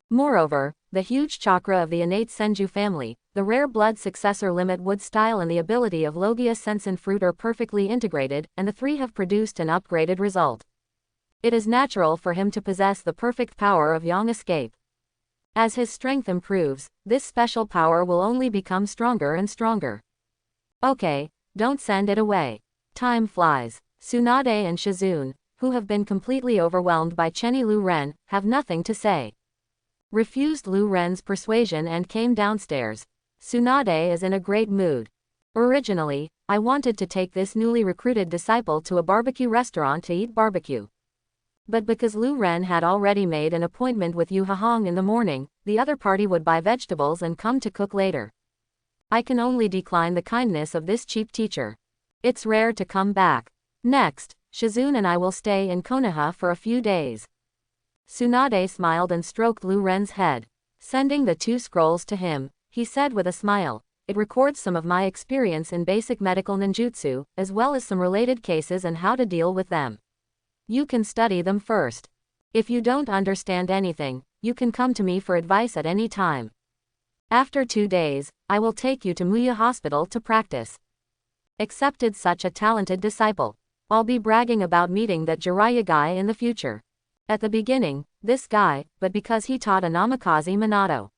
Moreover, the huge chakra of the innate Senju family, the rare blood successor limit wood style and the ability of Logia Sensen fruit are perfectly integrated, and the three have produced an upgraded result. It is natural for him to possess the perfect power of Yang escape. As his strength improves, this special power will only become stronger and stronger. Okay, don't send it away. Time flies. Tsunade and Shizun, who have been completely overwhelmed by Chenny Lu Ren, have nothing to say. Refused Lu Ren's persuasion and came downstairs. Tsunade is in a great mood. Originally, I wanted to take this newly recruited disciple to a barbecue restaurant to eat barbecue. But because Lu Ren had already made an appointment with Yu Hahong in the morning, the other party would buy vegetables and come to cook later. I can only decline the kindness of this cheap teacher. It's rare to come back. Next, Shizun and I will stay in Konoha for a few days. Tsunade smiled and stroked Lu Ren's head. Sending the 2 scrolls to him, he said with a smile, "It records some of my experience in basic medical ninjutsu, as well as some related cases and how to deal with them. You can study them first. If you don't understand anything, you can come to me for advice at any time. After 2 days, I will take you to Muya Hospital to practice." Accepted such a talented disciple. I'll be bragging about meeting that Jiraiya guy in the future. At the beginning, this guy, but because he taught a Namikaze Minato.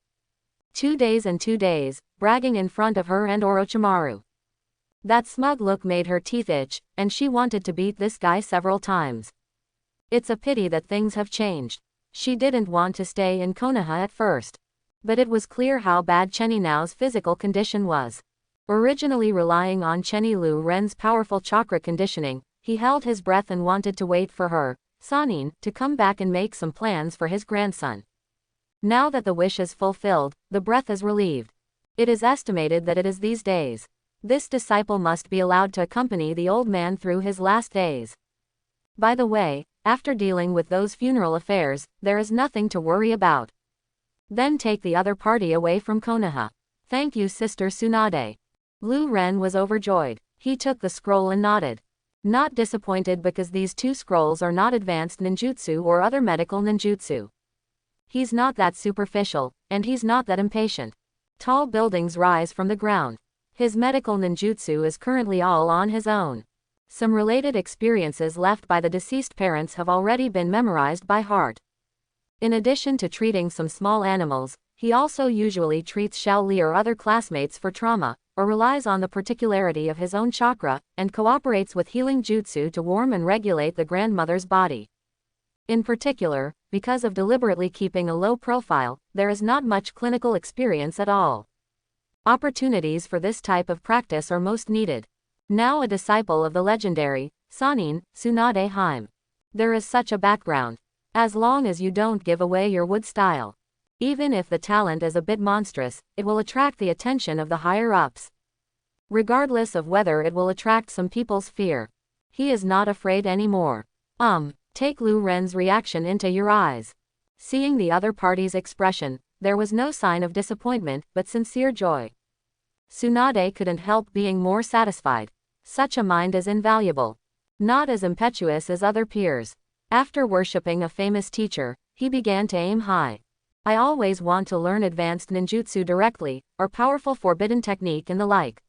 2 days and 2 days, bragging in front of her and Orochimaru. That smug look made her teeth itch, and she wanted to beat this guy several times. It's a pity that things have changed. She didn't want to stay in Konoha at first. But it was clear how bad Chenny Nao's physical condition was. Originally relying on Chenny Lu Ren's powerful chakra conditioning, he held his breath and wanted to wait for her, Sannin, to come back and make some plans for his grandson. Now that the wish is fulfilled, the breath is relieved. It is estimated that it is these days. This disciple must be allowed to accompany the old man through his last days. By the way, after dealing with those funeral affairs, there is nothing to worry about. Then take the other party away from Konoha. Thank you, Sister Tsunade. Lu Ren was overjoyed. He took the scroll and nodded. Not disappointed because these 2 scrolls are not advanced ninjutsu or other medical ninjutsu. He's not that superficial, and he's not that impatient. Tall buildings rise from the ground. His medical ninjutsu is currently all on his own. Some related experiences left by the deceased parents have already been memorized by heart. In addition to treating some small animals, he also usually treats Shaoli or other classmates for trauma, or relies on the particularity of his own chakra, and cooperates with healing jutsu to warm and regulate the grandmother's body. In particular, because of deliberately keeping a low profile, there is not much clinical experience at all. Opportunities for this type of practice are most needed. Now a disciple of the legendary Sannin, Tsunade Haim. There is such a background. As long as you don't give away your wood style. Even if the talent is a bit monstrous, it will attract the attention of the higher-ups. Regardless of whether it will attract some people's fear. He is not afraid anymore. Take Lu Ren's reaction into your eyes. Seeing the other party's expression, there was no sign of disappointment, but sincere joy. Tsunade couldn't help being more satisfied. Such a mind is invaluable. Not as impetuous as other peers. After worshipping a famous teacher, he began to aim high. I always want to learn advanced ninjutsu directly, or powerful forbidden technique and the like.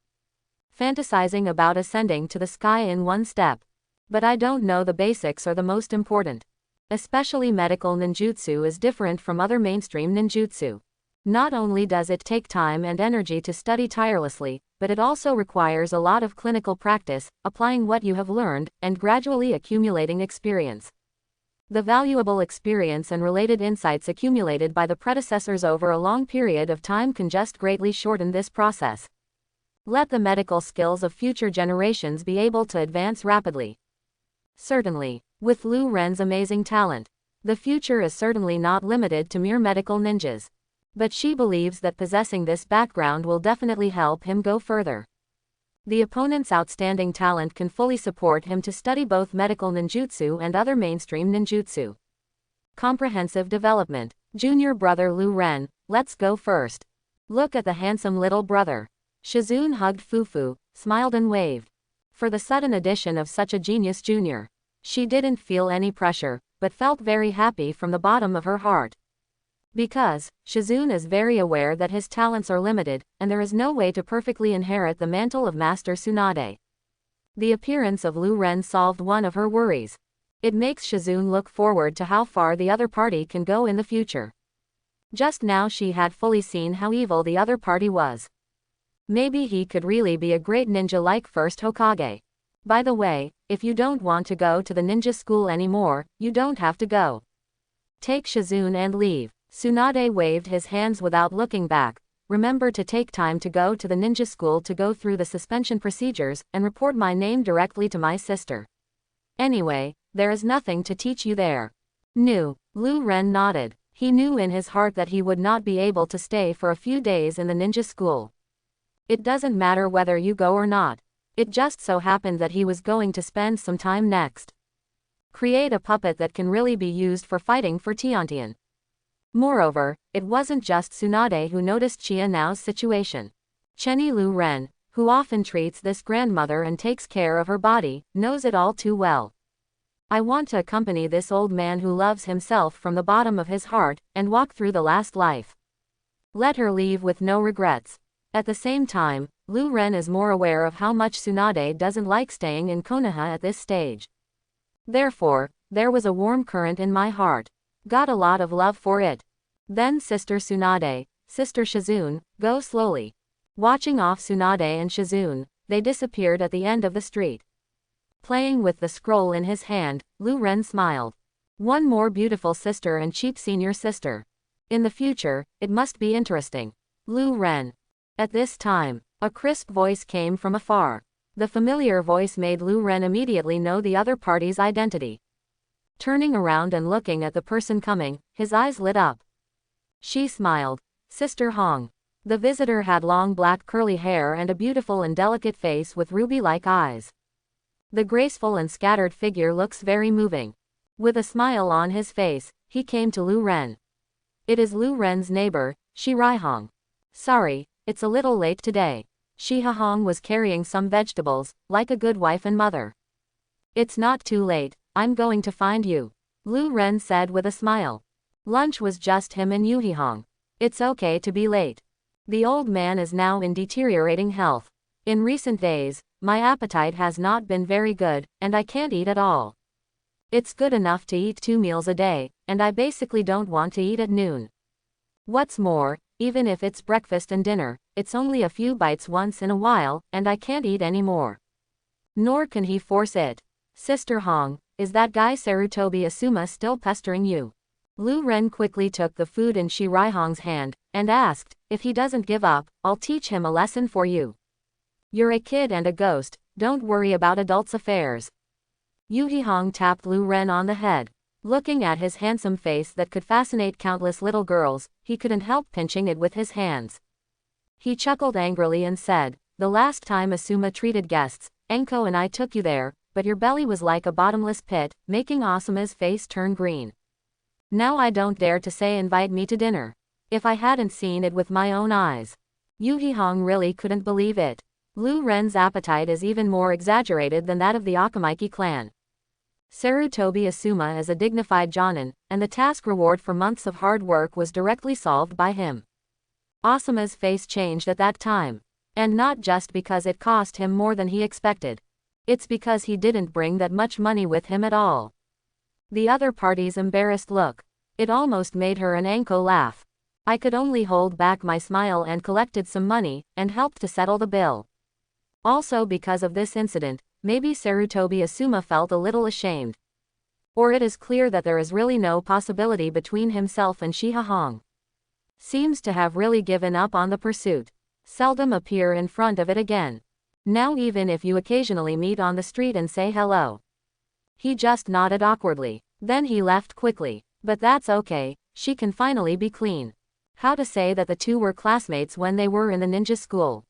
Fantasizing about ascending to the sky in one step. But I don't know the basics are the most important. Especially medical ninjutsu is different from other mainstream ninjutsu. Not only does it take time and energy to study tirelessly, but it also requires a lot of clinical practice, applying what you have learned, and gradually accumulating experience. The valuable experience and related insights accumulated by the predecessors over a long period of time can just greatly shorten this process. Let the medical skills of future generations be able to advance rapidly. Certainly, with Lu Ren's amazing talent, the future is certainly not limited to mere medical ninjas. But she believes that possessing this background will definitely help him go further. The opponent's outstanding talent can fully support him to study both medical ninjutsu and other mainstream ninjutsu. Comprehensive development. Junior brother Lu Ren, let's go first. Look at the handsome little brother. Shizun hugged Fufu, smiled and waved. For the sudden addition of such a genius junior. She didn't feel any pressure, but felt very happy from the bottom of her heart. Because, Shizun is very aware that his talents are limited, and there is no way to perfectly inherit the mantle of Master Tsunade. The appearance of Lu Ren solved one of her worries. It makes Shizun look forward to how far the other party can go in the future. Just now she had fully seen how evil the other party was. Maybe he could really be a great ninja like first Hokage. By the way, if you don't want to go to the ninja school anymore, you don't have to go. Take Shizun and leave. Tsunade waved his hands without looking back. Remember to take time to go to the ninja school to go through the suspension procedures, and report my name directly to my sister. Anyway, there is nothing to teach you there. Lu Ren nodded. He knew in his heart that he would not be able to stay for a few days in the ninja school. It doesn't matter whether you go or not. It just so happened that he was going to spend some time next. Create a puppet that can really be used for fighting for Tiantian. Moreover, it wasn't just Tsunade who noticed Chia Nao's situation. Chenny Lu Ren, who often treats this grandmother and takes care of her body, knows it all too well. I want to accompany this old man who loves himself from the bottom of his heart, and walk through the last life. Let her leave with no regrets. At the same time, Lu Ren is more aware of how much Tsunade doesn't like staying in Konoha at this stage. Therefore, there was a warm current in my heart. Got a lot of love for it. Then Sister Tsunade, Sister Shizun, go slowly. Watching off Tsunade and Shizun, they disappeared at the end of the street. Playing with the scroll in his hand, Lu Ren smiled. One more beautiful sister and cheap senior sister. In the future, it must be interesting. Lu Ren. At this time, a crisp voice came from afar. The familiar voice made Lu Ren immediately know the other party's identity. Turning around and looking at the person coming, his eyes lit up. She smiled. Sister Hong. The visitor had long black curly hair and a beautiful and delicate face with ruby-like eyes. The graceful and scattered figure looks very moving. With a smile on his face, he came to Lu Ren. It is Lu Ren's neighbor, Shi Hong. Sorry, it's a little late today. Shi Hong was carrying some vegetables, like a good wife and mother. It's not too late, I'm going to find you, Lu Ren said with a smile. Lunch was just him and Yu Hong. It's okay to be late. The old man is now in deteriorating health. In recent days, my appetite has not been very good, and I can't eat at all. It's good enough to eat 2 meals a day, and I basically don't want to eat at noon. What's more, even if it's breakfast and dinner, it's only a few bites once in a while, and I can't eat any more. Nor can he force it. Sister Hong, is that guy Sarutobi Asuma still pestering you? Lu Ren quickly took the food in Shi Hong's hand, and asked, if he doesn't give up, I'll teach him a lesson for you. You're a kid and a ghost, don't worry about adults' affairs. Yu Hong tapped Lu Ren on the head. Looking at his handsome face that could fascinate countless little girls, he couldn't help pinching it with his hands. He chuckled angrily and said, the last time Asuma treated guests, Enko and I took you there, but your belly was like a bottomless pit, making Asuma's face turn green. Now I don't dare to say invite me to dinner. If I hadn't seen it with my own eyes. Yu Hong really couldn't believe it. Lu Ren's appetite is even more exaggerated than that of the Akamaki clan. Sarutobi Asuma is a dignified jonin, and the task reward for months of hard work was directly solved by him. Asuma's face changed at that time. And not just because it cost him more than he expected. It's because he didn't bring that much money with him at all. The other party's embarrassed look. It almost made her and Anko laugh. I could only hold back my smile and collected some money, and helped to settle the bill. Also because of this incident, maybe Sarutobi Asuma felt a little ashamed. Or it is clear that there is really no possibility between himself and Shi Hong. Seems to have really given up on the pursuit. Seldom appear in front of it again. Now even if you occasionally meet on the street and say hello. He just nodded awkwardly. Then he left quickly. But that's okay, she can finally be clean. How to say that the two were classmates when they were in the ninja school.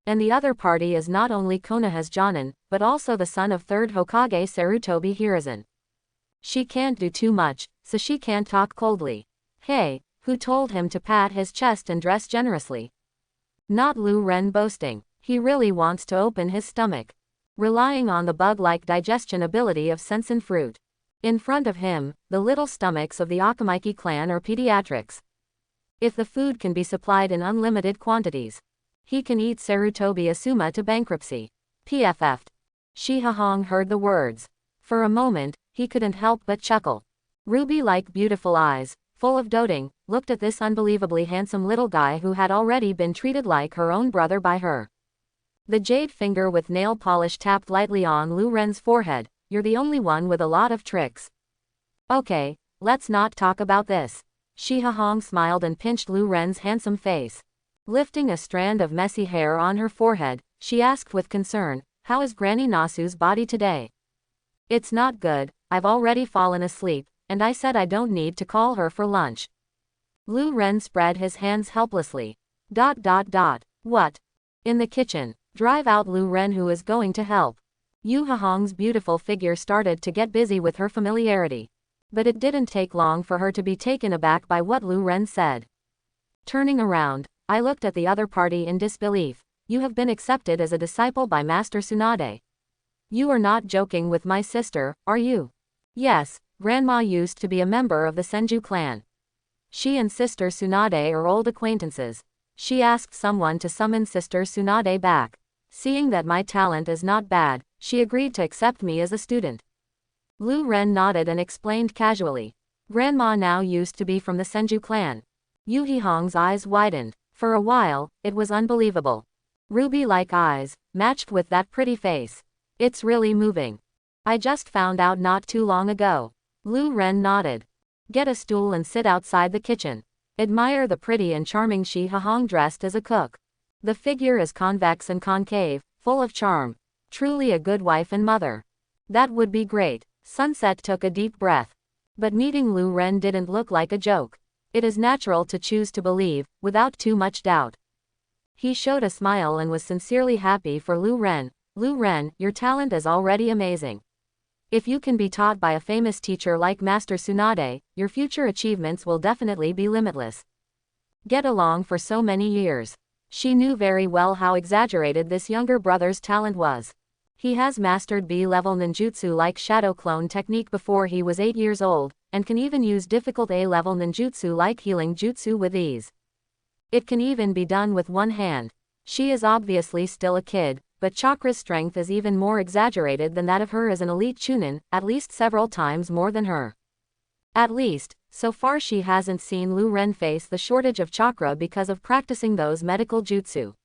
And the other party is not only Konoha's Jonin, but also the son of 3rd Hokage Sarutobi Hiruzen. She can't do too much, so she can't talk coldly. Hey, who told him to pat his chest and dress generously? Not Lu Ren boasting. He really wants to open his stomach. Relying on the bug-like digestion ability of sensen fruit. In front of him, the little stomachs of the Akamaki clan are pediatrics. If the food can be supplied in unlimited quantities, he can eat Sarutobi Asuma to bankruptcy. PFF'd. Shi Hong heard the words. For a moment, he couldn't help but chuckle. Ruby-like beautiful eyes, full of doting, looked at this unbelievably handsome little guy who had already been treated like her own brother by her. The jade finger with nail polish tapped lightly on Lu Ren's forehead. You're the only one with a lot of tricks. Okay, let's not talk about this. Shi Hong smiled and pinched Lu Ren's handsome face. Lifting a strand of messy hair on her forehead, she asked with concern, how is Granny Nasu's body today? It's not good, I've already fallen asleep, and I said I don't need to call her for lunch. Lu Ren spread his hands helplessly. What? In the kitchen. Drive out Lu Ren who is going to help. Yu Hong's beautiful figure started to get busy with her familiarity. But it didn't take long for her to be taken aback by what Lu Ren said. Turning around, I looked at the other party in disbelief. You have been accepted as a disciple by Master Tsunade. You are not joking with my sister, are you? Yes, Grandma used to be a member of the Senju clan. She and Sister Tsunade are old acquaintances. She asked someone to summon Sister Tsunade back. Seeing that my talent is not bad, she agreed to accept me as a student. Lu Ren nodded and explained casually. Grandma now used to be from the Senju clan. Yu Hihong's eyes widened. For a while, it was unbelievable. Ruby-like eyes, matched with that pretty face. It's really moving. I just found out not too long ago. Lu Ren nodded. Get a stool and sit outside the kitchen. Admire the pretty and charming Shi Hihong dressed as a cook. The figure is convex and concave, full of charm. Truly a good wife and mother. That would be great. Sunset took a deep breath. But meeting Lu Ren didn't look like a joke. It is natural to choose to believe, without too much doubt. He showed a smile and was sincerely happy for Lu Ren. Lu Ren, your talent is already amazing. If you can be taught by a famous teacher like Master Tsunade, your future achievements will definitely be limitless. Get along for so many years. She knew very well how exaggerated this younger brother's talent was. He has mastered B-level ninjutsu like shadow clone technique before he was 8 years old, and can even use difficult A-level ninjutsu like healing jutsu with ease. It can even be done with one hand. She is obviously still a kid, but chakra's strength is even more exaggerated than that of her as an elite chunin, at least several times more than her. At least, so far she hasn't seen Lu Ren face the shortage of chakra because of practicing those medical jutsu.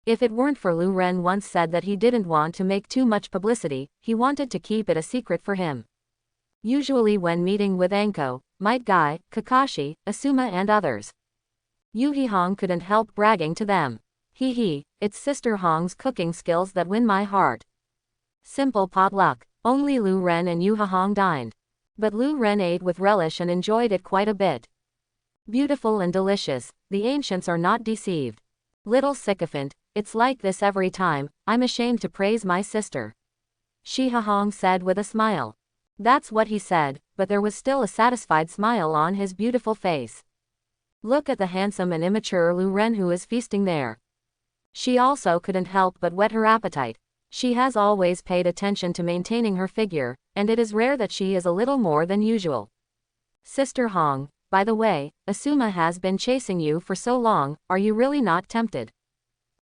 If it weren't for Lu Ren once said that he didn't want to make too much publicity, he wanted to keep it a secret for him. Usually when meeting with Anko, Might Guy, Kakashi, Asuma and others, Yu Hihong couldn't help bragging to them. Hee, it's Sister Hong's cooking skills that win my heart. Simple potluck. Only Lu Ren and Yu Hihong dined. But Lu Ren ate with relish and enjoyed it quite a bit. Beautiful and delicious, the ancients are not deceived. Little sycophant, it's like this every time, I'm ashamed to praise my sister. Shi Hihong said with a smile. That's what he said, but there was still a satisfied smile on his beautiful face. Look at the handsome and immature Lu Ren who is feasting there. She also couldn't help but whet her appetite. She has always paid attention to maintaining her figure, and it is rare that she is a little more than usual. Sister Hong, by the way, Asuma has been chasing you for so long, are you really not tempted?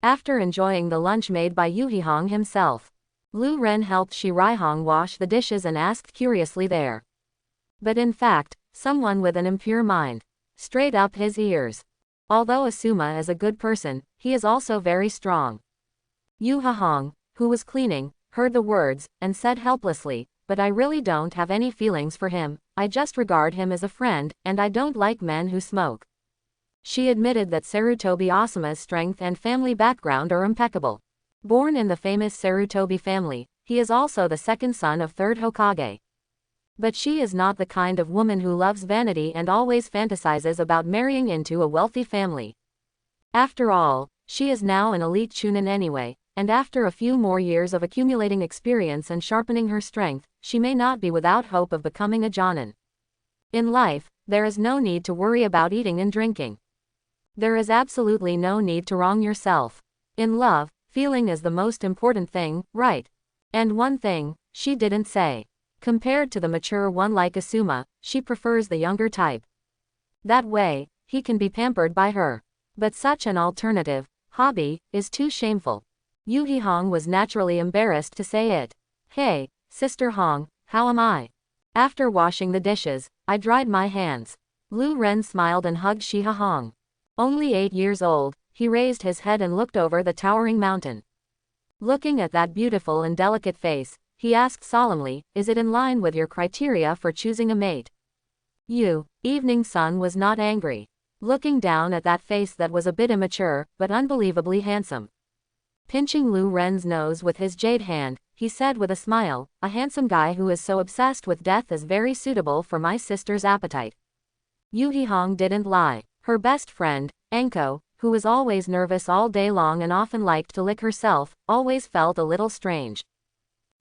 After enjoying the lunch made by Yu Hihong himself, Lu Ren helped Shi Raihong wash the dishes and asked curiously there. But in fact, someone with an impure mind. Straight up his ears. Although Asuma is a good person, he is also very strong. Yu Hihong, who was cleaning, heard the words, and said helplessly, but I really don't have any feelings for him, I just regard him as a friend, and I don't like men who smoke. She admitted that Sarutobi Asuma's strength and family background are impeccable. Born in the famous Sarutobi family, he is also the second son of third Hokage. But she is not the kind of woman who loves vanity and always fantasizes about marrying into a wealthy family. After all, she is now an elite chunin anyway, and after a few more years of accumulating experience and sharpening her strength, she may not be without hope of becoming a jonin. In life, there is no need to worry about eating and drinking. There is absolutely no need to wrong yourself. In love, feeling is the most important thing, right? And one thing, she didn't say. Compared to the mature one like Asuma, she prefers the younger type. That way, he can be pampered by her. But such an alternative, hobby, is too shameful. Yu Hihong was naturally embarrassed to say it. Hey, Sister Hong, how am I? After washing the dishes, I dried my hands. Lu Ren smiled and hugged Shi Hihong. Only 8 years old, he raised his head and looked over the towering mountain. Looking at that beautiful and delicate face, he asked solemnly, is it in line with your criteria for choosing a mate? Evening Sun was not angry. Looking down at that face that was a bit immature, but unbelievably handsome. Pinching Lu Ren's nose with his jade hand, he said with a smile, a handsome guy who is so obsessed with death is very suitable for my sister's appetite. Yu Hihong didn't lie. Her best friend, Anko, who was always nervous all day long and often liked to lick herself, always felt a little strange.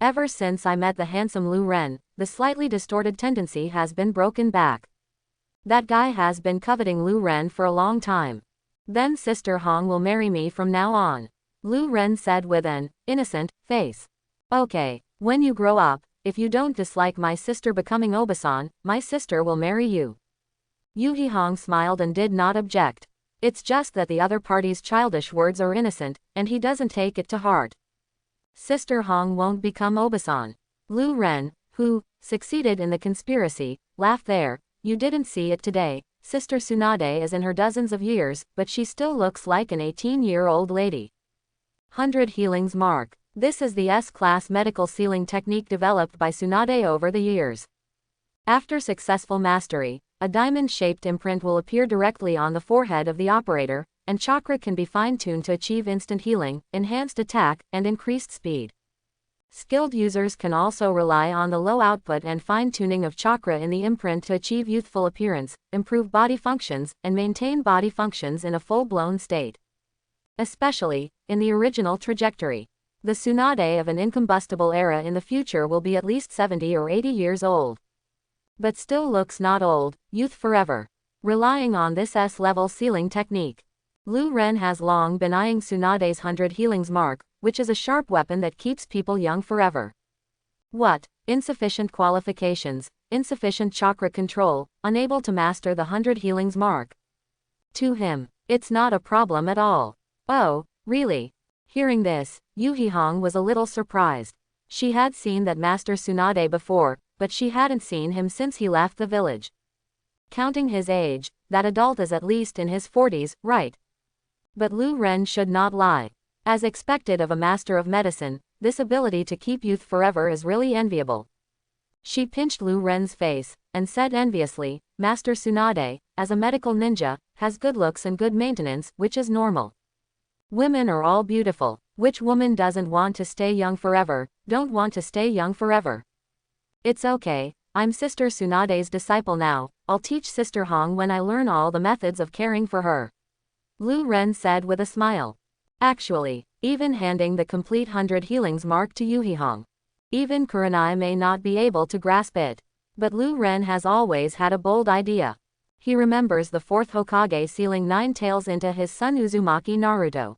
Ever since I met the handsome Lu Ren, the slightly distorted tendency has been broken back. That guy has been coveting Lu Ren for a long time. Then Sister Hong will marry me from now on, Lu Ren said with an innocent face. Okay, when you grow up, if you don't dislike my sister becoming Obasan, my sister will marry you. Yu Hong smiled and did not object. It's just that the other party's childish words are innocent, and he doesn't take it to heart. Sister Hong won't become Obasan. Lu Ren, who succeeded in the conspiracy, laughed there. You didn't see it today. Sister Tsunade is in her dozens of years, but she still looks like an 18-year-old lady. 100 Healings Mark. This is the S-class medical sealing technique developed by Tsunade over the years. After successful mastery, a diamond-shaped imprint will appear directly on the forehead of the operator, and chakra can be fine-tuned to achieve instant healing, enhanced attack, and increased speed. Skilled users can also rely on the low output and fine-tuning of chakra in the imprint to achieve youthful appearance, improve body functions, and maintain body functions in a full-blown state. Especially, in the original trajectory. The Tsunade of an incombustible era in the future will be at least 70 or 80 years old. But still looks not old, youth forever. Relying on this S-level sealing technique, Lu Ren has long been eyeing Tsunade's 100 Healings Mark, which is a sharp weapon that keeps people young forever. What? Insufficient qualifications, insufficient chakra control, unable to master the 100 Healings Mark. To him, it's not a problem at all. Oh, really? Hearing this, Yu Hong was a little surprised. She had seen that Master Tsunade before, but she hadn't seen him since he left the village. Counting his age, that adult is at least in his 40s, right? But Lu Ren should not lie. As expected of a master of medicine, this ability to keep youth forever is really enviable. She pinched Lu Ren's face, and said enviously, Master Tsunade, as a medical ninja, has good looks and good maintenance, which is normal. Women are all beautiful. Which woman doesn't want to stay young forever, don't want to stay young forever? It's okay, I'm Sister Tsunade's disciple now, I'll teach Sister Hong when I learn all the methods of caring for her. Lu Ren said with a smile. Actually, even handing the complete 100 Healings Mark to Yu Hong. Even Kurenai may not be able to grasp it. But Lu Ren has always had a bold idea. He remembers the 4th Hokage sealing 9 tails into his son Uzumaki Naruto.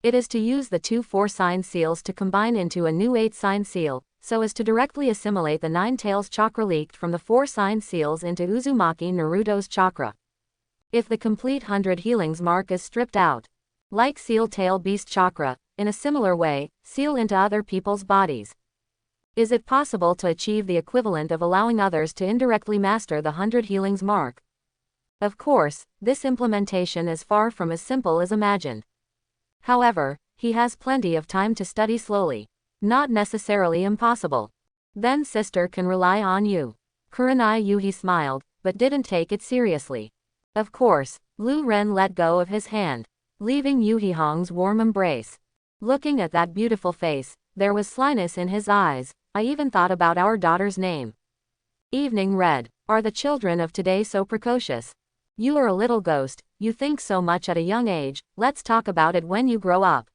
It is to use the 2 4-sign seals to combine into a new 8-sign seal, so as to directly assimilate the 9 tails chakra leaked from the 4-sign seals into Uzumaki Naruto's chakra. If the complete 100 Healings Mark is stripped out, like seal tail beast chakra, in a similar way, seal into other people's bodies. Is it possible to achieve the equivalent of allowing others to indirectly master the 100 Healings Mark? Of course, this implementation is far from as simple as imagined. However, he has plenty of time to study slowly. Not necessarily impossible. Then sister can rely on you. Kurenai Yuhi smiled, but didn't take it seriously. Of course, Lu Ren let go of his hand, leaving Yu Hong's warm embrace. Looking at that beautiful face, there was slyness in his eyes. I even thought about our daughter's name. Evening read, are the children of today so precocious? You are a little ghost, you think so much at a young age, let's talk about it when you grow up.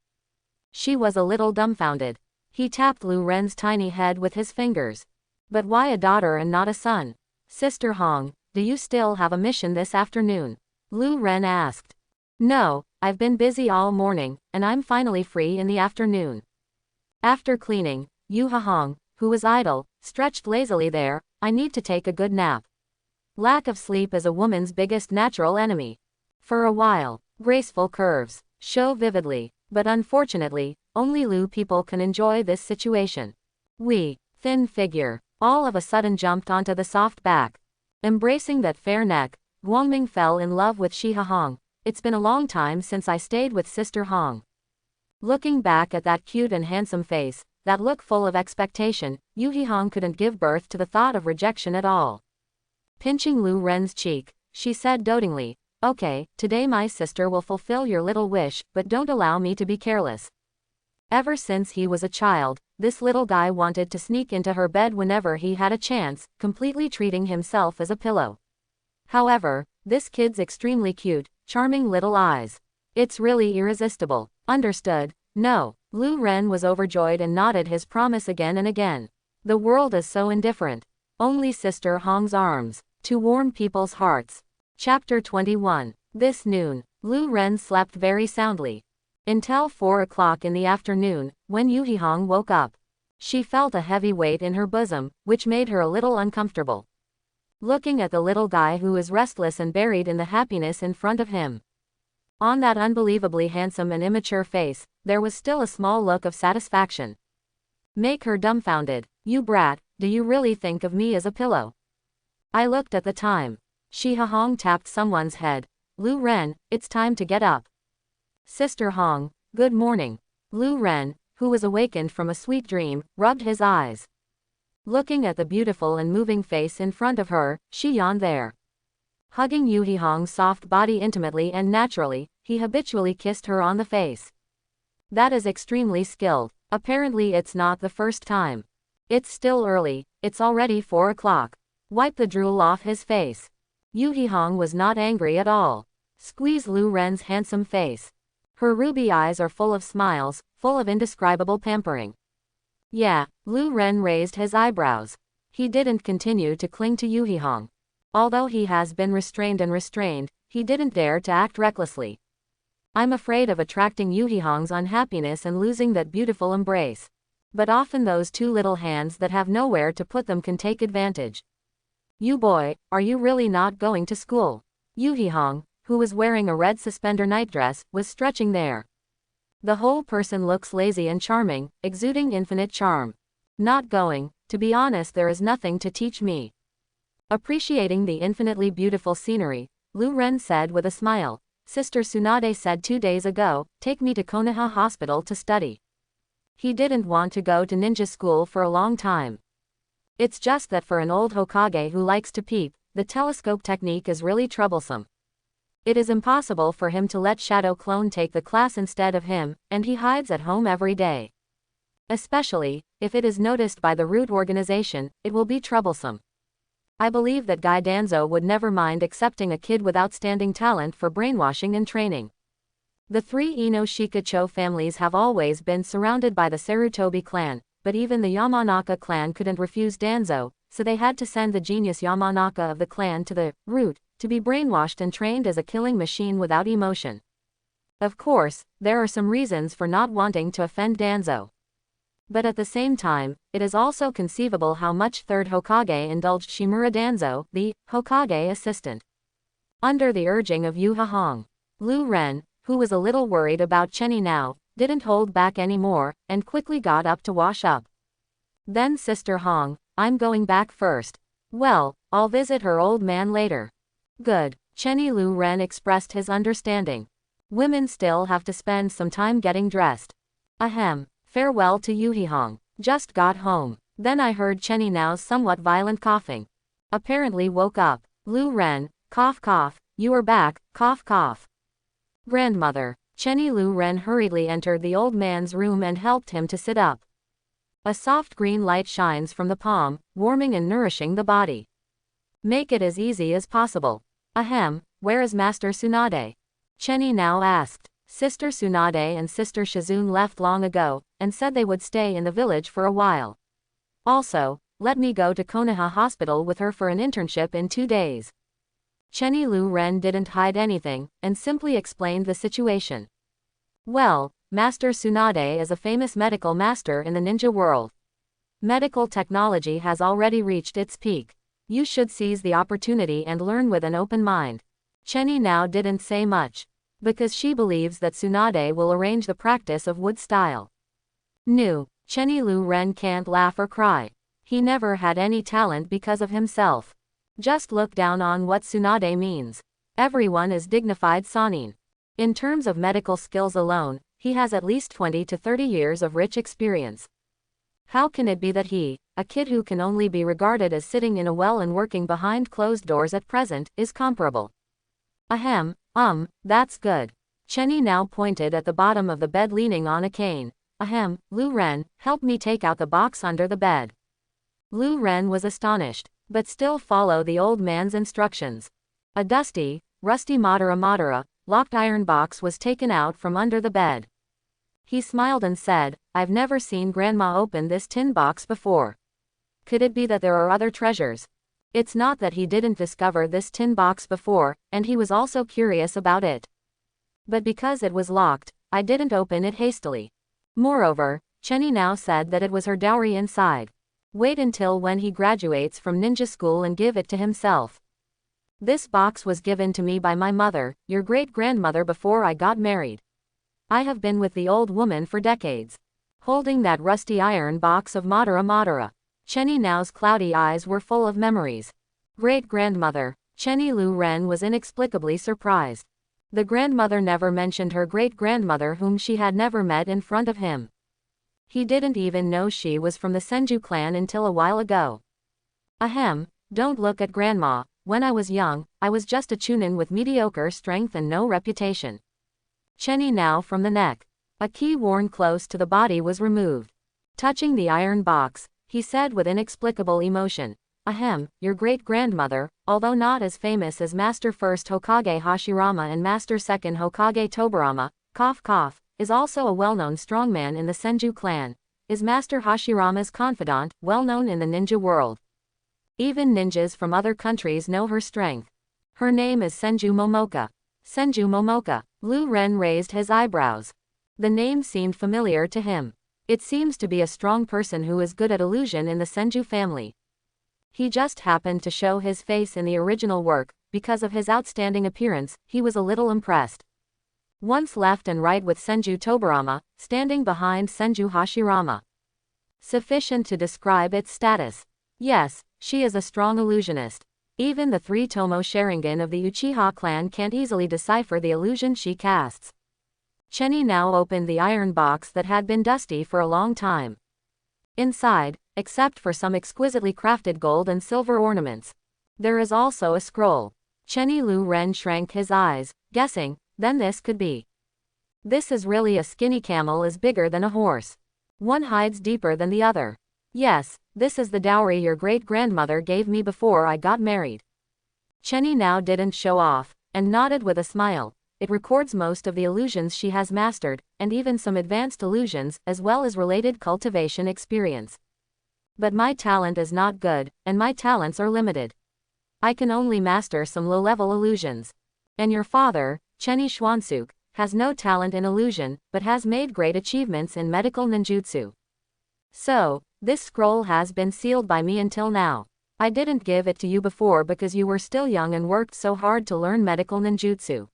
She was a little dumbfounded. He tapped Lu Ren's tiny head with his fingers. But why a daughter and not a son? Sister Hong, do you still have a mission this afternoon? Lu Ren asked. No, I've been busy all morning, and I'm finally free in the afternoon. After cleaning, Yu Hong, who was idle, stretched lazily there. I need to take a good nap. Lack of sleep is a woman's biggest natural enemy. For a while, graceful curves show vividly, but unfortunately, only Lu people can enjoy this situation. Thin figure, all of a sudden jumped onto the soft back. Embracing that fair neck, Guangming fell in love with Shi Hong. It's been a long time since I stayed with Sister Hong. Looking back at that cute and handsome face, that look full of expectation, Yu Hong couldn't give birth to the thought of rejection at all. Pinching Lu Ren's cheek, she said dotingly, okay, today my sister will fulfill your little wish, but don't allow me to be careless. Ever since he was a child, this little guy wanted to sneak into her bed whenever he had a chance, completely treating himself as a pillow. However, this kid's extremely cute, charming little eyes. It's really irresistible. Understood? No. Lu Ren was overjoyed and nodded his promise again and again. The world is so indifferent. Only Sister Hong's arms, to warm people's hearts. Chapter 21. This noon, Lu Ren slept very soundly. Until 4 o'clock in the afternoon, when Yuhi Hong woke up. She felt a heavy weight in her bosom, which made her a little uncomfortable. Looking at the little guy who is restless and buried in the happiness in front of him. On that unbelievably handsome and immature face, there was still a small look of satisfaction. Make her dumbfounded. You brat, do you really think of me as a pillow? I looked at the time. Shiha Hong tapped someone's head. Lu Ren, it's time to get up. Sister Hong, good morning. Lu Ren, who was awakened from a sweet dream, rubbed his eyes. Looking at the beautiful and moving face in front of her, she yawned there. Hugging Yuhi Hong's soft body intimately and naturally, he habitually kissed her on the face. That is extremely skilled. Apparently it's not the first time. It's still early, it's already 4 o'clock. Wipe the drool off his face. Yuhi Hong was not angry at all. Squeeze Lu Ren's handsome face. Her ruby eyes are full of smiles, full of indescribable pampering. Yeah, Lu Ren raised his eyebrows. He didn't continue to cling to Yuhi Hong. Although he has been restrained, he didn't dare to act recklessly. I'm afraid of attracting Yuhi Hong's unhappiness and losing that beautiful embrace. But often those two little hands that have nowhere to put them can take advantage. You boy, are you really not going to school? Yuhi Hong, who was wearing a red suspender nightdress, was stretching there. The whole person looks lazy and charming, exuding infinite charm. Not going, to be honest, there is nothing to teach me. Appreciating the infinitely beautiful scenery, Lu Ren said with a smile. Sister Tsunade said 2 days ago, take me to Konoha Hospital to study. He didn't want to go to ninja school for a long time. It's just that for an old Hokage who likes to peep, the telescope technique is really troublesome. It is impossible for him to let Shadow Clone take the class instead of him, and he hides at home every day. Especially, if it is noticed by the root organization, it will be troublesome. I believe that Guy Danzo would never mind accepting a kid with outstanding talent for brainwashing and training. The 3 Ino Shikacho families have always been surrounded by the Sarutobi clan, but even the Yamanaka clan couldn't refuse Danzo, so they had to send the genius Yamanaka of the clan to the root, to be brainwashed and trained as a killing machine without emotion. Of course, there are some reasons for not wanting to offend Danzo. But at the same time, it is also conceivable how much 3rd Hokage indulged Shimura Danzo, the Hokage assistant. Under the urging of Yuha Hong, Lu Ren, who was a little worried about Chenny now, didn't hold back anymore, and quickly got up to wash up. Then Sister Hong, I'm going back first. Well, I'll visit her old man later. Good. Chenny. Lu Ren expressed his understanding. Women still have to spend some time getting dressed. Ahem. Farewell to Yuhi Hong. Just got home. Then I heard Chenny Nao's somewhat violent coughing. Apparently woke up. Lu Ren, cough cough, you are back, cough cough. Grandmother. Chenny. Lu Ren hurriedly entered the old man's room and helped him to sit up. A soft green light shines from the palm, warming and nourishing the body. Make it as easy as possible. Ahem, where is Master Tsunade? Chenny Nao asked. Sister Tsunade and Sister Shizun left long ago, and said they would stay in the village for a while. Also, let me go to Konoha Hospital with her for an internship in 2 days. Chenny. Lu Ren didn't hide anything, and simply explained the situation. Well, Master Tsunade is a famous medical master in the ninja world. Medical technology has already reached its peak. You should seize the opportunity and learn with an open mind. Chenny Nao didn't say much, because she believes that Tsunade will arrange the practice of wood style. No, Chenny. Lu Ren can't laugh or cry. He never had any talent because of himself. Just look down on what Tsunade means. Everyone is dignified Sanin. In terms of medical skills alone, he has at least 20 to 30 years of rich experience. How can it be that he, a kid who can only be regarded as sitting in a well and working behind closed doors at present, is comparable? Ahem, that's good. Chenny now pointed at the bottom of the bed leaning on a cane. Ahem, Lu Ren, help me take out the box under the bed. Lu Ren was astonished, but still followed the old man's instructions. A dusty, rusty Madara, locked iron box was taken out from under the bed. He smiled and said, I've never seen Grandma open this tin box before. Could it be that there are other treasures? It's not that he didn't discover this tin box before, and he was also curious about it. But because it was locked, I didn't open it hastily. Moreover, Chenny now said that it was her dowry inside. Wait until when he graduates from ninja school and give it to himself. This box was given to me by my mother, your great-grandmother, before I got married. I have been with the old woman for decades. Holding that rusty iron box of Madara. Chenny Now's cloudy eyes were full of memories. Great-grandmother. Chenny Lu Ren was inexplicably surprised. The grandmother never mentioned her great-grandmother, whom she had never met, in front of him. He didn't even know she was from the Senju clan until a while ago. Ahem, don't look at grandma. When I was young, I was just a chunin with mediocre strength and no reputation. Chenny Now from the neck. A key worn close to the body was removed. Touching the iron box, he said with inexplicable emotion, Ahem, your great-grandmother, although not as famous as Master First Hokage Hashirama and Master Second Hokage Tobarama, is also a well-known strongman in the Senju clan, is Master Hashirama's confidant, well-known in the ninja world. Even ninjas from other countries know her strength. Her name is Senju Momoka. Senju Momoka. Lu Ren raised his eyebrows. The name seemed familiar to him. It seems to be a strong person who is good at illusion in the Senju family. He just happened to show his face in the original work. Because of his outstanding appearance, he was a little impressed. Once left and right with Senju Tobarama, standing behind Senju Hashirama. Sufficient to describe its status. Yes, she is a strong illusionist. Even the 3-tomo sharingan of the Uchiha clan can't easily decipher the illusion she casts. Chenny now opened the iron box that had been dusty for a long time. Inside, except for some exquisitely crafted gold and silver ornaments, there is also a scroll. Chenny Lu Ren shrank his eyes, guessing, then this could be. This is really a skinny camel is bigger than a horse. One hides deeper than the other. Yes, this is the dowry your great-grandmother gave me before I got married. Chenny now didn't show off, and nodded with a smile. It records most of the illusions she has mastered, and even some advanced illusions, as well as related cultivation experience. But my talent is not good, and my talents are limited. I can only master some low-level illusions. And your father, Chenny Xuansuk, has no talent in illusion, but has made great achievements in medical ninjutsu. So, this scroll has been sealed by me until now. I didn't give it to you before because you were still young and worked so hard to learn medical ninjutsu.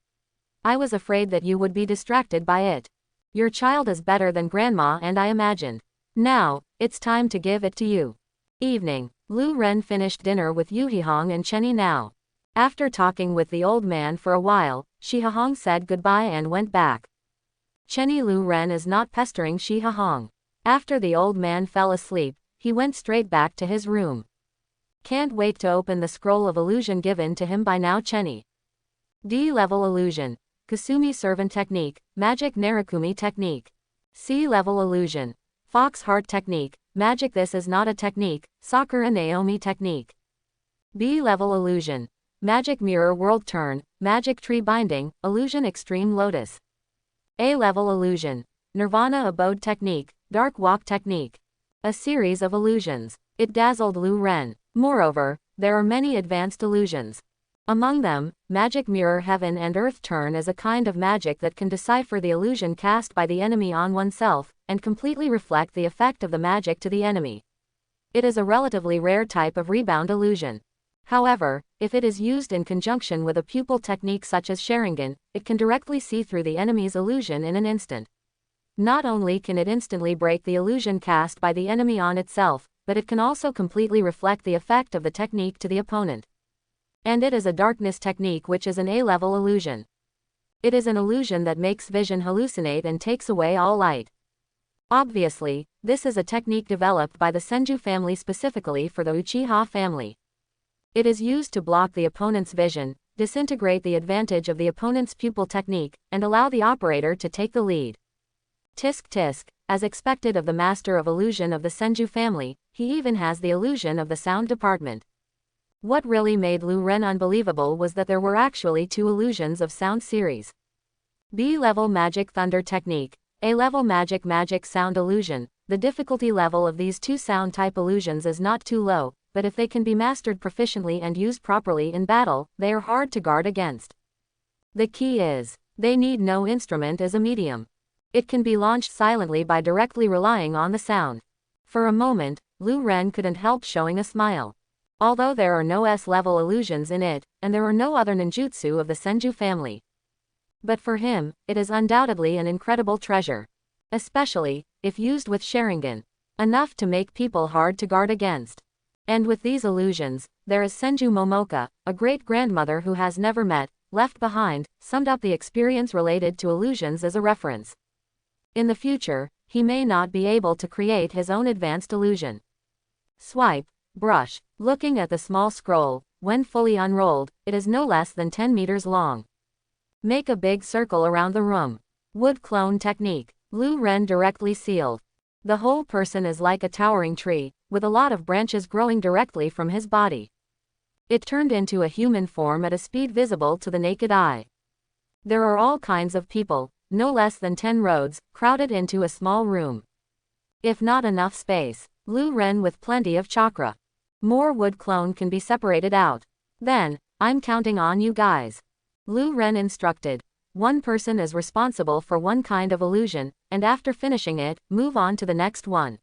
I was afraid that you would be distracted by it. Your child is better than grandma, and I imagined. Now, it's time to give it to you. Evening. Lu Ren finished dinner with Yu Hihong and Chenny Now. After talking with the old man for a while, Shi Hahong said goodbye and went back. Chenny Lu Ren is not pestering Shi Hahong. After the old man fell asleep, he went straight back to his room. Can't wait to open the scroll of illusion given to him by now. Chenny. D-level illusion. Kasumi servant technique, magic Narakumi technique. C-level illusion. Fox heart technique, magic this is not a technique, Sakura Naomi technique. B-level illusion. Magic mirror world turn, magic tree binding, illusion extreme lotus. A-level illusion. Nirvana abode technique, dark walk technique. A series of illusions. It dazzled Lu Ren. Moreover, there are many advanced illusions. Among them, magic mirror heaven and earth turn is a kind of magic that can decipher the illusion cast by the enemy on oneself, and completely reflect the effect of the magic to the enemy. It is a relatively rare type of rebound illusion. However, if it is used in conjunction with a pupil technique such as sharingan, it can directly see through the enemy's illusion in an instant. Not only can it instantly break the illusion cast by the enemy on itself, but it can also completely reflect the effect of the technique to the opponent. And it is a darkness technique, which is an A-level illusion. It is an illusion that makes vision hallucinate and takes away all light. Obviously, this is a technique developed by the Senju family specifically for the Uchiha family. It is used to block the opponent's vision, disintegrate the advantage of the opponent's pupil technique, and allow the operator to take the lead. Tisk tisk, as expected of the master of illusion of the Senju family, he even has the illusion of the sound department. What really made Lu Ren unbelievable was that there were actually 2 illusions of sound series. B-level magic thunder technique, A-level magic sound illusion, the difficulty level of these two sound-type illusions is not too low, but if they can be mastered proficiently and used properly in battle, they are hard to guard against. The key is, they need no instrument as a medium. It can be launched silently by directly relying on the sound. For a moment, Lu Ren couldn't help showing a smile. Although there are no S-level illusions in it, and there are no other ninjutsu of the Senju family. But for him, it is undoubtedly an incredible treasure. Especially, if used with sharingan. Enough to make people hard to guard against. And with these illusions, there is Senju Momoka, a great-grandmother who has never met, left behind, summed up the experience related to illusions as a reference. In the future, he may not be able to create his own advanced illusion. Swipe, brush, looking at the small scroll, when fully unrolled, it is no less than 10 meters long. Make a big circle around the room. Wood clone technique. Lu Ren directly sealed. The whole person is like a towering tree, with a lot of branches growing directly from his body. It turned into a human form at a speed visible to the naked eye. There are all kinds of people, no less than 10 roads, crowded into a small room. If not enough space, Lu Ren with plenty of chakra. More wood clone can be separated out. Then, I'm counting on you guys. Lu Ren instructed. One person is responsible for one kind of illusion, and after finishing it, move on to the next one.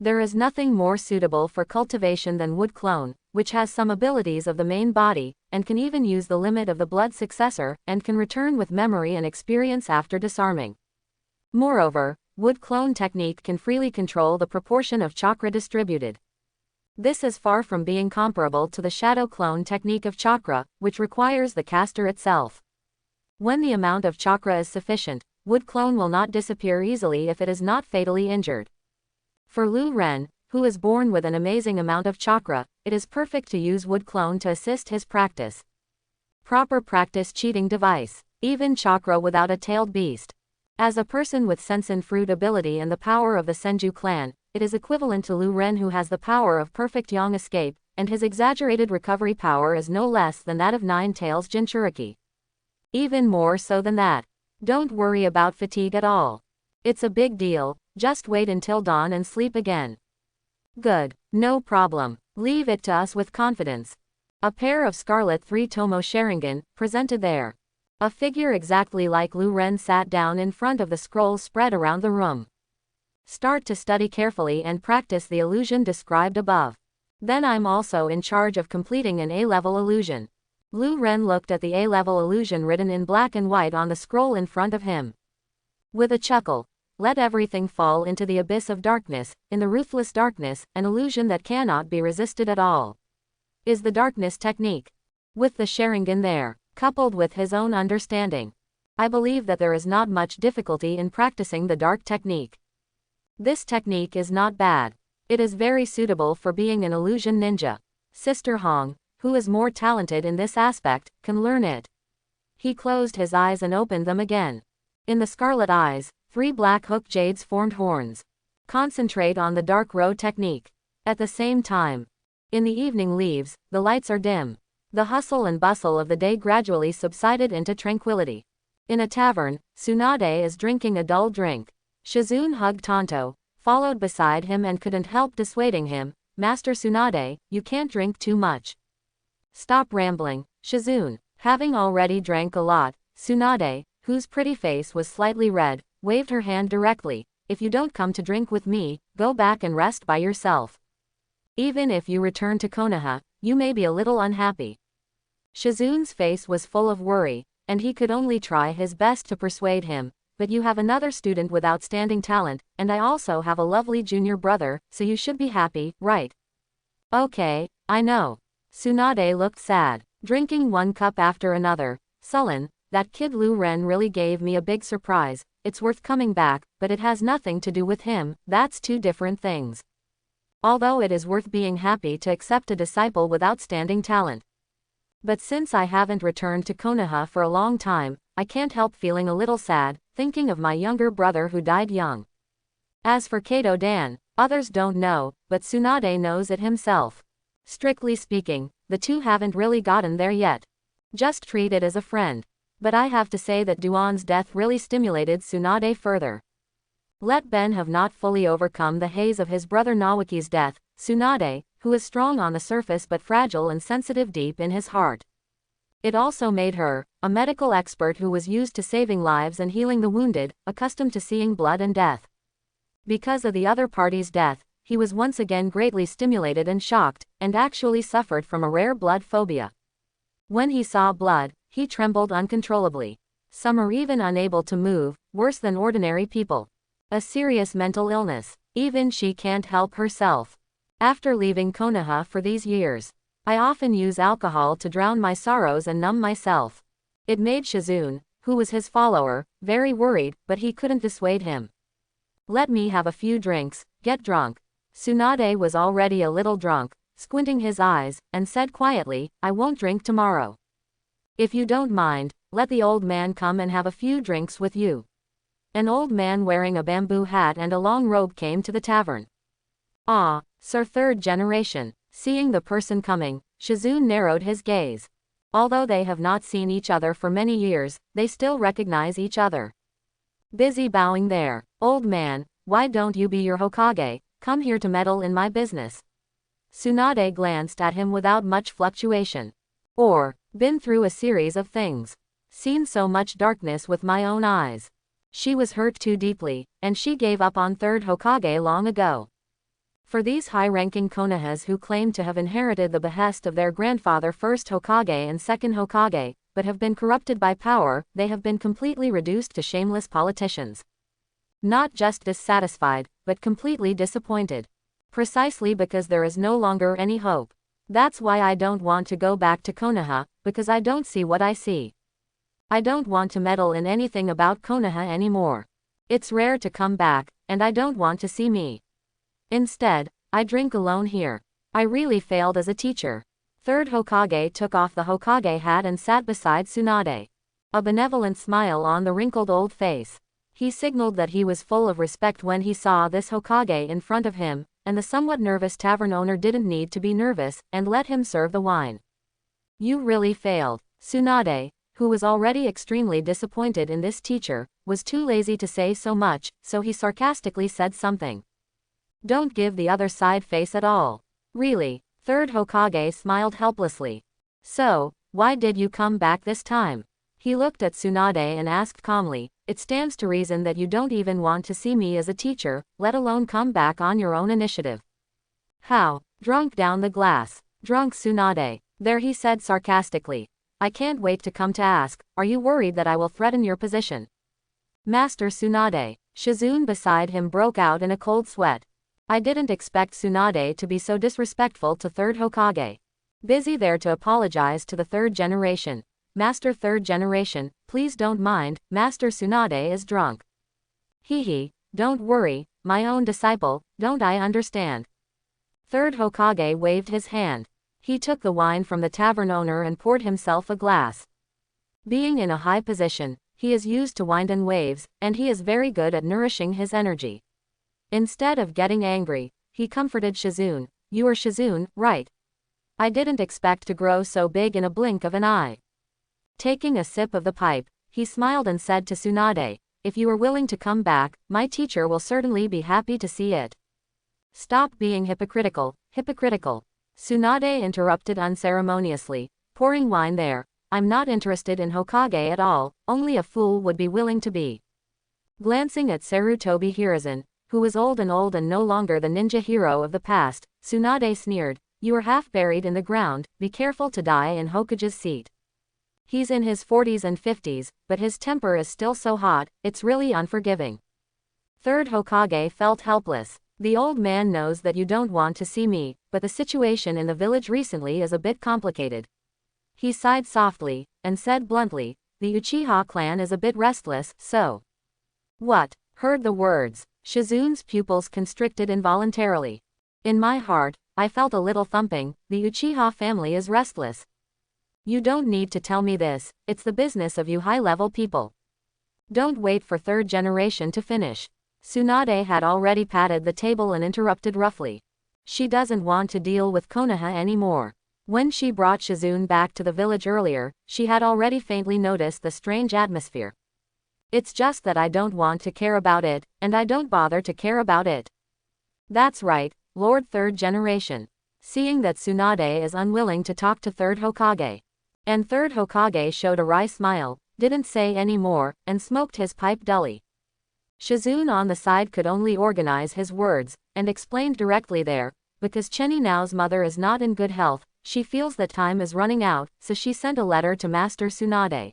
There is nothing more suitable for cultivation than wood clone, which has some abilities of the main body, and can even use the limit of the blood successor, and can return with memory and experience after disarming. Moreover, wood clone technique can freely control the proportion of chakra distributed. This is far from being comparable to the shadow clone technique of chakra, which requires the caster itself. When the amount of chakra is sufficient, wood clone will not disappear easily if it is not fatally injured. For Lu Ren, who is born with an amazing amount of chakra, it is perfect to use wood clone to assist his practice. Proper practice cheating device. Even chakra without a tailed beast. As a person with sensen fruit ability and the power of the Senju clan, it is equivalent to Lu Ren, who has the power of perfect yang escape, and his exaggerated recovery power is no less than that of Nine Tails Jinchuriki. Even more so than that. Don't worry about fatigue at all. It's a big deal, just wait until dawn and sleep again. Good, no problem, leave it to us with confidence. A pair of scarlet 3-tomo sharingan, presented there. A figure exactly like Lu Ren sat down in front of the scrolls spread around the room. Start to study carefully and practice the illusion described above. Then I'm also in charge of completing an A-level illusion. Lu Ren looked at the A-level illusion written in black and white on the scroll in front of him. With a chuckle, let everything fall into the abyss of darkness, in the ruthless darkness, an illusion that cannot be resisted at all. Is the darkness technique. With the sharingan there, coupled with his own understanding, I believe that there is not much difficulty in practicing the dark technique. This technique is not bad. It is very suitable for being an illusion ninja. Sister Hong, who is more talented in this aspect, can learn it. He closed his eyes and opened them again. In the scarlet eyes, 3 black hook jades formed horns. Concentrate on the dark road technique. At the same time, in the evening leaves, the lights are dim. The hustle and bustle of the day gradually subsided into tranquility. In a tavern, Tsunade is drinking a dull drink. Shizun hugged Tonto, followed beside him and couldn't help dissuading him. Master Tsunade, you can't drink too much. Stop rambling, Shizun. Having already drank a lot, Tsunade, whose pretty face was slightly red, waved her hand directly. If you don't come to drink with me, go back and rest by yourself. Even if you return to Konoha, you may be a little unhappy. Shizun's face was full of worry, and he could only try his best to persuade him. But you have another student with outstanding talent, and I also have a lovely junior brother, so you should be happy, right? Okay, I know. Tsunade looked sad, drinking one cup after another. Sullen, that kid Lu Ren really gave me a big surprise. It's worth coming back, but it has nothing to do with him, that's two different things. Although it is worth being happy to accept a disciple with outstanding talent. But since I haven't returned to Konoha for a long time, I can't help feeling a little sad, thinking of my younger brother who died young. As for Kato Dan, others don't know, but Tsunade knows it himself. Strictly speaking, the two haven't really gotten there yet. Just treat it as a friend. But I have to say that Duan's death really stimulated Tsunade further. Let Ben have not fully overcome the haze of his brother Naoki's death, Tsunade, who is strong on the surface but fragile and sensitive deep in his heart. It also made her, a medical expert who was used to saving lives and healing the wounded, accustomed to seeing blood and death. Because of the other party's death, he was once again greatly stimulated and shocked, and actually suffered from a rare blood phobia. When he saw blood, he trembled uncontrollably. Some are even unable to move, worse than ordinary people. A serious mental illness. Even she can't help herself. After leaving Konoha for these years, I often use alcohol to drown my sorrows and numb myself. It made Shizun, who was his follower, very worried, but he couldn't dissuade him. Let me have a few drinks, get drunk. Tsunade was already a little drunk, squinting his eyes, and said quietly, I won't drink tomorrow. If you don't mind, let the old man come and have a few drinks with you. An old man wearing a bamboo hat and a long robe came to the tavern. Ah, sir, third generation. Seeing the person coming, Shizun narrowed his gaze. Although they have not seen each other for many years, they still recognize each other. Busy bowing there. Old man, why don't you be your Hokage, come here to meddle in my business? Tsunade glanced at him without much fluctuation. Or, been through a series of things. Seen so much darkness with my own eyes. She was hurt too deeply, and she gave up on third Hokage long ago. For these high-ranking Konohas who claim to have inherited the behest of their grandfather first Hokage and second Hokage, but have been corrupted by power, they have been completely reduced to shameless politicians. Not just dissatisfied, but completely disappointed. Precisely because there is no longer any hope. That's why I don't want to go back to Konoha, because I don't see what I see. I don't want to meddle in anything about Konoha anymore. It's rare to come back, and I don't want to see me. Instead, I drink alone here. I really failed as a teacher. Third Hokage took off the Hokage hat and sat beside Tsunade. A benevolent smile on the wrinkled old face. He signaled that he was full of respect when he saw this Hokage in front of him, and the somewhat nervous tavern owner didn't need to be nervous, and let him serve the wine. You really failed. Tsunade, who was already extremely disappointed in this teacher, was too lazy to say so much, so he sarcastically said something. Don't give the other side face at all. Really. Third Hokage smiled helplessly. So, why did you come back this time? He looked at Tsunade and asked calmly, it stands to reason that you don't even want to see me as a teacher, let alone come back on your own initiative. How? Drunk down the glass. Drunk Tsunade. There, he said sarcastically. I can't wait to come to ask, are you worried that I will threaten your position? Master Tsunade. Shizun beside him broke out in a cold sweat. I didn't expect Tsunade to be so disrespectful to third Hokage. Busy there to apologize to the third generation. Master third generation, please don't mind, Master Tsunade is drunk. Hee, don't worry, my own disciple, don't I understand? Third Hokage waved his hand. He took the wine from the tavern owner and poured himself a glass. Being in a high position, he is used to wind and waves, and he is very good at nourishing his energy. Instead of getting angry, he comforted Shizun. You are Shizun, right? I didn't expect to grow so big in a blink of an eye. Taking a sip of the pipe, he smiled and said to Tsunade, if you are willing to come back, my teacher will certainly be happy to see it. Stop being hypocritical. Tsunade interrupted unceremoniously, pouring wine there. I'm not interested in Hokage at all, only a fool would be willing to be. Glancing at Sarutobi Hiruzen, who was old and no longer the ninja hero of the past, Tsunade sneered, you are half buried in the ground, be careful to die in Hokage's seat. He's in his 40s and 50s, but his temper is still so hot, it's really unforgiving. Third Hokage felt helpless. The old man knows that you don't want to see me, but the situation in the village recently is a bit complicated. He sighed softly, and said bluntly, the Uchiha clan is a bit restless, so. What? Heard the words. Shizun's pupils constricted involuntarily. In my heart, I felt a little thumping, the Uchiha family is restless. You don't need to tell me this, it's the business of you high-level people. Don't wait for third generation to finish. Tsunade had already patted the table and interrupted roughly. She doesn't want to deal with Konoha anymore. When she brought Shizun back to the village earlier, she had already faintly noticed the strange atmosphere. It's just that I don't want to care about it, and I don't bother to care about it. That's right, Lord Third Generation. Seeing that Tsunade is unwilling to talk to Third Hokage. And Third Hokage showed a wry smile, didn't say any more, and smoked his pipe dully. Shizun on the side could only organize his words, and explained directly there, because Chenny Nao's mother is not in good health, she feels that time is running out, so she sent a letter to Master Tsunade.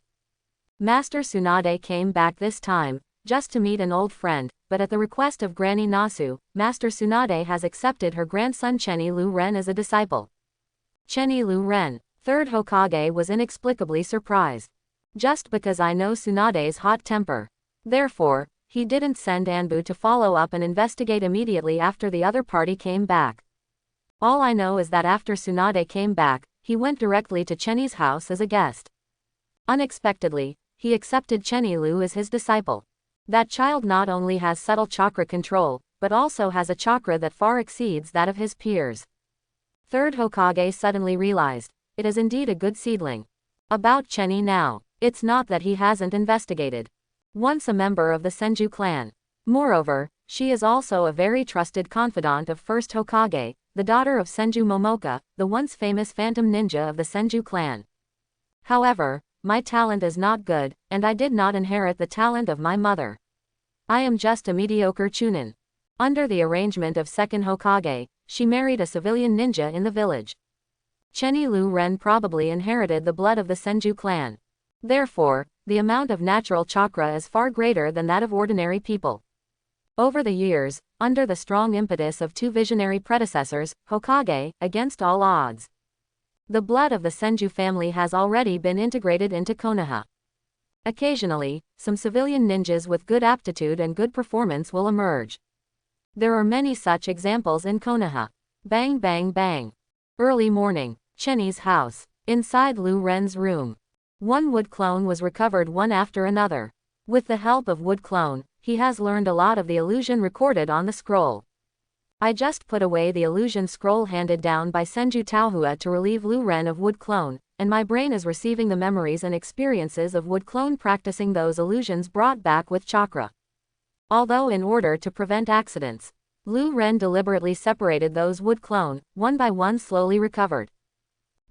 Master Tsunade came back this time, just to meet an old friend, but at the request of Granny Nasu, Master Tsunade has accepted her grandson Chenny Lu Ren as a disciple. Chenny Lu Ren, Third Hokage was inexplicably surprised. Just because I know Tsunade's hot temper. Therefore, he didn't send Anbu to follow up and investigate immediately after the other party came back. All I know is that after Tsunade came back, he went directly to Chenny's house as a guest. Unexpectedly, he accepted Chenny Lu as his disciple. That child not only has subtle chakra control, but also has a chakra that far exceeds that of his peers. Third Hokage suddenly realized, it is indeed a good seedling. About Chenny now, it's not that he hasn't investigated. Once a member of the Senju clan. Moreover, she is also a very trusted confidant of First Hokage, the daughter of Senju Momoka, the once famous phantom ninja of the Senju clan. However, my talent is not good, and I did not inherit the talent of my mother. I am just a mediocre chunin. Under the arrangement of second Hokage, she married a civilian ninja in the village. Chenny Lu Ren probably inherited the blood of the Senju clan. Therefore, the amount of natural chakra is far greater than that of ordinary people. Over the years, under the strong impetus of two visionary predecessors, Hokage, against all odds, the blood of the Senju family has already been integrated into Konoha. Occasionally, some civilian ninjas with good aptitude and good performance will emerge. There are many such examples in Konoha. Bang bang bang. Early morning, Chenny's house. Inside Lu Ren's room. One wood clone was recovered one after another. With the help of wood clone, he has learned a lot of the illusion recorded on the scroll. I just put away the illusion scroll handed down by Senju Taohua to relieve Lu Ren of wood clone, and my brain is receiving the memories and experiences of wood clone practicing those illusions brought back with chakra. Although in order to prevent accidents, Lu Ren deliberately separated those wood clone, one by one slowly recovered.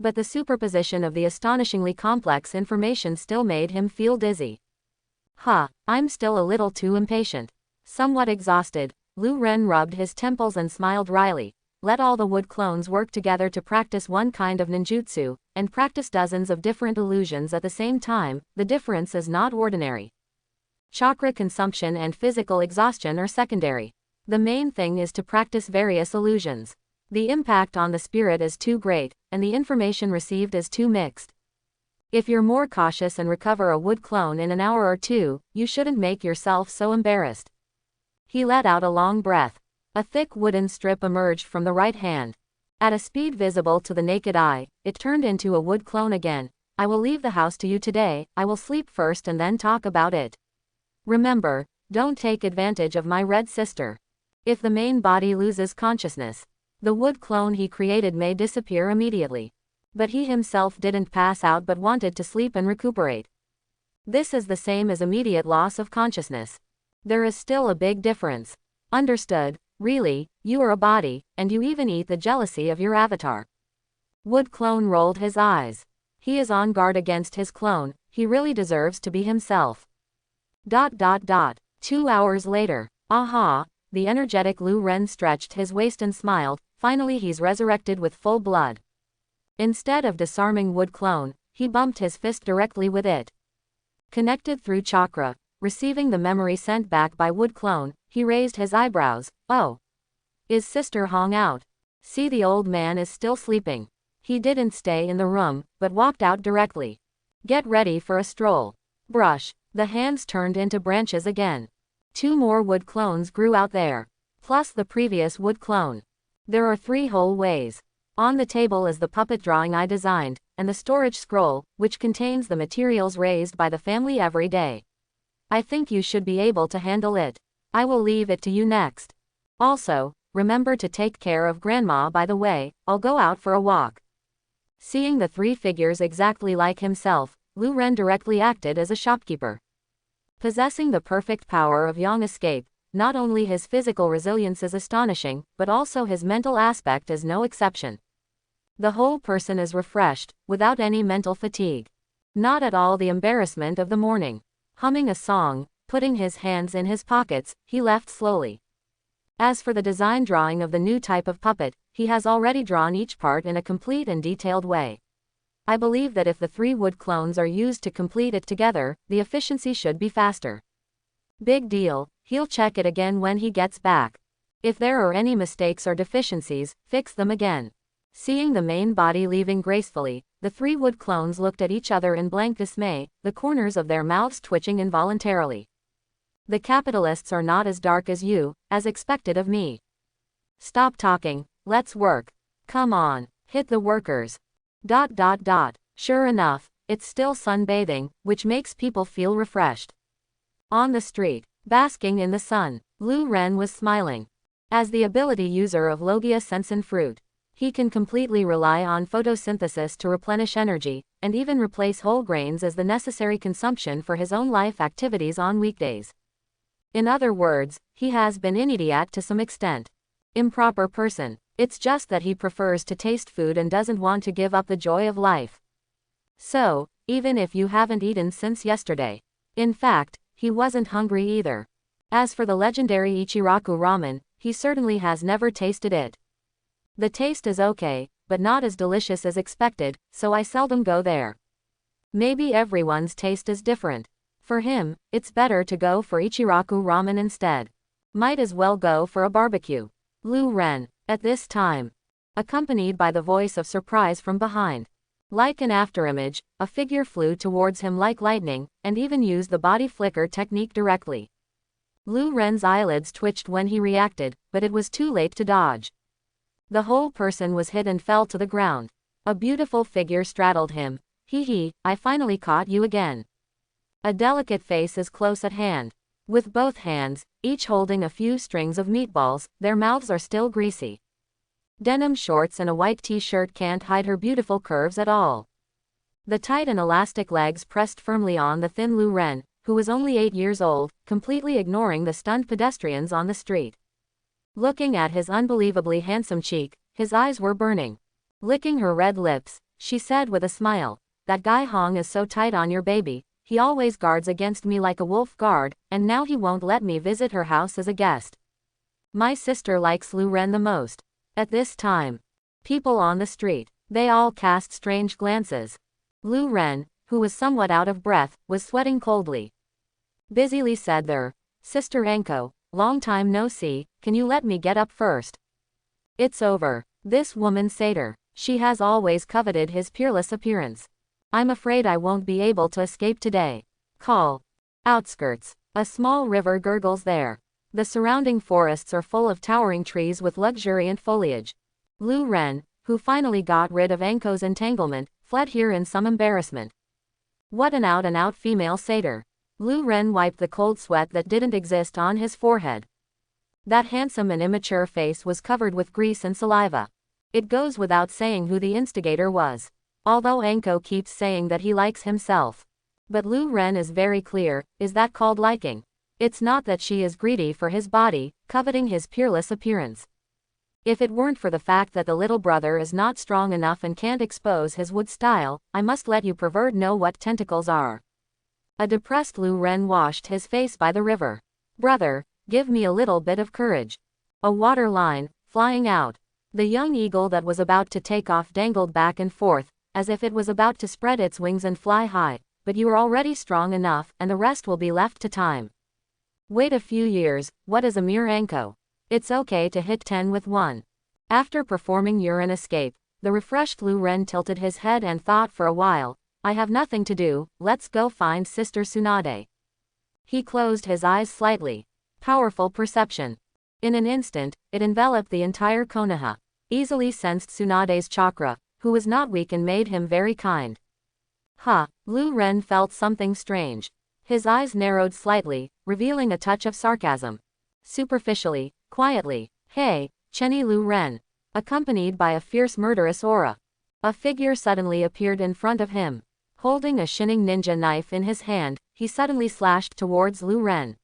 But the superposition of the astonishingly complex information still made him feel dizzy. I'm still a little too impatient. Somewhat exhausted, Lu Ren rubbed his temples and smiled wryly. Let all the wood clones work together to practice one kind of ninjutsu, and practice dozens of different illusions at the same time, the difference is not ordinary. Chakra consumption and physical exhaustion are secondary. The main thing is to practice various illusions. The impact on the spirit is too great, and the information received is too mixed. If you're more cautious and recover a wood clone in an hour or two, you shouldn't make yourself so embarrassed. He let out a long breath. A thick wooden strip emerged from the right hand. At a speed visible to the naked eye, it turned into a wood clone again. I will leave the house to you today, I will sleep first and then talk about it. Remember, don't take advantage of my red sister. If the main body loses consciousness, the wood clone he created may disappear immediately. But he himself didn't pass out but wanted to sleep and recuperate. This is the same as immediate loss of consciousness. There is still a big difference. Understood? Really, you are a body, and you even eat the jealousy of your avatar. Wood clone rolled his eyes. He is on guard against his clone, he really deserves to be himself. 2 hours later. The energetic Lu Ren stretched his waist and smiled, finally he's resurrected with full blood. Instead of disarming wood clone, he bumped his fist directly with it. Connected through chakra, receiving the memory sent back by wood clone, he raised his eyebrows. Oh. Is sister Hong out? See, the old man is still sleeping. He didn't stay in the room, but walked out directly. Get ready for a stroll. Brush. The hands turned into branches again. 2 more wood clones grew out there. Plus the previous wood clone. There are 3 whole ways. On the table is the puppet drawing I designed, and the storage scroll, which contains the materials raised by the family every day. I think you should be able to handle it. I will leave it to you next. Also, remember to take care of Grandma by the way, I'll go out for a walk. Seeing the 3 figures exactly like himself, Lu Ren directly acted as a shopkeeper. Possessing the perfect power of yang escape, not only his physical resilience is astonishing, but also his mental aspect is no exception. The whole person is refreshed, without any mental fatigue. Not at all the embarrassment of the morning. Humming a song, putting his hands in his pockets, he left slowly. As for the design drawing of the new type of puppet, he has already drawn each part in a complete and detailed way. I believe that if the 3 wood clones are used to complete it together, the efficiency should be faster. Big deal, he'll check it again when he gets back. If there are any mistakes or deficiencies, fix them again. Seeing the main body leaving gracefully, the 3 wood clones looked at each other in blank dismay, the corners of their mouths twitching involuntarily. The capitalists are not as dark as you, as expected of me. Stop talking, let's work. Come on, hit the workers. ... Sure enough, it's still sunbathing, which makes people feel refreshed. On the street, basking in the sun, Lu Ren was smiling. As the ability user of Logia Sensen fruit, he can completely rely on photosynthesis to replenish energy, and even replace whole grains as the necessary consumption for his own life activities on weekdays. In other words, he has been an idiot to some extent. Improper person. It's just that he prefers to taste food and doesn't want to give up the joy of life. So, even if you haven't eaten since yesterday. In fact, he wasn't hungry either. As for the legendary Ichiraku ramen, he certainly has never tasted it. The taste is okay, but not as delicious as expected, so I seldom go there. Maybe everyone's taste is different. For him, it's better to go for Ichiraku ramen instead. Might as well go for a barbecue. Lu Ren, at this time, accompanied by the voice of surprise from behind. Like an afterimage, a figure flew towards him like lightning, and even used the body flicker technique directly. Lu Ren's eyelids twitched when he reacted, but it was too late to dodge. The whole person was hit and fell to the ground. A beautiful figure straddled him. Hee, I finally caught you again. A delicate face is close at hand. With both hands, each holding a few strings of meatballs, their mouths are still greasy. Denim shorts and a white t-shirt can't hide her beautiful curves at all. The tight and elastic legs pressed firmly on the thin Lu Ren, who was only 8 years old, completely ignoring the stunned pedestrians on the street. Looking at his unbelievably handsome cheek, his eyes were burning. Licking her red lips, she said with a smile, "That guy Hong is so tight on your baby, he always guards against me like a wolf guard, and now he won't let me visit her house as a guest." My sister likes Lu Ren the most. At this time, people on the street, they all cast strange glances. Lu Ren, who was somewhat out of breath, was sweating coldly. Busily said there, "Sister Enko, long time no see, can you let me get up first?" It's over. This woman satyr, she has always coveted his peerless appearance. I'm afraid I won't be able to escape today. Call. Outskirts. A small river gurgles there. The surrounding forests are full of towering trees with luxuriant foliage. Lu Ren, who finally got rid of Enko's entanglement, fled here in some embarrassment. What an out-and-out female satyr. Lu Ren wiped the cold sweat that didn't exist on his forehead. That handsome and immature face was covered with grease and saliva. It goes without saying who the instigator was. Although Enko keeps saying that he likes himself. But Lu Ren is very clear, is that called liking? It's not that she is greedy for his body, coveting his peerless appearance. If it weren't for the fact that the little brother is not strong enough and can't expose his wood style, I must let you pervert know what tentacles are. A depressed Lu Ren washed his face by the river. Brother, give me a little bit of courage. A water line, flying out. The young eagle that was about to take off dangled back and forth, as if it was about to spread its wings and fly high, but you are already strong enough, and the rest will be left to time. Wait a few years, what is a mere Enko? It's okay to hit 10 with 1. After performing urine escape, the refreshed Lu Ren tilted his head and thought for a while, I have nothing to do, let's go find Sister Tsunade. He closed his eyes slightly. Powerful perception. In an instant, it enveloped the entire Konoha. Easily sensed Tsunade's chakra, who was not weak and made him very kind. Lu Ren felt something strange. His eyes narrowed slightly, revealing a touch of sarcasm. Superficially, quietly, "Hey, Chenny Lu Ren," accompanied by a fierce murderous aura. A figure suddenly appeared in front of him. Holding a shining ninja knife in his hand, he suddenly slashed towards Lu Ren.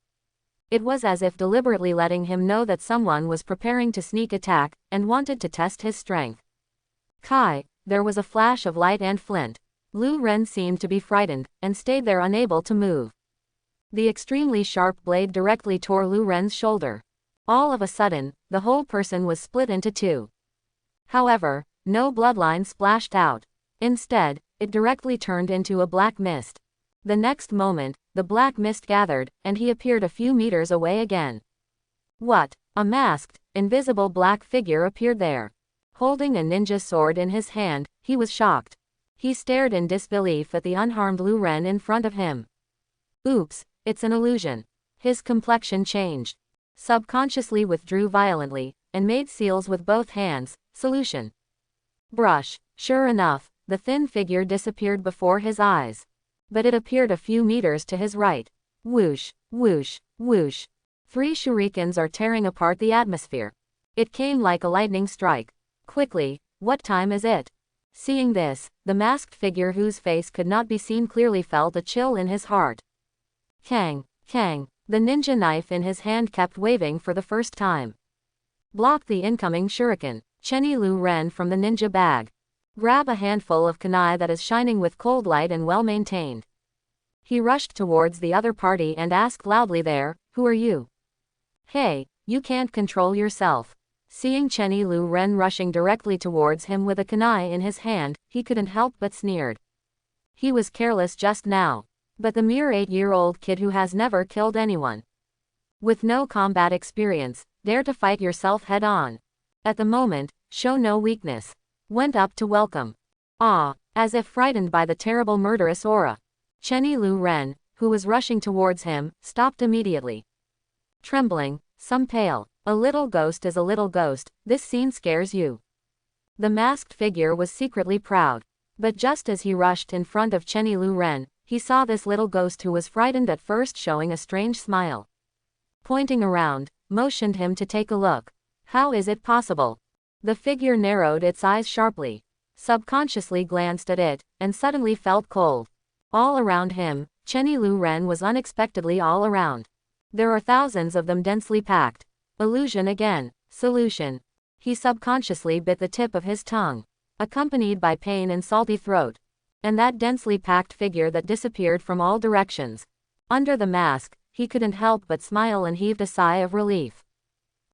It was as if deliberately letting him know that someone was preparing to sneak attack, and wanted to test his strength. Kai, there was a flash of light and flint. Lu Ren seemed to be frightened, and stayed there unable to move. The extremely sharp blade directly tore Lu Ren's shoulder. All of a sudden, the whole person was split into two. However, no bloodline splashed out. Instead, it directly turned into a black mist. The next moment, the black mist gathered, and he appeared a few meters away again. What? A masked, invisible black figure appeared there. Holding a ninja sword in his hand, he was shocked. He stared in disbelief at the unharmed Lu Ren in front of him. Oops, it's an illusion. His complexion changed. Subconsciously withdrew violently, and made seals with both hands. Solution. Brush. Sure enough, the thin figure disappeared before his eyes. But it appeared a few meters to his right. Whoosh, whoosh, whoosh. 3 shurikens are tearing apart the atmosphere. It came like a lightning strike. Quickly, what time is it? Seeing this, the masked figure whose face could not be seen clearly felt a chill in his heart. Kang, Kang. The ninja knife in his hand kept waving for the first time. Block the incoming shuriken. Chenny Lu Ren from the ninja bag. Grab a handful of kunai that is shining with cold light and well maintained. He rushed towards the other party and asked loudly there, "Who are you?" "Hey, you can't control yourself." Seeing Chenny Lu Ren rushing directly towards him with a kunai in his hand, he couldn't help but sneered. He was careless just now. But the mere 8-year-old kid who has never killed anyone, with no combat experience, dare to fight yourself head on. At the moment, show no weakness. Went up to welcome. Ah, as if frightened by the terrible murderous aura. Chenny Lu Ren, who was rushing towards him, stopped immediately. Trembling, some pale. A little ghost is a little ghost, this scene scares you. The masked figure was secretly proud. But just as he rushed in front of Chenny Lu Ren, he saw this little ghost who was frightened at first showing a strange smile. Pointing around, motioned him to take a look. How is it possible? The figure narrowed its eyes sharply, subconsciously glanced at it, and suddenly felt cold. All around him, Chenny Lu Ren was unexpectedly all around. There are thousands of them densely packed. Illusion again. Solution. He subconsciously bit the tip of his tongue, accompanied by pain and salty throat. And that densely packed figure that disappeared from all directions. Under the mask, he couldn't help but smile and heaved a sigh of relief.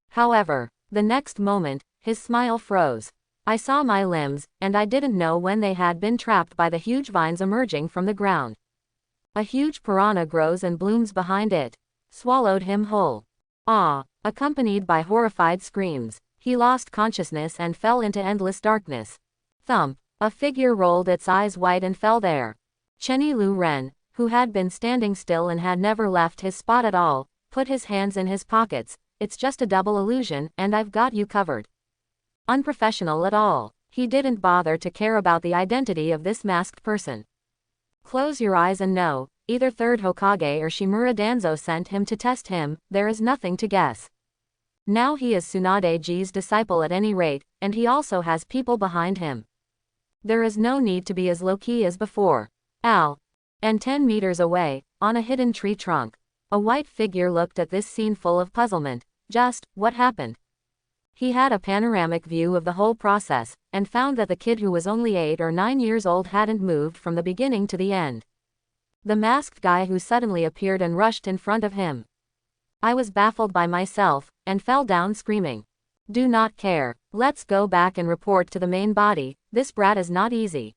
However, the next moment, his smile froze. I saw my limbs, and I didn't know when they had been trapped by the huge vines emerging from the ground. A huge piranha grows and blooms behind it. Swallowed him whole. Ah, accompanied by horrified screams, he lost consciousness and fell into endless darkness. Thump. A figure rolled its eyes wide and fell there. Chenny Lu Ren, who had been standing still and had never left his spot at all, put his hands in his pockets. It's just a double illusion, and I've got you covered. Unprofessional at all. He didn't bother to care about the identity of this masked person. Close your eyes and know, either third Hokage or Shimura Danzo sent him to test him, there is nothing to guess. Now he is Tsunade's disciple at any rate, and he also has people behind him. There is no need to be as low-key as before. Ow. And 10 meters away, on a hidden tree trunk, a white figure looked at this scene full of puzzlement. Just, what happened? He had a panoramic view of the whole process, and found that the kid who was only 8 or 9 years old hadn't moved from the beginning to the end. The masked guy who suddenly appeared and rushed in front of him. I was baffled by myself, and fell down screaming. Do not care. Let's go back and report to the main body. This brat is not easy.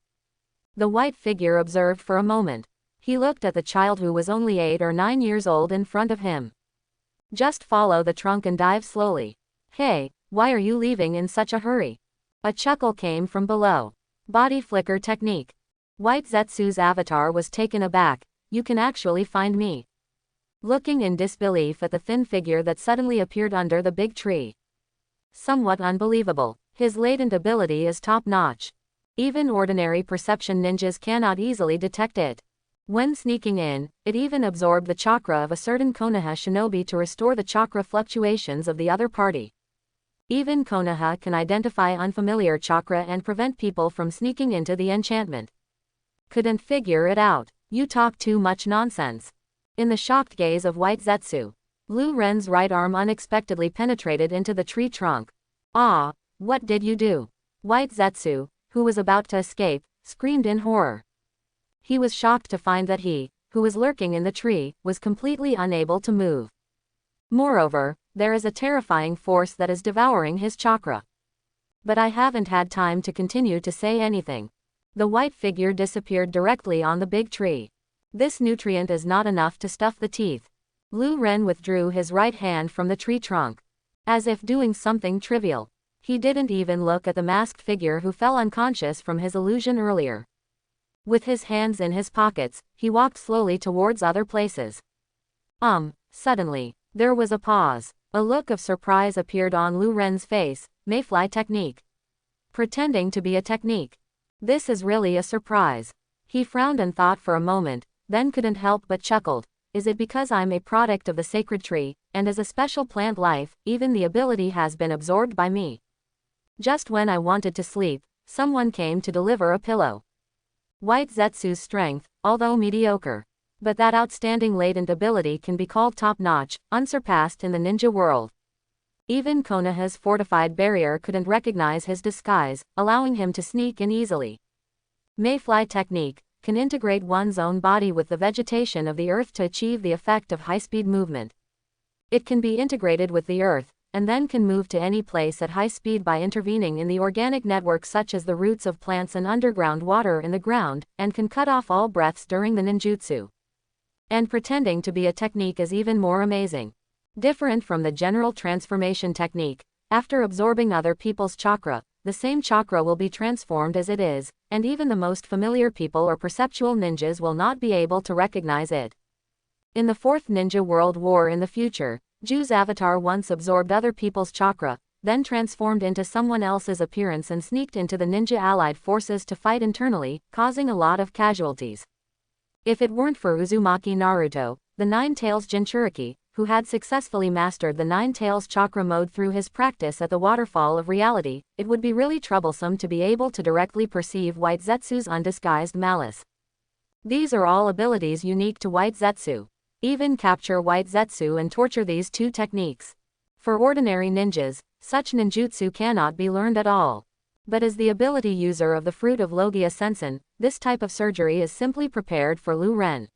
The white figure observed for a moment. He looked at the child who was only 8 or 9 years old in front of him. Just follow the trunk and dive slowly. Hey, why are you leaving in such a hurry? A chuckle came from below. Body flicker technique. White Zetsu's avatar was taken aback. You can actually find me. Looking in disbelief at the thin figure that suddenly appeared under the big tree. Somewhat unbelievable. His latent ability is top-notch. Even ordinary perception ninjas cannot easily detect it. When sneaking in, it even absorbed the chakra of a certain Konoha shinobi to restore the chakra fluctuations of the other party. Even Konoha can identify unfamiliar chakra and prevent people from sneaking into the enchantment. Couldn't figure it out. You talk too much nonsense. In the shocked gaze of White Zetsu, Lu Ren's right arm unexpectedly penetrated into the tree trunk. Ah, what did you do? White Zetsu, who was about to escape, screamed in horror. He was shocked to find that he, who was lurking in the tree, was completely unable to move. Moreover, there is a terrifying force that is devouring his chakra. But I haven't had time to continue to say anything. The white figure disappeared directly on the big tree. This nutrient is not enough to stuff the teeth. Lu Ren withdrew his right hand from the tree trunk. As if doing something trivial. He didn't even look at the masked figure who fell unconscious from his illusion earlier. With his hands in his pockets, he walked slowly towards other places. Suddenly, there was a pause. A look of surprise appeared on Lu Ren's face. Mayfly technique. Pretending to be a technique. This is really a surprise. He frowned and thought for a moment, then couldn't help but chuckled. Is it because I'm a product of the sacred tree, and as a special plant life, even the ability has been absorbed by me? Just when I wanted to sleep, someone came to deliver a pillow. White Zetsu's strength, although mediocre. But that outstanding latent ability can be called top-notch, unsurpassed in the ninja world. Even Konoha's fortified barrier couldn't recognize his disguise, allowing him to sneak in easily. Mayfly technique can integrate one's own body with the vegetation of the earth to achieve the effect of high-speed movement. It can be integrated with the earth, and then can move to any place at high speed by intervening in the organic network such as the roots of plants and underground water in the ground, and can cut off all breaths during the ninjutsu. And pretending to be a technique is even more amazing. Different from the general transformation technique, after absorbing other people's chakra, the same chakra will be transformed as it is, and even the most familiar people or perceptual ninjas will not be able to recognize it. In the Fourth Ninja World War in the future, Ju's avatar once absorbed other people's chakra, then transformed into someone else's appearance and sneaked into the ninja allied forces to fight internally, causing a lot of casualties. If it weren't for Uzumaki Naruto, the Nine-Tails Jinchuriki, who had successfully mastered the Nine-Tails chakra mode through his practice at the Waterfall of Reality, it would be really troublesome to be able to directly perceive White Zetsu's undisguised malice. These are all abilities unique to White Zetsu. Even capture White Zetsu and torture these two techniques. For ordinary ninjas, such ninjutsu cannot be learned at all. But as the ability user of the fruit of Logia Sensen, this type of surgery is simply prepared for Lu Ren.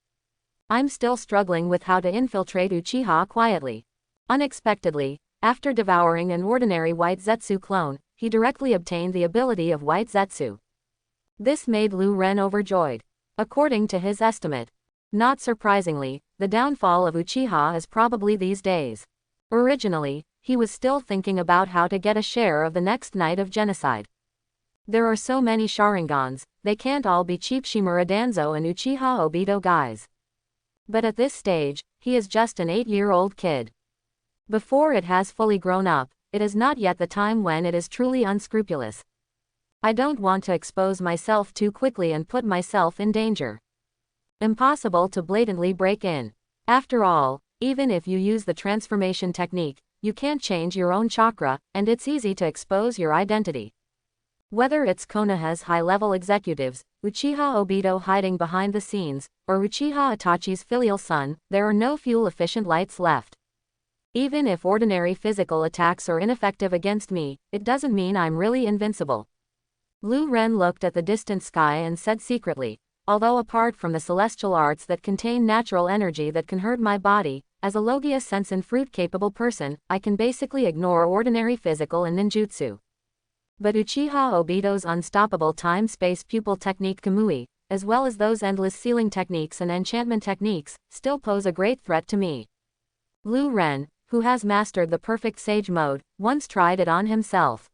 I'm still struggling with how to infiltrate Uchiha quietly. Unexpectedly, after devouring an ordinary White Zetsu clone, he directly obtained the ability of White Zetsu. This made Lu Ren overjoyed. According to his estimate. Not surprisingly, the downfall of Uchiha is probably these days. Originally, he was still thinking about how to get a share of the next night of genocide. There are so many Sharingans, they can't all be cheap Shimura Danzo and Uchiha Obito guys. But at this stage, he is just an 8-year-old kid. Before it has fully grown up, it is not yet the time when it is truly unscrupulous. I don't want to expose myself too quickly and put myself in danger. Impossible to blatantly break in. After all, even if you use the transformation technique, you can't change your own chakra, and it's easy to expose your identity. Whether it's Konoha's high-level executives, Uchiha Obito hiding behind the scenes, or Uchiha Itachi's filial son, there are no fuel-efficient lights left. Even if ordinary physical attacks are ineffective against me, it doesn't mean I'm really invincible. Lu Ren looked at the distant sky and said secretly, although apart from the celestial arts that contain natural energy that can hurt my body, as a Logia Sensen fruit-capable person, I can basically ignore ordinary physical and ninjutsu. But Uchiha Obito's unstoppable time-space pupil technique Kamui, as well as those endless sealing techniques and enchantment techniques, still pose a great threat to me. Lu Ren, who has mastered the perfect sage mode, once tried it on himself.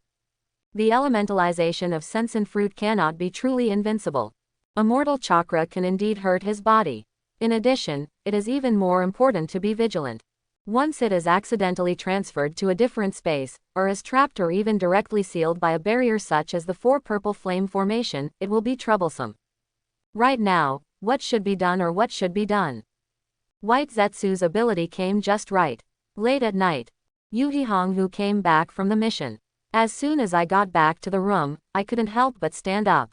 The elementalization of Sensen fruit cannot be truly invincible. A mortal chakra can indeed hurt his body. In addition, it is even more important to be vigilant. Once it is accidentally transferred to a different space, or is trapped or even directly sealed by a barrier such as the Four Purple Flame Formation, it will be troublesome. Right now, what should be done or what should be done? White Zetsu's ability came just right. Late at night, Yuhi Honghu came back from the mission. As soon as I got back to the room, I couldn't help but stand up.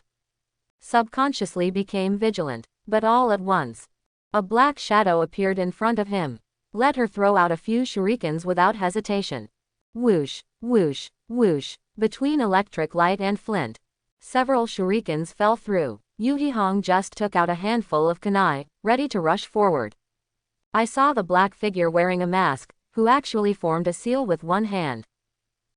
Subconsciously became vigilant. But all at once, a black shadow appeared in front of him. Let her throw out a few shurikens without hesitation. Whoosh, whoosh, whoosh, between electric light and flint. Several shurikens fell through. Yuhi Hong just took out a handful of kunai, ready to rush forward. I saw the black figure wearing a mask, who actually formed a seal with one hand.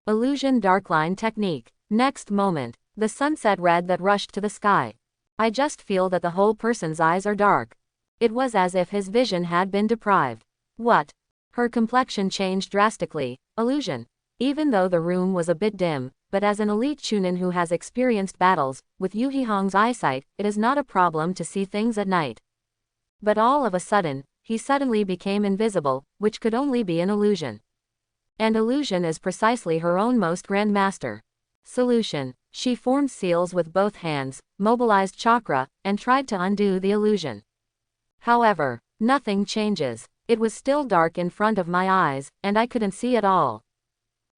Illusion darkline technique. Next moment, the sunset red that rushed to the sky. I just feel that the whole person's eyes are dark. It was as if his vision had been deprived. What? Her complexion changed drastically. Illusion. Even though the room was a bit dim, but as an elite chunin who has experienced battles, with Yuhi Hong's eyesight, it is not a problem to see things at night. But all of a sudden, he suddenly became invisible, which could only be an illusion. And illusion is precisely her own most grand master. Solution. She formed seals with both hands, mobilized chakra, and tried to undo the illusion. However, nothing changes. It was still dark in front of my eyes, and I couldn't see at all.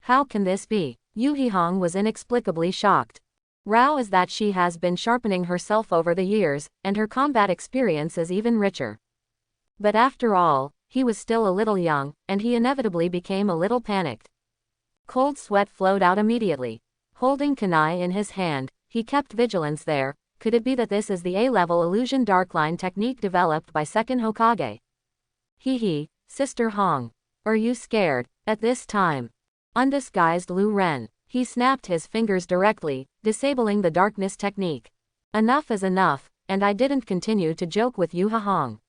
How can this be? Yuhi Hong was inexplicably shocked. Rao is that she has been sharpening herself over the years, and her combat experience is even richer. But after all, he was still a little young, and he inevitably became a little panicked. Cold sweat flowed out immediately. Holding kunai in his hand, he kept vigilance there. Could it be that this is the A-level illusion darkline technique developed by second Hokage? Hee, Sister Hong. Are you scared? At this time, undisguised Lu Ren. He snapped his fingers directly, disabling the darkness technique. Enough is enough, and I didn't continue to joke with Yuha Hong.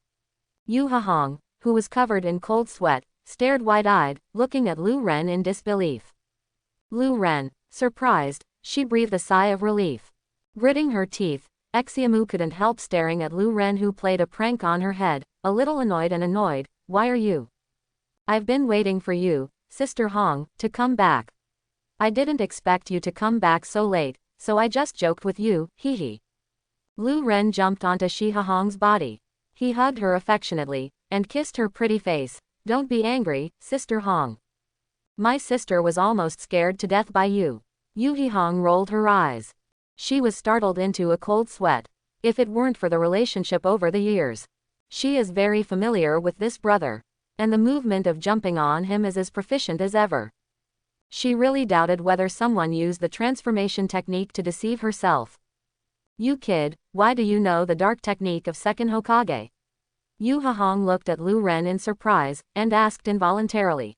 Yuha Hong, who was covered in cold sweat, stared wide-eyed, looking at Lu Ren in disbelief. Lu Ren, surprised, she breathed a sigh of relief. Gritting her teeth, Exiamu couldn't help staring at Lu Ren, who played a prank on her head, a little annoyed. Why are you? I've been waiting for you, Sister Hong, to come back. I didn't expect you to come back so late, so I just joked with you, hee. Lu Ren jumped onto Shiha Hong's body. He hugged her affectionately, and kissed her pretty face. Don't be angry, Sister Hong. My sister was almost scared to death by you. Yuhi Hong rolled her eyes. She was startled into a cold sweat. If it weren't for the relationship over the years. She is very familiar with this brother. And the movement of jumping on him is as proficient as ever. She really doubted whether someone used the transformation technique to deceive herself. You kid, why do you know the dark technique of second Hokage? Yuha Hong looked at Lu Ren in surprise, and asked involuntarily.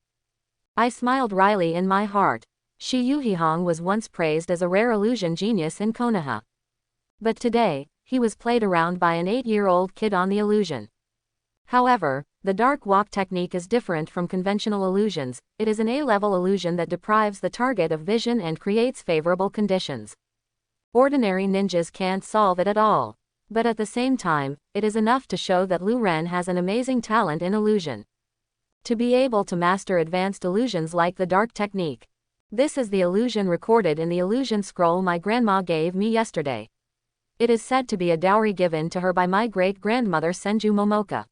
I smiled wryly in my heart. Yuhi Hong was once praised as a rare illusion genius in Konoha. But today, he was played around by an 8-year-old kid on the illusion. However, the dark walk technique is different from conventional illusions. It is an A-level illusion that deprives the target of vision and creates favorable conditions. Ordinary ninjas can't solve it at all. But at the same time, it is enough to show that Lu Ren has an amazing talent in illusion. To be able to master advanced illusions like the dark technique. This is the illusion recorded in the illusion scroll my grandma gave me yesterday. It is said to be a dowry given to her by my great-grandmother Senju Momoka.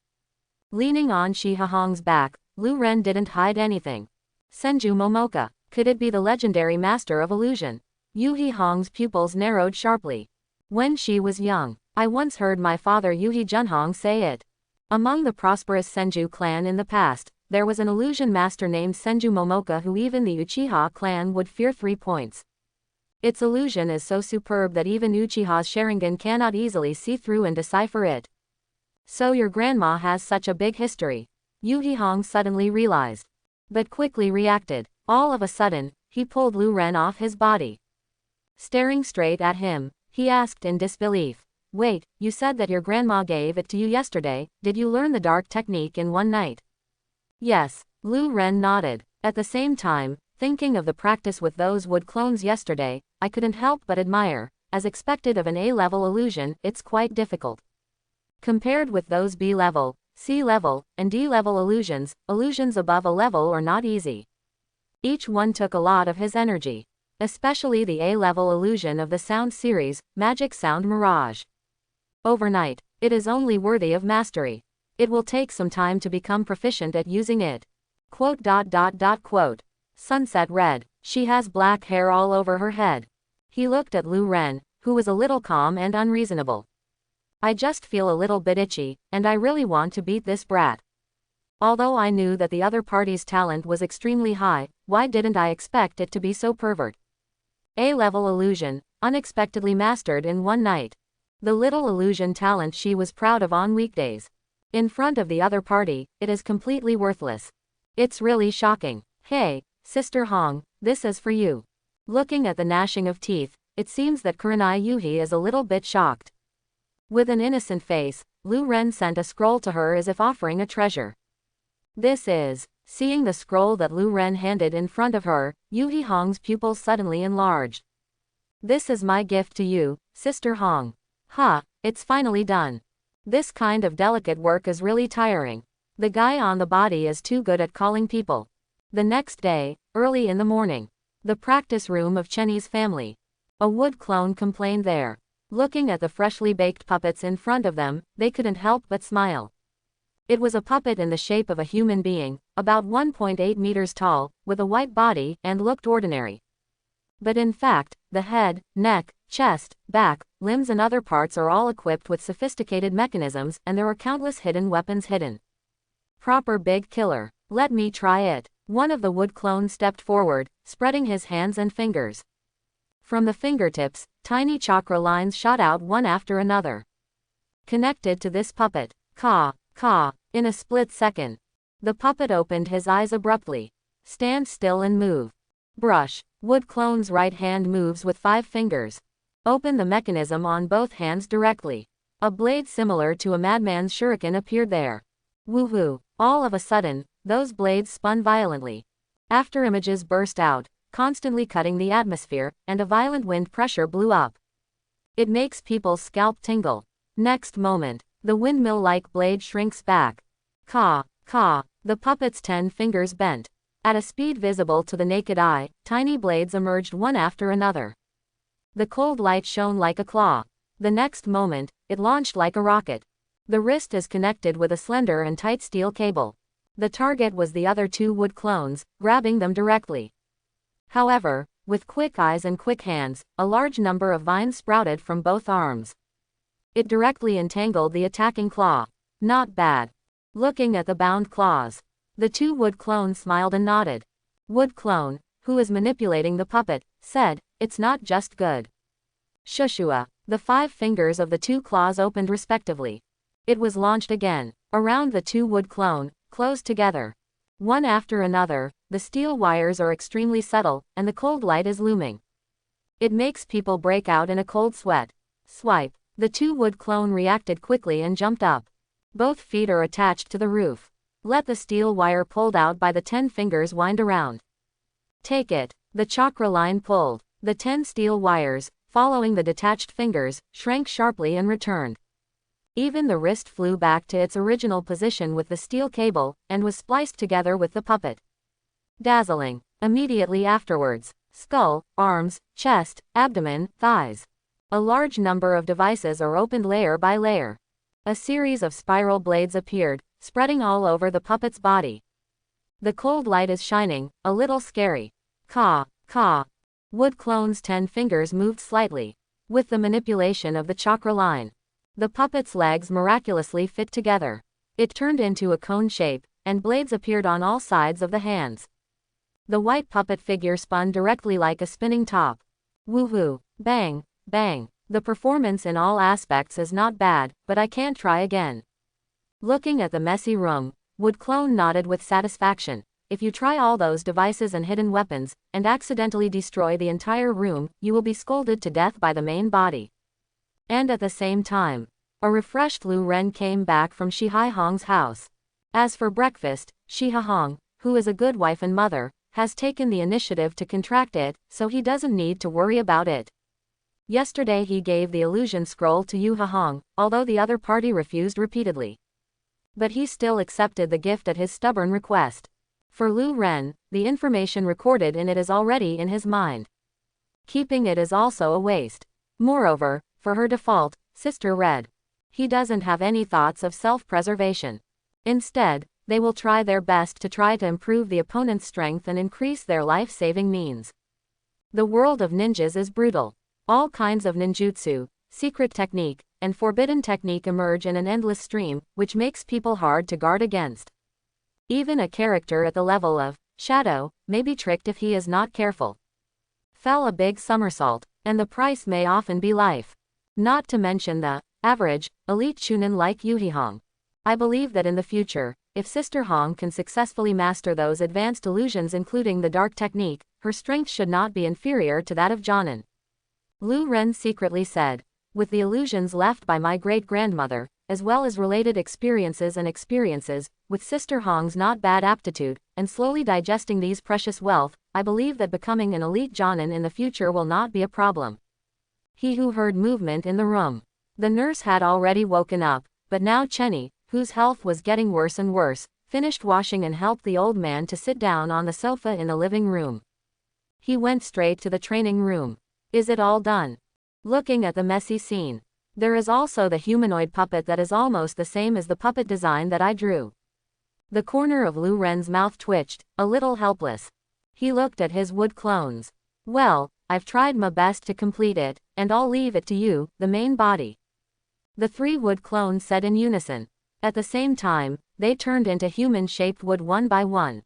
Leaning on Shiha Hong's back, Lu Ren didn't hide anything. Senju Momoka, could it be the legendary master of illusion? Yuhi Hong's pupils narrowed sharply. When she was young, I once heard my father Yuhi Junhong say it. Among the prosperous Senju clan in the past, there was an illusion master named Senju Momoka who even the Uchiha clan would fear 3 points. Its illusion is so superb that even Uchiha's sharingan cannot easily see through and decipher it. So your grandma has such a big history. Yuhi Hong suddenly realized. But quickly reacted. All of a sudden, he pulled Lu Ren off his body. Staring straight at him, he asked in disbelief. Wait, you said that your grandma gave it to you yesterday. Did you learn the dark technique in one night? Yes, Lu Ren nodded. At the same time, thinking of the practice with those wood clones yesterday, I couldn't help but admire. As expected of an A-level illusion, it's quite difficult. Compared with those B-level, C-level, and D-level illusions, illusions above a level are not easy. Each one took a lot of his energy. Especially the A-level illusion of the sound series, Magic Sound Mirage. Overnight, it is only worthy of mastery. It will take some time to become proficient at using it. Quote. Sunset red. She has black hair all over her head. He looked at Lu Ren, who was a little calm and unreasonable. I just feel a little bit itchy, and I really want to beat this brat. Although I knew that the other party's talent was extremely high, why didn't I expect it to be so pervert? A-level illusion, unexpectedly mastered in one night. The little illusion talent she was proud of on weekdays. In front of the other party, it is completely worthless. It's really shocking. Hey, Sister Hong, this is for you. Looking at the gnashing of teeth, it seems that Kurenai Yuhi is a little bit shocked. With an innocent face, Lu Ren sent a scroll to her as if offering a treasure. This is. Seeing the scroll that Lu Ren handed in front of her, Yuhi Hong's pupils suddenly enlarged. This is my gift to you, Sister Hong. Ha, it's finally done. This kind of delicate work is really tiring. The guy on the body is too good at calling people. The next day, early in the morning. The practice room of Chenny's family. A wood clone complained there. Looking at the freshly baked puppets in front of them, they couldn't help but smile. It was a puppet in the shape of a human being, about 1.8 meters tall, with a white body, and looked ordinary. But in fact, the head, neck, chest, back, limbs and other parts are all equipped with sophisticated mechanisms, and there are countless hidden weapons hidden. Proper big killer. Let me try it. One of the wood clones stepped forward, spreading his hands and fingers. From the fingertips, tiny chakra lines shot out one after another. Connected to this puppet. Ka. In a split second. The puppet opened his eyes abruptly. Stand still and move. Brush. Wood clone's right hand moves with 5 fingers. Open the mechanism on both hands directly. A blade similar to a madman's shuriken appeared there. Woohoo. All of a sudden, those blades spun violently. After images burst out, constantly cutting the atmosphere, and a violent wind pressure blew up. It makes people's scalp tingle. Next moment, the windmill-like blade shrinks back. Ka. The puppet's 10 fingers bent. At a speed visible to the naked eye, tiny blades emerged one after another. The cold light shone like a claw. The next moment, it launched like a rocket. The wrist is connected with a slender and tight steel cable. The target was the other 2 wood clones, grabbing them directly. However, with quick eyes and quick hands, a large number of vines sprouted from both arms. It directly entangled the attacking claw. Not bad. Looking at the bound claws, the 2 wood clones smiled and nodded. Wood clone, who is manipulating the puppet, said, "It's not just good." Shushua. The 5 fingers of the 2 claws opened respectively. It was launched again. Around the 2 wood clone, closed together. One after another, the steel wires are extremely subtle, and the cold light is looming. It makes people break out in a cold sweat. Swipe. The 2 wood clone reacted quickly and jumped up. Both feet are attached to the roof. Let the steel wire pulled out by the 10 fingers wind around. Take it. The chakra line pulled. The 10 steel wires, following the detached fingers, shrank sharply and returned. Even the wrist flew back to its original position with the steel cable, and was spliced together with the puppet. Dazzling. Immediately afterwards, skull, arms, chest, abdomen, thighs. A large number of devices are opened layer by layer. A series of spiral blades appeared, spreading all over the puppet's body. The cold light is shining, a little scary. Ka. Wood clone's 10 fingers moved slightly. With the manipulation of the chakra line, the puppet's legs miraculously fit together. It turned into a cone shape, and blades appeared on all sides of the hands. The white puppet figure spun directly like a spinning top. Woohoo. Bang. The performance in all aspects is not bad, but I can't try again. Looking at the messy room, Wood Clone nodded with satisfaction. If you try all those devices and hidden weapons, and accidentally destroy the entire room, you will be scolded to death by the main body. And at the same time, a refreshed Lu Ren came back from Shihai Hong's house. As for breakfast, Shiha Hong, who is a good wife and mother, has taken the initiative to contract it, so he doesn't need to worry about it. Yesterday he gave the illusion scroll to Yuha Hong, although the other party refused repeatedly. But he still accepted the gift at his stubborn request. For Lu Ren, the information recorded in it is already in his mind. Keeping it is also a waste. Moreover, for her default, Sister Red, he doesn't have any thoughts of self-preservation. Instead, they will try their best to improve the opponent's strength and increase their life-saving means. The world of ninjas is brutal. All kinds of ninjutsu, secret technique, and forbidden technique emerge in an endless stream, which makes people hard to guard against. Even a character at the level of shadow may be tricked if he is not careful. Fell a big somersault, and the price may often be life. Not to mention the average, elite chunin like Yuhihong. I believe that in the future, if Sister Hong can successfully master those advanced illusions including the dark technique, her strength should not be inferior to that of Jonin. Lu Ren secretly said. With the illusions left by my great-grandmother, as well as related experiences with Sister Hong's not bad aptitude, and slowly digesting these precious wealth, I believe that becoming an elite Jonin in the future will not be a problem. He who heard movement in the room. The nurse had already woken up, but now Chenny, whose health was getting worse and worse, finished washing and helped the old man to sit down on the sofa in the living room. He went straight to the training room. Is it all done? Looking at the messy scene. There is also the humanoid puppet that is almost the same as the puppet design that I drew. The corner of Lu Ren's mouth twitched, a little helpless. He looked at his wood clones. Well, I've tried my best to complete it, and I'll leave it to you, the main body. The three wood clones said in unison. At the same time, they turned into human-shaped wood one by one.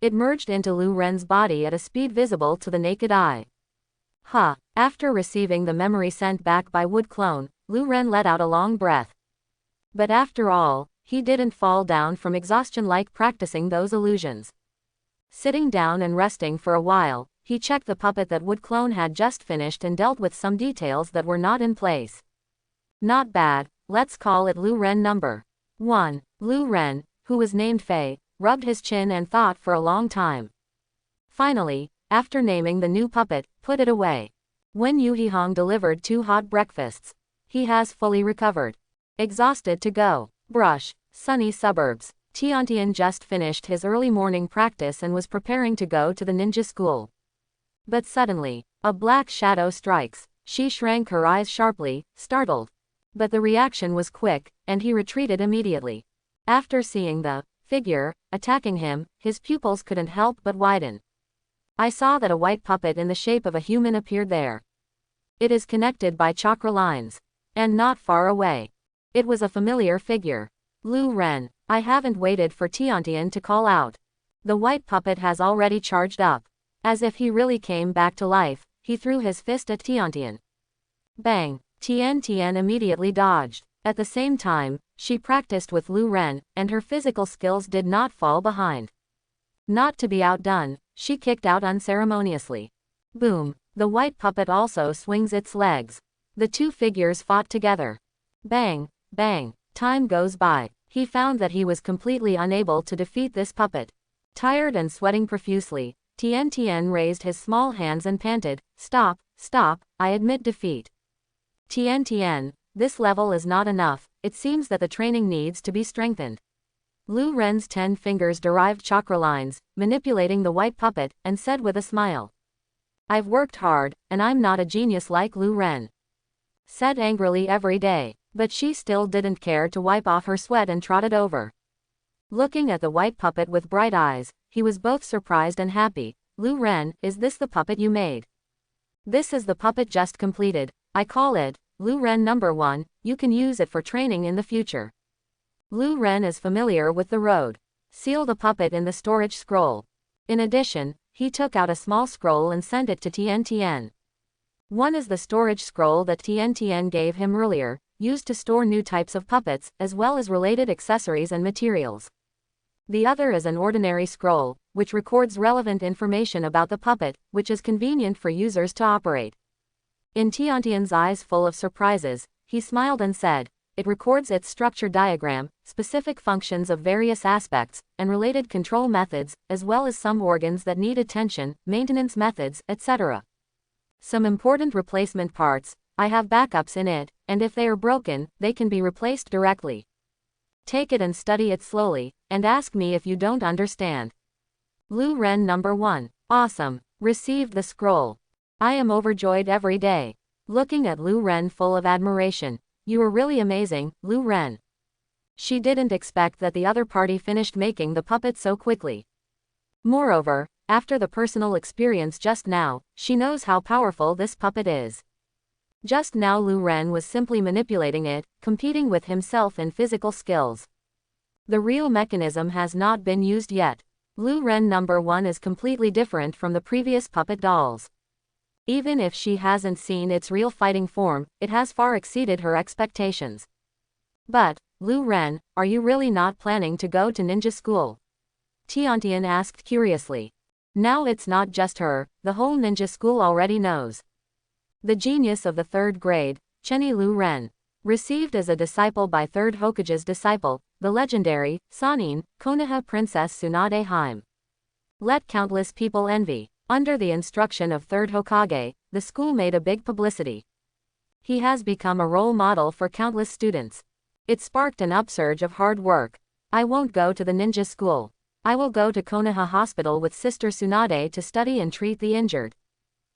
It merged into Lu Ren's body at a speed visible to the naked eye. After receiving the memory sent back by Wood Clone, Lu Ren let out a long breath. But after all, he didn't fall down from exhaustion like practicing those illusions. Sitting down and resting for a while, he checked the puppet that Wood Clone had just finished and dealt with some details that were not in place. Not bad, let's call it Lu Ren number 1. Lu Ren, who was named Fei, rubbed his chin and thought for a long time. Finally, after naming the new puppet, put it away. When Yuhihong delivered 2 hot breakfasts, he has fully recovered. Exhausted to go. Brush, sunny suburbs. Tiantian just finished his early morning practice and was preparing to go to the ninja school. But suddenly, a black shadow strikes. She shrank her eyes sharply, startled. But the reaction was quick, and he retreated immediately. After seeing the figure attacking him, his pupils couldn't help but widen. I saw that a white puppet in the shape of a human appeared there. It is connected by chakra lines. And not far away. It was a familiar figure. Lu Ren. I haven't waited for Tiantian to call out. The white puppet has already charged up. As if he really came back to life, he threw his fist at Tiantian. Bang! Tiantian immediately dodged. At the same time, she practiced with Lu Ren, and her physical skills did not fall behind. Not to be outdone, she kicked out unceremoniously. Boom! The white puppet also swings its legs. The two figures fought together. Bang! Bang! Time goes by. He found that he was completely unable to defeat this puppet. Tired and sweating profusely, Tiantian raised his small hands and panted, "Stop, stop, I admit defeat." Tiantian, this level is not enough, it seems that the training needs to be strengthened. Lu Ren's 10 fingers derived chakra lines, manipulating the white puppet, and said with a smile. I've worked hard, and I'm not a genius like Lu Ren. Said angrily every day, but she still didn't care to wipe off her sweat and trotted over. Looking at the white puppet with bright eyes, he was both surprised and happy. Lu Ren, is this the puppet you made? This is the puppet just completed. I call it Lu Ren number 1, you can use it for training in the future. Lu Ren is familiar with the road. Seal the puppet in the storage scroll. In addition, he took out a small scroll and sent it to Tiantian. One is the storage scroll that Tiantian gave him earlier, used to store new types of puppets, as well as related accessories and materials. The other is an ordinary scroll, which records relevant information about the puppet, which is convenient for users to operate. In Tiantian's eyes full of surprises, he smiled and said, it records its structure diagram, specific functions of various aspects, and related control methods, as well as some organs that need attention, maintenance methods, etc. Some important replacement parts, I have backups in it, and if they are broken, they can be replaced directly. Take it and study it slowly, and ask me if you don't understand. Lu Ren number 1. Awesome. Received the scroll. I am overjoyed every day. Looking at Lu Ren full of admiration. You are really amazing, Lu Ren. She didn't expect that the other party finished making the puppet so quickly. Moreover, after the personal experience just now, she knows how powerful this puppet is. Just now Lu Ren was simply manipulating it, competing with himself in physical skills. The real mechanism has not been used yet. Lu Ren number 1 is completely different from the previous puppet dolls. Even if she hasn't seen its real fighting form, it has far exceeded her expectations. But, Lu Ren, are you really not planning to go to ninja school? Tiantian asked curiously. Now it's not just her, the whole ninja school already knows. The genius of the 3rd grade, Chenny Lu Ren, received as a disciple by 3rd Hokage's disciple, the legendary, Sannin, Konoha Princess Tsunade Haim. Let countless people envy. Under the instruction of 3rd Hokage, the school made a big publicity. He has become a role model for countless students. It sparked an upsurge of hard work. I won't go to the ninja school. I will go to Konoha Hospital with Sister Tsunade to study and treat the injured.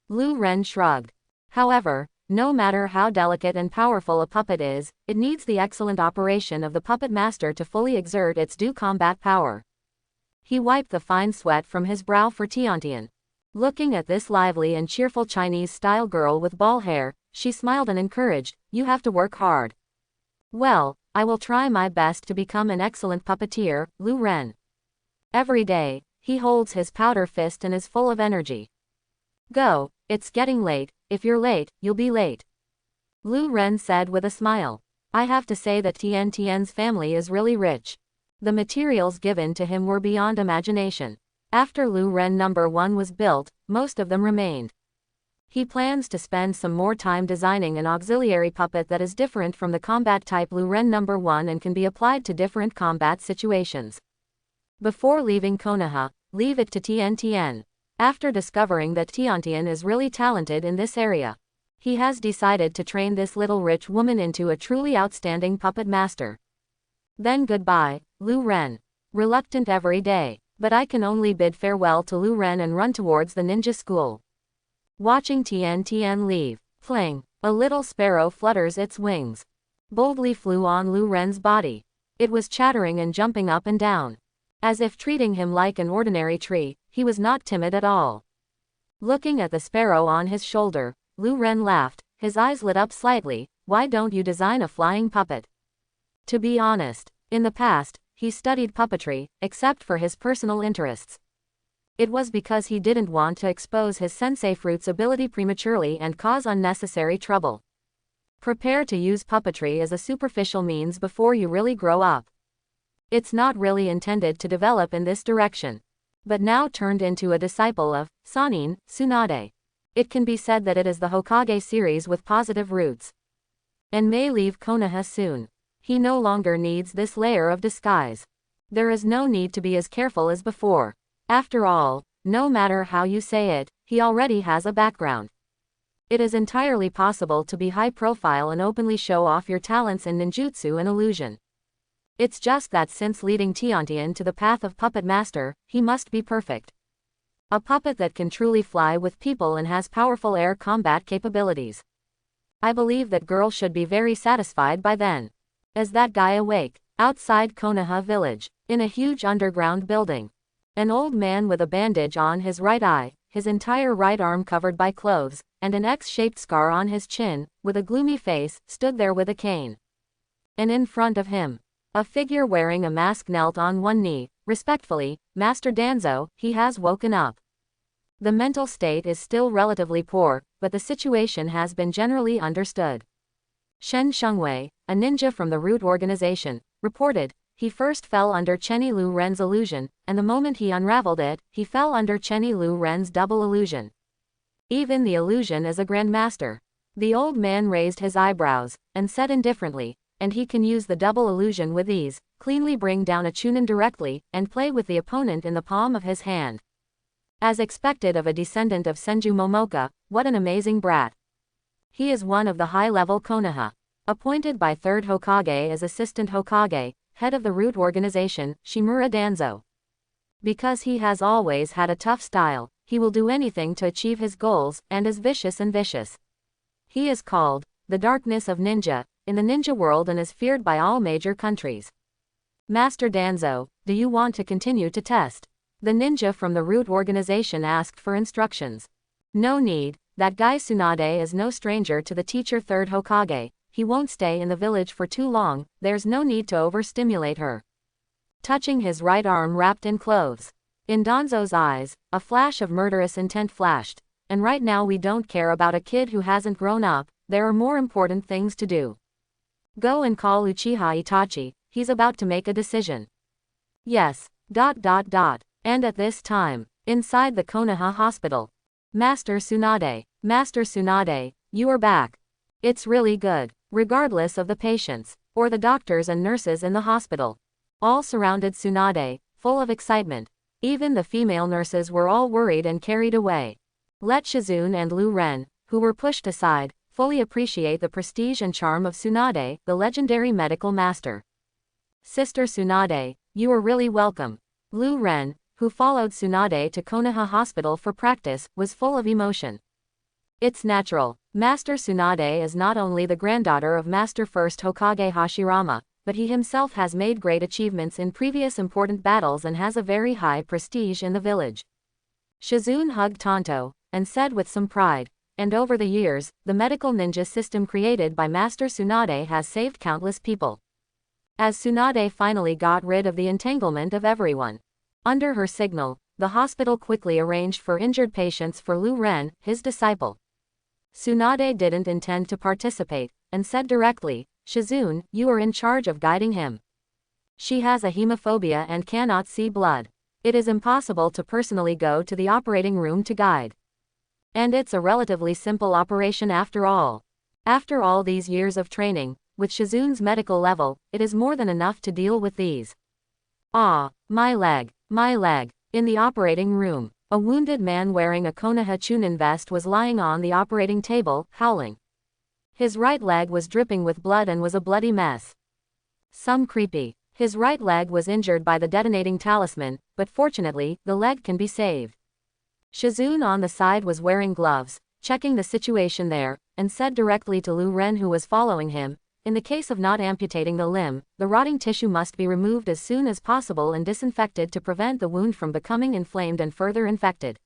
Lu Ren shrugged. However, no matter how delicate and powerful a puppet is, it needs the excellent operation of the puppet master to fully exert its due combat power. He wiped the fine sweat from his brow for Tiantian. Looking at this lively and cheerful Chinese-style girl with ball hair, she smiled and encouraged, "You have to work hard." "Well, I will try my best to become an excellent puppeteer, Lu Ren." Every day, he holds his powder fist and is full of energy. "Go, it's getting late. If you're late, you'll be late." Lu Ren said with a smile. "I have to say that Tian's family is really rich." The materials given to him were beyond imagination. After Lu Ren number 1 was built, most of them remained. He plans to spend some more time designing an auxiliary puppet that is different from the combat type Lu Ren number 1 and can be applied to different combat situations. Before leaving Konoha, leave it to Tian. After discovering that Tiantian is really talented in this area, he has decided to train this little rich woman into a truly outstanding puppet master. Then goodbye, Lu Ren. Reluctant every day, but I can only bid farewell to Lu Ren and run towards the ninja school. Watching Tian leave, fling, a little sparrow flutters its wings. Boldly flew on Lu Ren's body. It was chattering and jumping up and down. As if treating him like an ordinary tree, he was not timid at all. Looking at the sparrow on his shoulder, Lu Ren laughed, his eyes lit up slightly. "Why don't you design a flying puppet?" To be honest, in the past, he studied puppetry, except for his personal interests. It was because he didn't want to expose his sensei fruit's ability prematurely and cause unnecessary trouble. Prepare to use puppetry as a superficial means before you really grow up. It's not really intended to develop in this direction, but now turned into a disciple of Sannin, Tsunade. It can be said that it is the Hokage series with positive roots. And may leave Konoha soon. He no longer needs this layer of disguise. There is no need to be as careful as before. After all, no matter how you say it, he already has a background. It is entirely possible to be high profile and openly show off your talents in ninjutsu and illusion. It's just that since leading Tiantian to the path of puppet master, he must be perfect. A puppet that can truly fly with people and has powerful air combat capabilities. I believe that girl should be very satisfied by then. As that guy awake, outside Konoha village, in a huge underground building. An old man with a bandage on his right eye, his entire right arm covered by clothes, and an X-shaped scar on his chin, with a gloomy face, stood there with a cane. And in front of him, a figure wearing a mask knelt on one knee. "Respectfully, Master Danzo, he has woken up." The mental state is still relatively poor, but the situation has been generally understood. Shen Shengwei, a ninja from the Root organization, reported, he first fell under Chenny Lu Ren's illusion, and the moment he unraveled it, he fell under Chenny Lu Ren's double illusion. Even the illusion is a grandmaster. The old man raised his eyebrows, and said indifferently, and he can use the double illusion with ease, cleanly bring down a Chunin directly, and play with the opponent in the palm of his hand. As expected of a descendant of Senju Momoka, what an amazing brat. He is one of the high-level Konoha. Appointed by 3rd Hokage as Assistant Hokage, head of the Root organization, Shimura Danzo. Because he has always had a tough style, he will do anything to achieve his goals, and is vicious and vicious. He is called the Darkness of Ninja in the ninja world and is feared by all major countries. Master Danzo, do you want to continue to test? The ninja from the Root organization asked for instructions. No need, That guy Tsunade is no stranger to the teacher third Hokage. He won't stay in the village for too long, there's no need to overstimulate her. Touching his right arm wrapped in clothes. In Danzo's eyes, a flash of murderous intent flashed. And right now we don't care about a kid who hasn't grown up, there are more important things to do. Go and call Uchiha Itachi, he's about to make a decision. Yes. And at this time, inside the Konoha hospital. Master Tsunade, you are back. It's really good, regardless of the patients, or the doctors and nurses in the hospital. All surrounded Tsunade, full of excitement. Even the female nurses were all worried and carried away. Let Shizun and Lu Ren, who were pushed aside, fully appreciate the prestige and charm of Tsunade, the legendary medical master. Sister Tsunade, you are really welcome. Lu Ren, who followed Tsunade to Konoha Hospital for practice, was full of emotion. It's natural. Master Tsunade is not only the granddaughter of Master First Hokage Hashirama, but he himself has made great achievements in previous important battles and has a very high prestige in the village. Shizun hugged Tonto, and said with some pride, and over the years, the medical ninja system created by Master Tsunade has saved countless people. As Tsunade finally got rid of the entanglement of everyone. Under her signal, the hospital quickly arranged for injured patients for Lu Ren, his disciple. Tsunade didn't intend to participate, and said directly, Shizun, you are in charge of guiding him. She has a hemophobia and cannot see blood. It is impossible to personally go to the operating room to guide. And it's a relatively simple operation after all. After all these years of training, with Shizun's medical level, it is more than enough to deal with these. Ah, my leg. In the operating room, a wounded man wearing a Konoha Chunin vest was lying on the operating table, howling. His right leg was dripping with blood and was a bloody mess. Some creepy. His right leg was injured by the detonating talisman, but fortunately, the leg can be saved. Shizun on the side was wearing gloves, checking the situation there, and said directly to Lu Ren who was following him, in the case of not amputating the limb, the rotting tissue must be removed as soon as possible and disinfected to prevent the wound from becoming inflamed and further infected.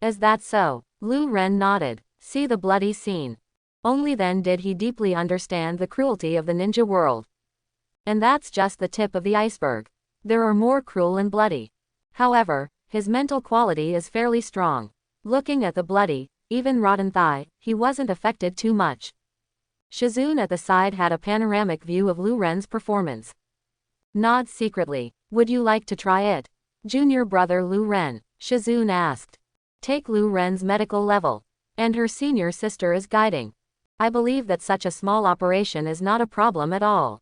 Is that so? Lu Ren nodded. See the bloody scene. Only then did he deeply understand the cruelty of the ninja world. And that's just the tip of the iceberg. There are more cruel and bloody. However, his mental quality is fairly strong. Looking at the bloody, even rotten thigh, he wasn't affected too much. Shizun at the side had a panoramic view of Lu Ren's performance. Nods secretly. Would you like to try it? Junior brother Lu Ren, Shizun asked. Take Lu Ren's medical level. And her senior sister is guiding. I believe that such a small operation is not a problem at all.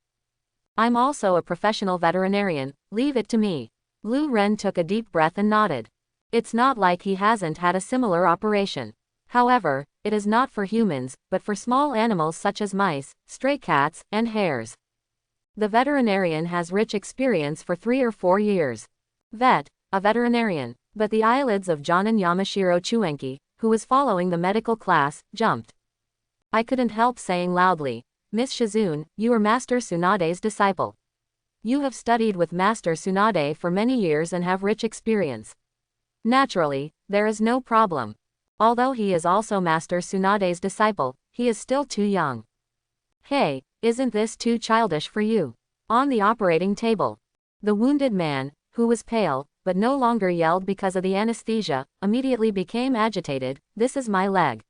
I'm also a professional veterinarian, leave it to me. Lu Ren took a deep breath and nodded. It's not like he hasn't had a similar operation. However, it is not for humans, but for small animals such as mice, stray cats, and hares. The veterinarian has rich experience for 3 or 4 years. A veterinarian. But the eyelids of Jonin Yamashiro Chuenki, who was following the medical class, jumped. I couldn't help saying loudly, Miss Shizun, you are Master Tsunade's disciple. You have studied with Master Tsunade for many years and have rich experience. Naturally, there is no problem. Although he is also Master Tsunade's disciple, he is still too young. Hey, isn't this too childish for you? On the operating table. The wounded man, who was pale, but no longer yelled because of the anesthesia, immediately became agitated. This is my leg.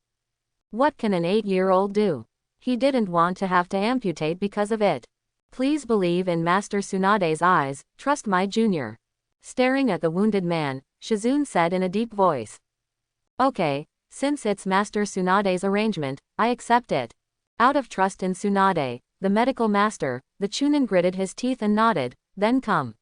What can an 8-year-old do? He didn't want to have to amputate because of it. Please believe in Master Tsunade's eyes, trust my junior. Staring at the wounded man, Shizun said in a deep voice. Okay, since it's Master Tsunade's arrangement, I accept it. Out of trust in Tsunade, the medical master, the Chunin gritted his teeth and nodded, then come.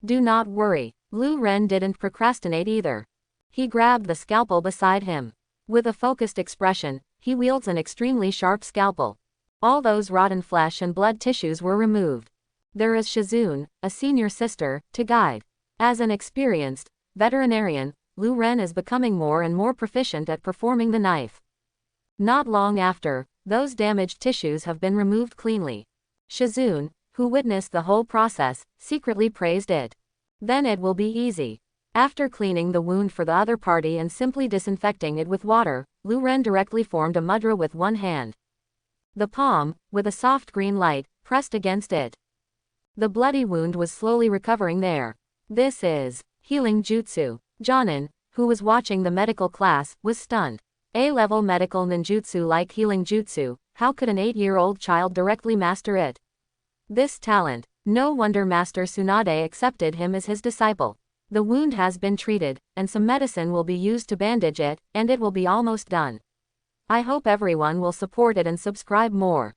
Do not worry, Lu Ren didn't procrastinate either. He grabbed the scalpel beside him. With a focused expression, he wields an extremely sharp scalpel. All those rotten flesh and blood tissues were removed. There is Shizun, a senior sister, to guide. As an experienced veterinarian, Lu Ren is becoming more and more proficient at performing the knife. Not long after, those damaged tissues have been removed cleanly. Shizun, who witnessed the whole process, secretly praised it. Then it will be easy. After cleaning the wound for the other party and simply disinfecting it with water, Lu Ren directly formed a mudra with one hand. The palm, with a soft green light, pressed against it. The bloody wound was slowly recovering there. This is healing jutsu. Jonin, who was watching the medical class, was stunned. A-level medical ninjutsu like healing jutsu, how could an 8-year-old child directly master it? This talent. No wonder Master Tsunade accepted him as his disciple. The wound has been treated, and some medicine will be used to bandage it, and it will be almost done. I hope everyone will support it and subscribe more.